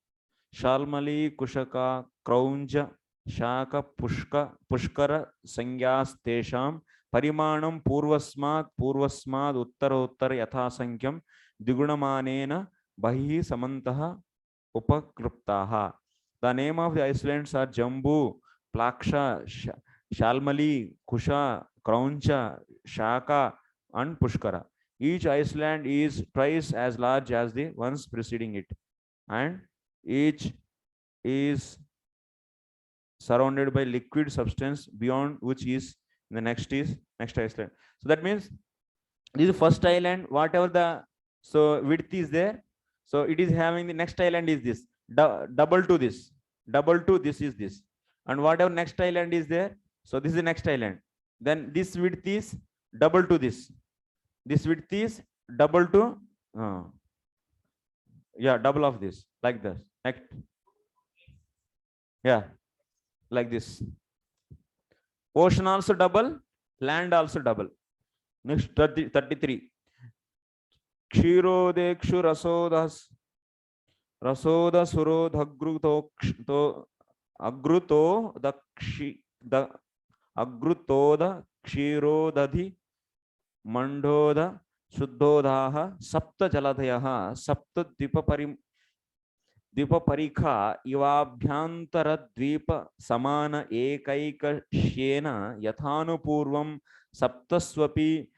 Shalmali Kushaka Kraunja Shaka Pushkara Sangyas Tesham Parimanam Purvasmad Uttar Yatha Sankyam Digunamanena Bahi Samantaha Upakruptaha. The name of the islands are Jambu, Plaksha, Shalmali, Kusha, Krauncha, Shaka, and Pushkara. Each island is twice as large as the ones preceding it, and each is surrounded by liquid substance beyond which is the next island. So that means this is the first island, whatever the width is there, so it is having the next island is this double to this is this, and whatever next island is there, so this is the next island, then this width is double to this width is double to double of this, like this, like this. Ocean also double, land also double. Next 33. Kshirodekshu rasoda surodhagruto agrutoda kshirodadhi mandhoda shuddhodaha sapta jaladhayaha sapta Dipaparikha ivabhyantara dvipa samana ekaika shena yathanupurvam saptaswapi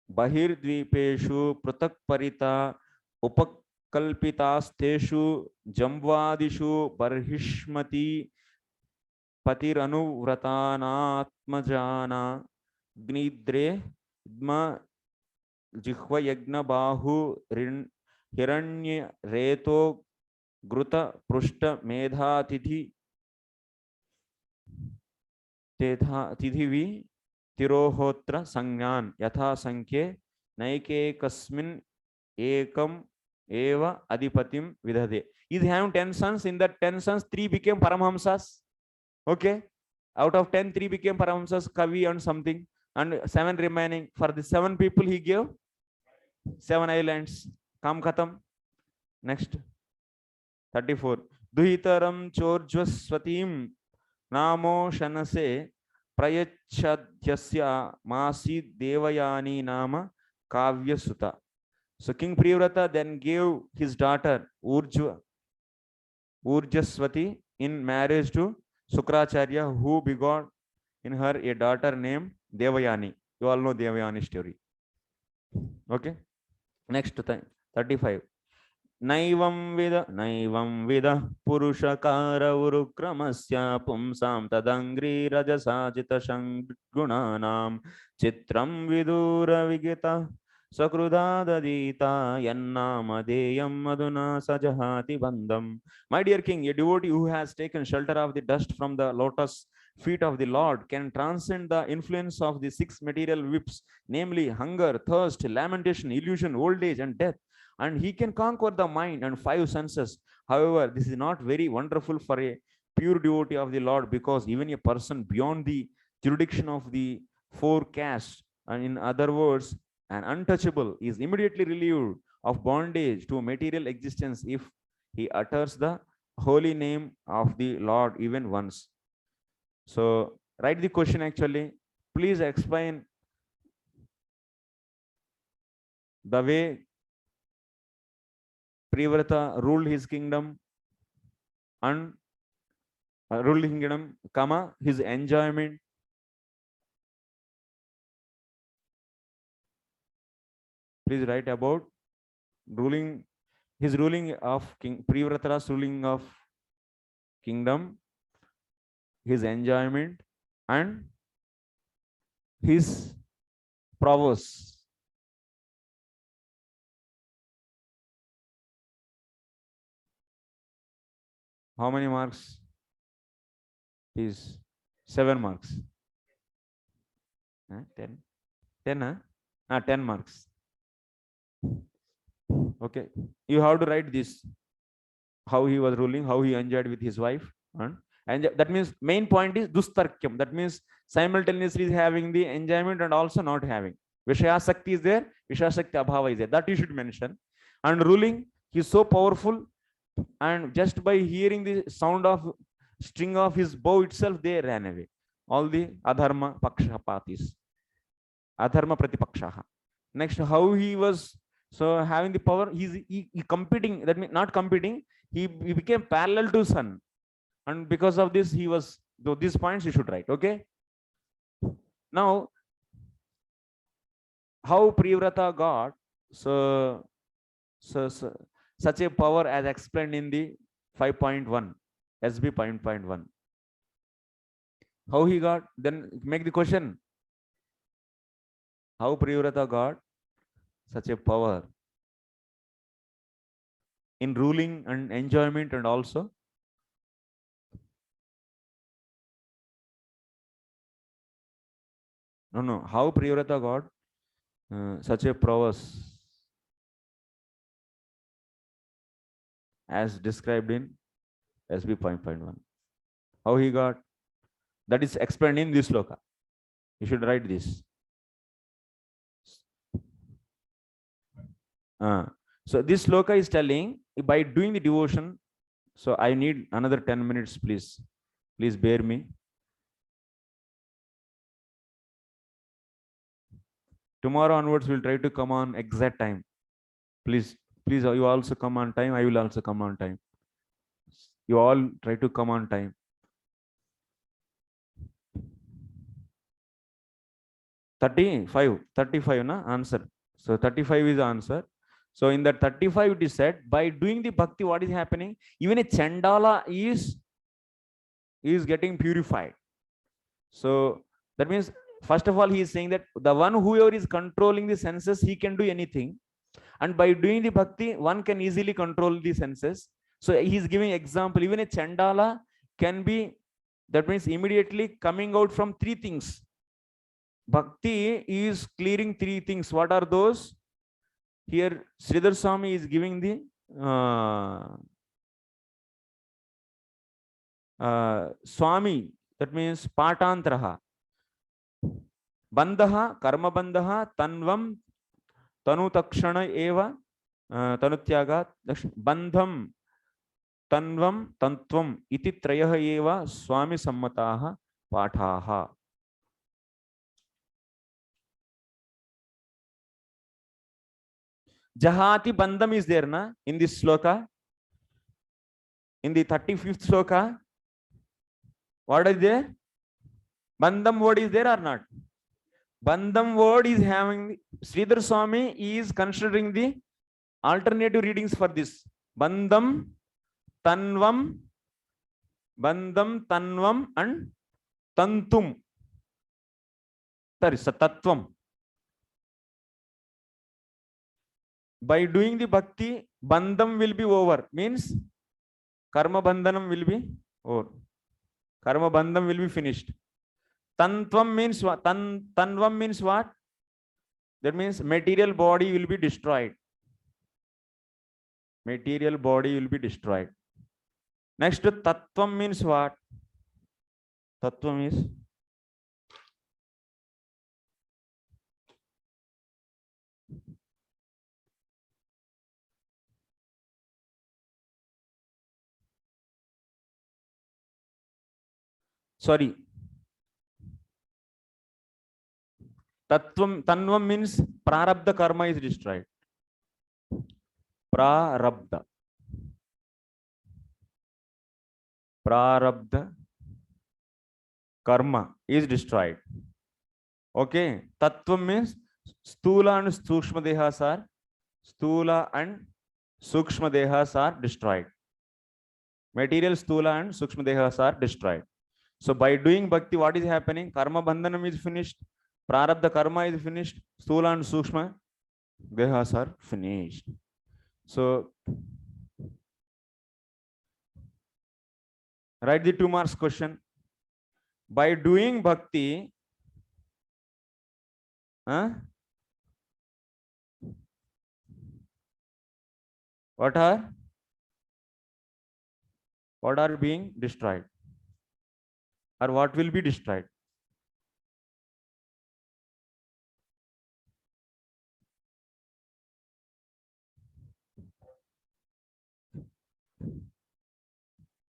bahirdvipeshu pratakparita upakalpitasteshu jambvadishu barhishmati patiranuvratanatmajana gnidre dma jihva yagna bahu hiranya reto Gruta Prushta Medha Tidhi Tidhivi Tirohotra Sangyan Yatha Sankhe Naike Kasmin Ekam Eva Adipatim Vidhade. Is having 10 sons. In that 10 sons, 3 became Paramhamsas. Okay. Out of 10, 3 became Paramhamsas, Kavi and something. And 7 remaining. For the 7 people, he gave 7 islands. Kam Khatam. Next. 34. Duhitaram chorjvaswatim namo shanase prayachadhyasya masi devayani nama kavyasuta. So King Priyavrata then gave his daughter Urjaswati in marriage to Sukracharya, who begot in her a daughter named Devayani. You all know Devayani story. Okay. Next 35. Naivam vida purushakara urukramasya pumsam tadangri rajasajita shangunanam chitram vidura vigita Sakrudadadita yannamadeyam aduna sajahati bandam. My dear king, a devotee who has taken shelter of the dust from the lotus feet of the Lord can transcend the influence of the six material whips, namely hunger, thirst, lamentation, illusion, old age, and death. And he can conquer the mind and five senses. However, this is not very wonderful for a pure devotee of the Lord, because even a person beyond the jurisdiction of the four castes, and in other words, an untouchable, is immediately relieved of bondage to material existence if he utters the holy name of the Lord even once. So write the question actually. Please explain the way Priyavrata ruled his kingdom and ruled his kingdom, comma, his enjoyment. Please write about ruling, his ruling of King Priyavrata's ruling of kingdom, his enjoyment, and his prowess. How many marks? Is 7 marks. 10. 10, huh? 10 marks. Okay. You have to write this. How he was ruling, how he enjoyed with his wife. And that means main point is dustarkyam. That means simultaneously having the enjoyment and also not having. Vishaya Sakti is there, Vishaya Sakti Abhava is there. That you should mention. And ruling, he is so powerful, and just by hearing the sound of string of his bow itself, they ran away. All the adharma pakshapatis, adharma pratipakshaha. Next, how he was so having the power, he competing, that means not competing, he became parallel to sun, and because of this he was, though these points you should write. Okay, now how Priyavrata got so such a power as explained in the 5.1 SB 5.1. How he got, then make the question. How Priyavrata got such a power in ruling and enjoyment, and also how Priyavrata got such a prowess as described in SB 5.1. How he got, that is explained in this sloka. You should write this. So this sloka is telling by doing the devotion. So I need another 10 minutes, please. Please bear me. Tomorrow onwards, we'll try to come on exact time. Please, you also come on time. I will also come on time. You all try to come on time. 35 na answer. So 35 is the answer. So in that 35 it is said, by doing the bhakti, what is happening? Even a Chandala is getting purified. So that means, first of all, he is saying that the one whoever is controlling the senses, he can do anything. And by doing the bhakti, one can easily control the senses. So he is giving example, even a Chandala can be, that means immediately coming out from three things. Bhakti is clearing three things. What are those? Here Sridhar Swami is giving the Swami, that means Patantraha. Bandhaha, Karma Bandhaha, Tanvam, Tanutakshana Eva, Tanutyagat, Bandham, Tanvam, Tantvam, Iti Trayaha Eva, Swami Sammataha, Pathaha. Jahati Bandham is there na in this sloka. In the 35th sloka, what is there? Bandham word is there or not? Bandham word is having, Sridhar Swami is considering the alternative readings for this. Bandham, Tanvam, and Tantum. That is Tattvam. by doing the bhakti, bandham will be over, means karma bandhanam will be over, karma bandham will be finished. Tantvam means what? Tanvam means what? That means material body will be destroyed. Material body will be destroyed. Next, tattvam means what? Tattvam is sorry. Tanvam means prarabdha karma is destroyed. Prarabdha karma is destroyed. Okay. Tattvam means stula and sukshma dehas are destroyed. Material stula and sukshma dehas are destroyed. So by doing bhakti, what is happening? Karma bandhanam is finished, prarabdha karma is finished, stula and sukshma dehas are finished. So write the 2 marks question. By doing bhakti, what are being destroyed, or what will be destroyed?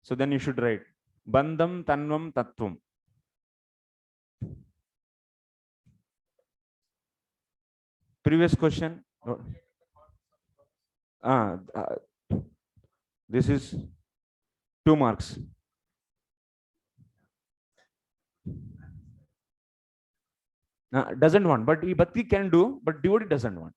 So then you should write bandham tanvam tattvam. Previous question. This is 2 marks. Doesn't want, but bhakti can do, but devotee doesn't want.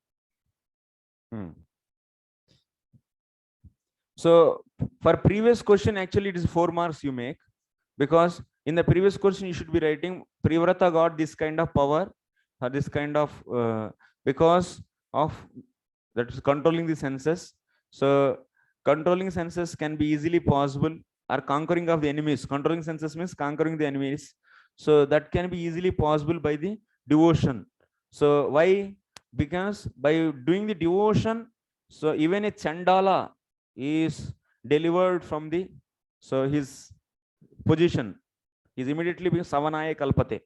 So for previous question, actually it is 4 marks you make, because in the previous question you should be writing Priyavrata got this kind of power, or this kind of because of that is controlling the senses. So controlling senses can be easily possible, or conquering of the enemies. Controlling senses means conquering the enemies. So that can be easily possible by the devotion. So why? Because by doing the devotion, so even a Chandala is delivered from the his position. Is immediately being Savanaya Kalpate.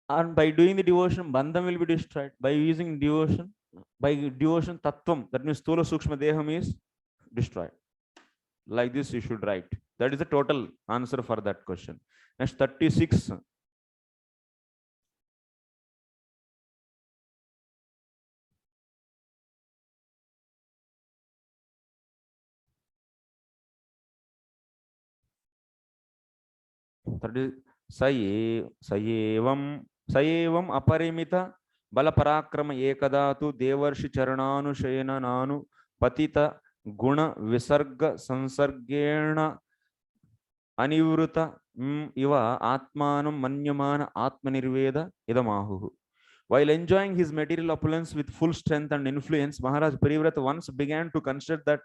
And by doing the devotion, bandham will be destroyed. By using devotion, tattvam, that means stula sukshma deham is destroyed. Like this you should write. That is the total answer for that question. Next, 36. सयेवम अपरिमित बल पराक्रम एकदा तु देवर्षि चरणानुशयन नानु पतित गुण विसर्ग संसर्गेण अनिवृत इव आत्मानं मन्यमान आत्मनिर्वेद इदमाहुः. While enjoying his material opulence with full strength and influence, Maharaj Priyavrata once began to consider that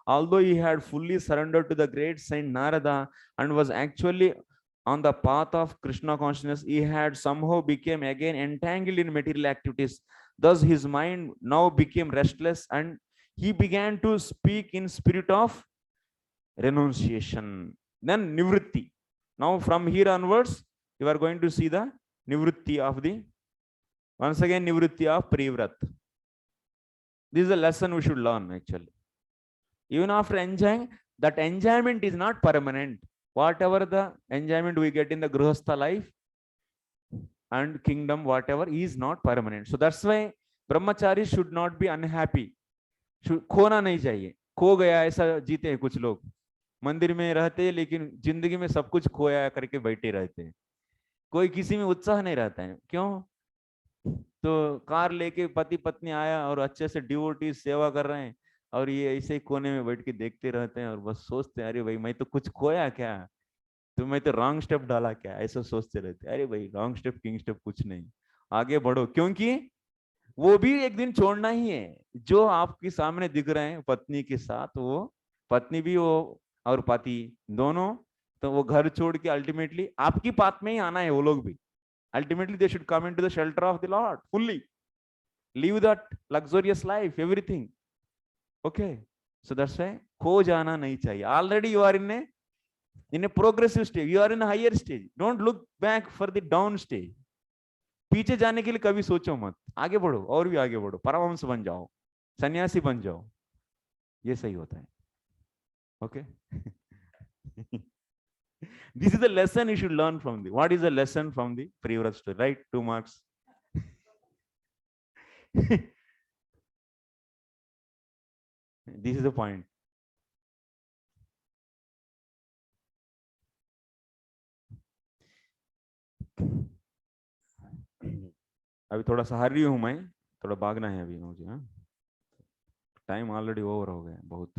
although he had fully surrendered to the great saint Narada and was actually on the path of Krishna consciousness, he had somehow become again entangled in material activities. Thus his mind now became restless and he began to speak in spirit of renunciation. Then nivritti. Now from here onwards, you are going to see the nivritti of the, once again, nivritti of Priyavrata. This is a lesson we should learn actually. Even after enjoying, that enjoyment is not permanent. Whatever the enjoyment we get in the Grihastha life and kingdom, whatever, is not permanent. So that's why brahmachari should not be unhappy. खोना नहीं चाहिए. खो गया ऐसा जीते हैं कुछ लोग. मंदिर में रहते हैं लेकिन जिंदगी में सब कुछ खोया करके बैठे रहते हैं. कोई किसी में उत्साह नहीं रहता है. क्यों? तो कार लेके पति पत्नी आया और अच्छे से डिवोटी सेवा कर रहे हैं और ये ऐसे ही कोने में बैठ के देखते रहते हैं और बस सोचते हैं अरे भाई मैं तो कुछ खोया क्या, तो मैं तो रॉन्ग स्टेप डाला क्या, ऐसा सोचते रहते हैं. अरे भाई रॉन्ग स्टेप किंग स्टेप कुछ नहीं, आगे बढ़ो. क्योंकि वो भी एक दिन छोड़ना ही है। जो आपके सामने दिख रहे हैं पत्नी के साथ, वो पत्नी भी वो और पति दोनों, तो वो घर छोड़ के अल्टीमेटली आपकी पात में ही आना है। वो लोग भी ultimately they should come into the shelter of the Lord fully, live that luxurious life, everything. Okay, so that's why खो जाना नहीं चाहिए। Already you are in a progressive stage, you are in higher stage. Don't look back for the down stage. पीछे जाने के लिए कभी सोचो मत, आगे बढ़ो और भी आगे बढ़ो, परमहंस बन जाओ, सन्यासी बन जाओ, ये सही होता है। Okay this is the lesson you should learn from the, what is the lesson from the Priyavrat story, right? 2 marks. This is the point. अभी थोड़ा सा हरी हूं मैं, थोड़ा भागना है अभी मुझे। हाँ, टाइम ऑलरेडी ओवर हो गया, बहुत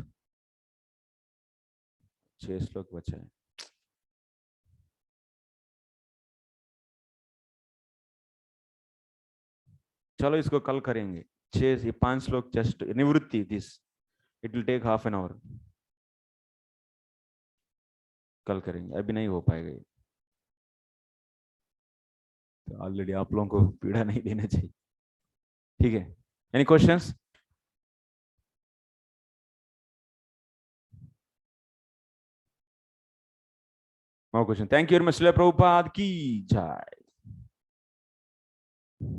6 श्लोक बचा है। चलो इसको कल करेंगे। 6 ये 5 श्लोक जस्ट निवृत्ति, this it will take half an hour. कल करेंगे, अभी नहीं हो पाएगा। तो ऑलरेडी आप लोगों को पीड़ा नहीं देना चाहिए, ठीक है? Any questions? No question. Thank you very much. Prabhupada की जय।